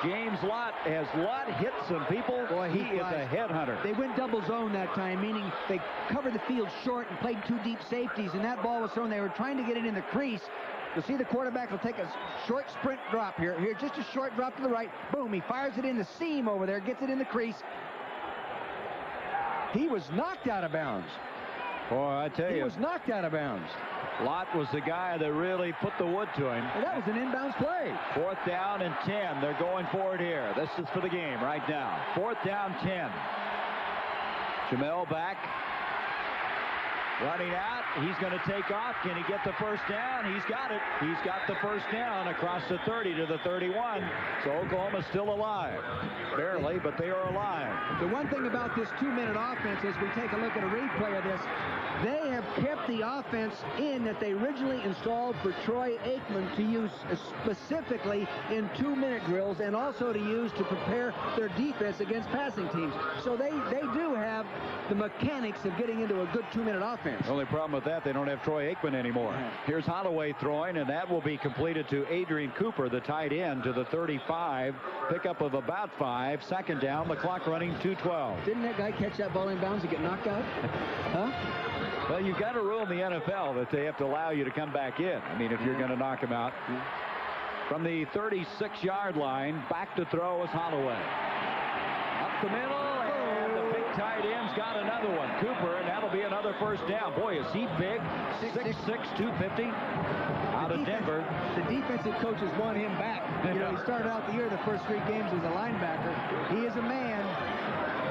S4: James Lott, has Lott hit some people? Boy, he is a headhunter.
S15: They went double zone that time, meaning they covered the field short and played 2 deep safeties, and that ball was thrown. They were trying to get it in the crease. You'll see the quarterback will take a short sprint drop here. Here, just a short drop to the right. Boom, he fires it in the seam over there, gets it in the crease. He was knocked out of bounds.
S4: Boy, I tell you.
S15: He was knocked out of bounds.
S4: Lott was the guy that really put the wood to him.
S15: Well, that was an inbounds play.
S4: 4th down and 10. They're going for it here. This is for the game right now. 4th down, 10. Jamel back. Running out. He's going to take off. Can he get the first down? He's got it. He's got the first down across the 30 to the 31. So Oklahoma's still alive. Barely, but they are alive.
S15: The one thing about this 2-minute offense, as we take a look at a replay of this, they have kept the offense in that they originally installed for Troy Aikman to use specifically in 2-minute drills and also to use to prepare their defense against passing teams. So they do have the mechanics of getting into a good 2-minute offense.
S4: The only problem with that, they don't have Troy Aikman anymore. Here's Holloway throwing, and that will be completed to Adrian Cooper, the tight end, to the 35. Pickup of about 5. 2nd down, the clock running 2:12.
S15: Didn't that guy catch that ball in bounds and get knocked out? Huh?
S4: Well, you've got a rule in the NFL that they have to allow you to come back in. I mean, if you're going to knock him out. From the 36-yard line, back to throw is Holloway. Up the middle, and the big tight end's got another one. Cooper, and that'll be another first down. Boy, is he big. 6'6", 250. Out of Denver.
S15: The defensive coaches want him back. You know, he started out the year, the first 3 games as a linebacker. He is a man.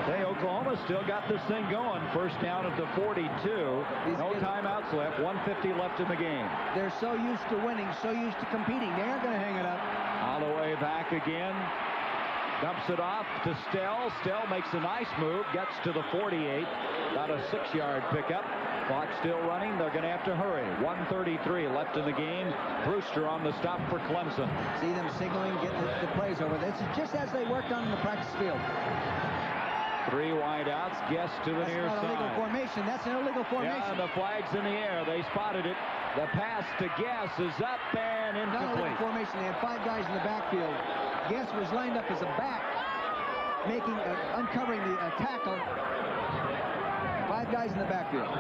S4: Hey, Oklahoma still got this thing going. First down at the 42. No timeouts left. 1:50 left in the game.
S15: They're so used to winning, so used to competing. They aren't going to hang it up.
S4: Holloway back again. Dumps it off to Stell. Stell makes a nice move. Gets to the 48. About a 6-yard pickup. Clock still running. They're going to have to hurry. 1:33 left in the game. Brewster on the stop for Clemson.
S15: See them signaling, getting the plays over. This is just as they worked on in the practice field.
S4: 3 wide outs. Guess to the near
S15: side. That's not illegal formation. That's an illegal formation.
S4: Yeah, and the flag's in the air. They spotted it. The pass to Guess is up and incomplete.
S15: Not illegal formation. They had 5 guys in the backfield. Guess was lined up as a back, uncovering the tackle. 5 guys in the backfield.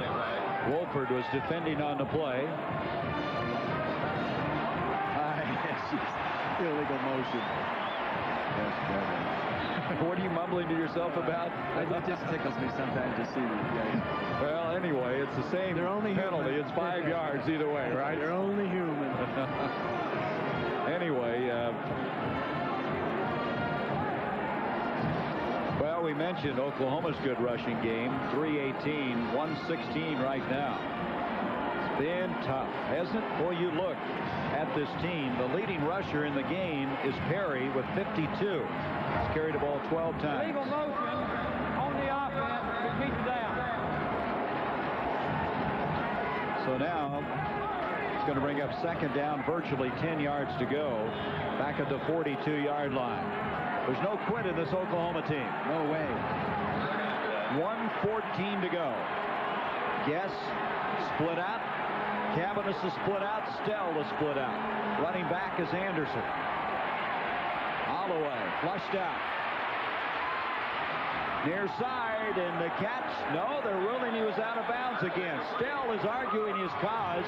S4: Wolford was defending on the play.
S15: Yes, illegal motion. Yes,
S4: what are you mumbling to yourself about?
S15: It just tickles me sometimes to see these guys.
S4: Well, anyway, it's the same penalty. It's 5 yards either way, right?
S15: They're only human.
S4: Anyway, well, we mentioned Oklahoma's good rushing game. 318, 116 right now. It's been tough, hasn't it? Boy, you look at this team. The leading rusher in the game is Perry with 52. He's carried the ball 12 times.
S18: Illegal motion on the offense to keep it down.
S4: So now it's going to bring up 2nd down, virtually 10 yards to go. Back at the 42-yard line. There's no quit in this Oklahoma team.
S15: No way.
S4: 1:14 to go. Guess split out. Cavanis is split out. Stell is split out. Running back is Anderson. Holloway flushed out. Near side, and the catch. No, they're ruling he was out of bounds again. Stell is arguing his cause.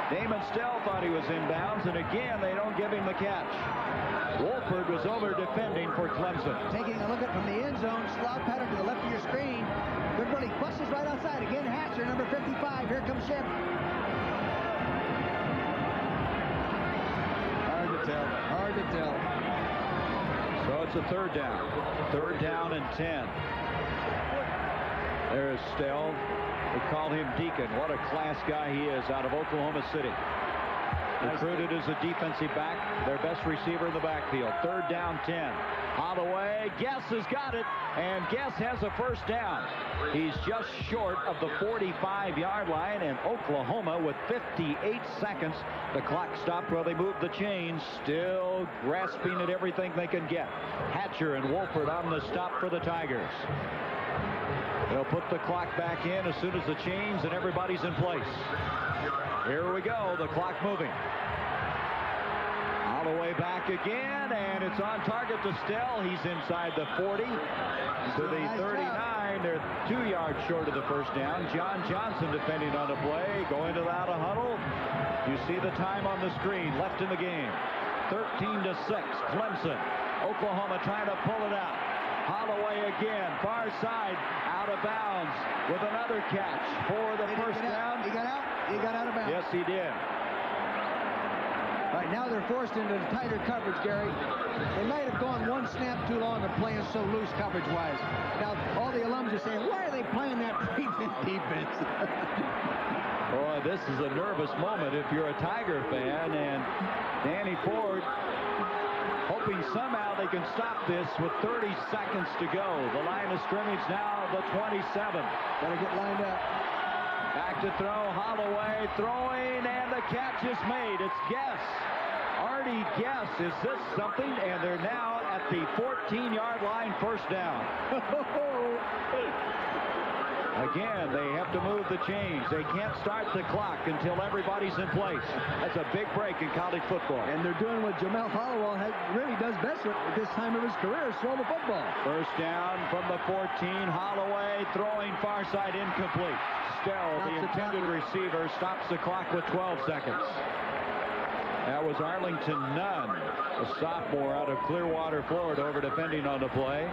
S4: Damon Stell thought he was in bounds, and again, they don't give him the catch. Wolford was over defending for Clemson.
S15: Taking a look at from the end zone, slot pattern to the left of your screen. Good running, flushes right outside. Again, Hatcher, number 55. Here comes Ship. Hard to tell. Hard to tell.
S4: So it's a 3rd down. 3rd down and 10. There's Stell. They call him Deacon. What a class guy he is out of Oklahoma City. Recruited as a defensive back. Their best receiver in the backfield. 3rd down, 10. Holloway. Guess has got it. And Guess has a first down. He's just short of the 45-yard line. And Oklahoma with 58 seconds. The clock stopped while they moved the chains. Still grasping at everything they can get. Hatcher and Wolford on the stop for the Tigers. They'll put the clock back in as soon as the change and everybody's in place. Here we go, the clock moving. Holloway back again, and it's on target to Stell. He's inside the 40 to the 39. They're 2 yards short of the first down. John Johnson defending on the play. Going to out of huddle. You see the time on the screen. Left in the game. 13-6. Clemson. Oklahoma trying to pull it out. Holloway again. Far side. Out of bounds with another catch for the first down.
S15: He got out. He got out of bounds.
S4: Yes, he did.
S15: Right now they're forced into tighter coverage, Gary. They might have gone one snap too long and playing so loose coverage-wise. Now, all the alums are saying, why are they playing that prevent defense?
S4: Boy, this is a nervous moment if you're a Tiger fan, and Danny Ford hoping somehow they can stop this with 30 seconds to go. The line of scrimmage now the 27.
S15: Gotta get lined up.
S4: Back to throw, Holloway throwing, and the catch is made. It's Guess. Artie Guess, is this something? And they're now at the 14-yard line, first down. Again, they have to move the chains. They can't start the clock until everybody's in place. That's a big break in college football.
S15: And they're doing what Jamel Hollowell really does best at this time of his career, is throw the football.
S4: First down from the 14. Holloway throwing far side, incomplete. Stell, the intended receiver, stops the clock with 12 seconds. That was Arlington Nunn, a sophomore out of Clearwater, Florida, over defending on the play.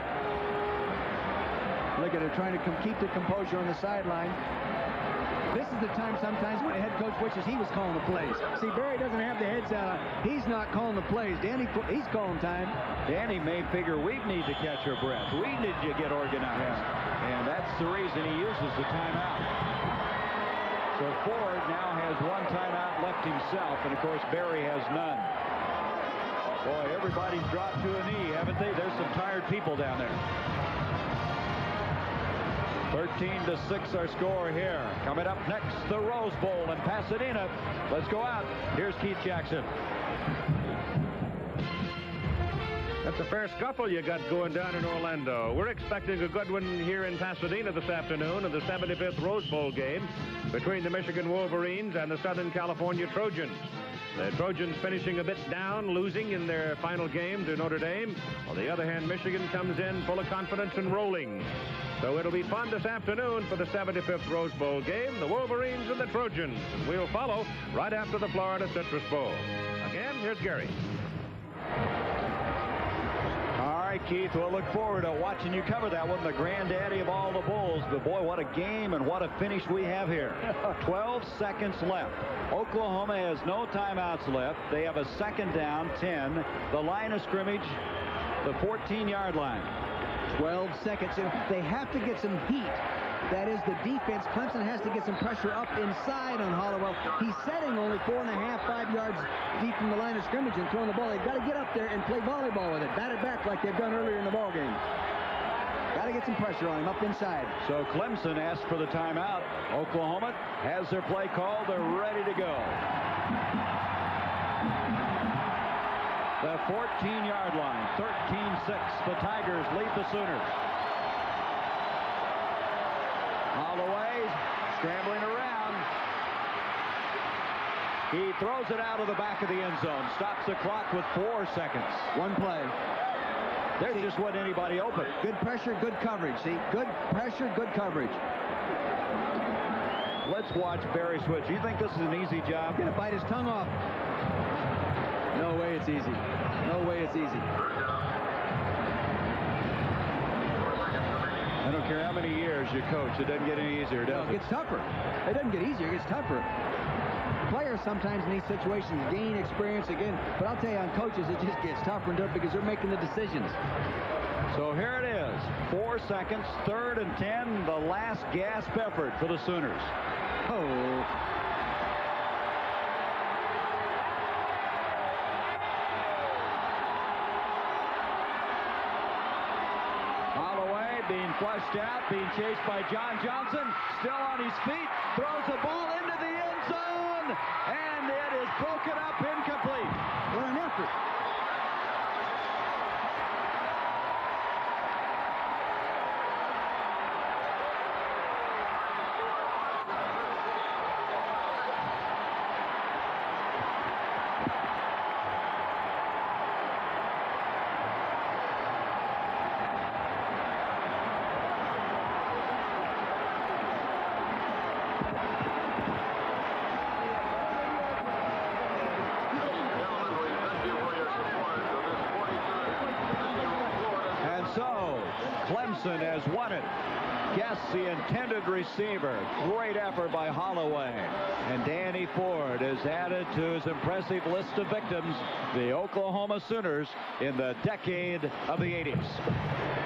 S15: Look at it, trying to keep the composure on the sideline. This is the time sometimes when the head coach wishes he was calling the plays. See, Barry doesn't have the heads out. He's not calling the plays. Danny, he's calling time.
S4: Danny may figure we need to catch our breath. We need to get organized. And that's the reason he uses the timeout. So Ford now has one timeout left himself, and of course Barry has none. Boy, everybody's dropped to a knee, haven't they? There's some tired people down there. 13-6 our score here. Coming up next, the Rose Bowl in Pasadena. Let's go out. Here's Keith Jackson.
S1: That's a fair scuffle you got going down in Orlando. We're expecting a good one here in Pasadena this afternoon in the 75th Rose Bowl game between the Michigan Wolverines and the Southern California Trojans. The Trojans finishing a bit down, losing in their final game to Notre Dame. On the other hand, Michigan comes in full of confidence and rolling. So it'll be fun this afternoon for the 75th Rose Bowl game, the Wolverines and the Trojans. And we'll follow right after the Florida Citrus Bowl. Again, here's Gary.
S4: All right, Keith, we'll look forward to watching you cover that one, the granddaddy of all the bowls. But boy, what a game and what a finish we have here. 12 seconds left. Oklahoma has no timeouts left. They have a second down, 10. The line of scrimmage, the 14-yard line.
S15: 12 seconds. They have to get some heat. That is the defense. Clemson has to get some pressure up inside on Hollowell. He's setting only 4.5, 5 yards deep from the line of scrimmage and throwing the ball. They've got to get up there and play volleyball with it. Bat it back like they've done earlier in the ball game. Got to get some pressure on him up inside.
S4: So Clemson asked for the timeout. Oklahoma has their play called. They're ready to go. The 14-yard line, 13-6. The Tigers lead the Sooners. Holloway scrambling around. He throws it out of the back of the end zone. Stops the clock with 4 seconds.
S15: One play.
S4: There just wasn't anybody open.
S15: Good pressure, good coverage. See, good pressure, good coverage.
S4: Let's watch Barry switch. You think this is an easy job?
S15: Gonna bite his tongue off. No way it's easy. No way it's easy.
S4: I don't care how many years you coach, it doesn't get any easier, does it?
S15: It gets tougher. It doesn't get easier, it gets tougher. Players sometimes in these situations gain experience again, but I'll tell you, on coaches, it just gets tougher and tougher because they're making the decisions.
S4: So here it is, 4 seconds, 3rd and 10, the last gasp effort for the Sooners.
S15: Oh.
S4: Being flushed out, being chased by John Johnson, still on his feet, throws the ball into the end zone, and it is broken up, incomplete.
S15: What an effort.
S4: Clemson has won it. Guess the intended receiver. Great effort by Holloway. And Danny Ford is added to his impressive list of victims, the Oklahoma Sooners in the decade of the 80s.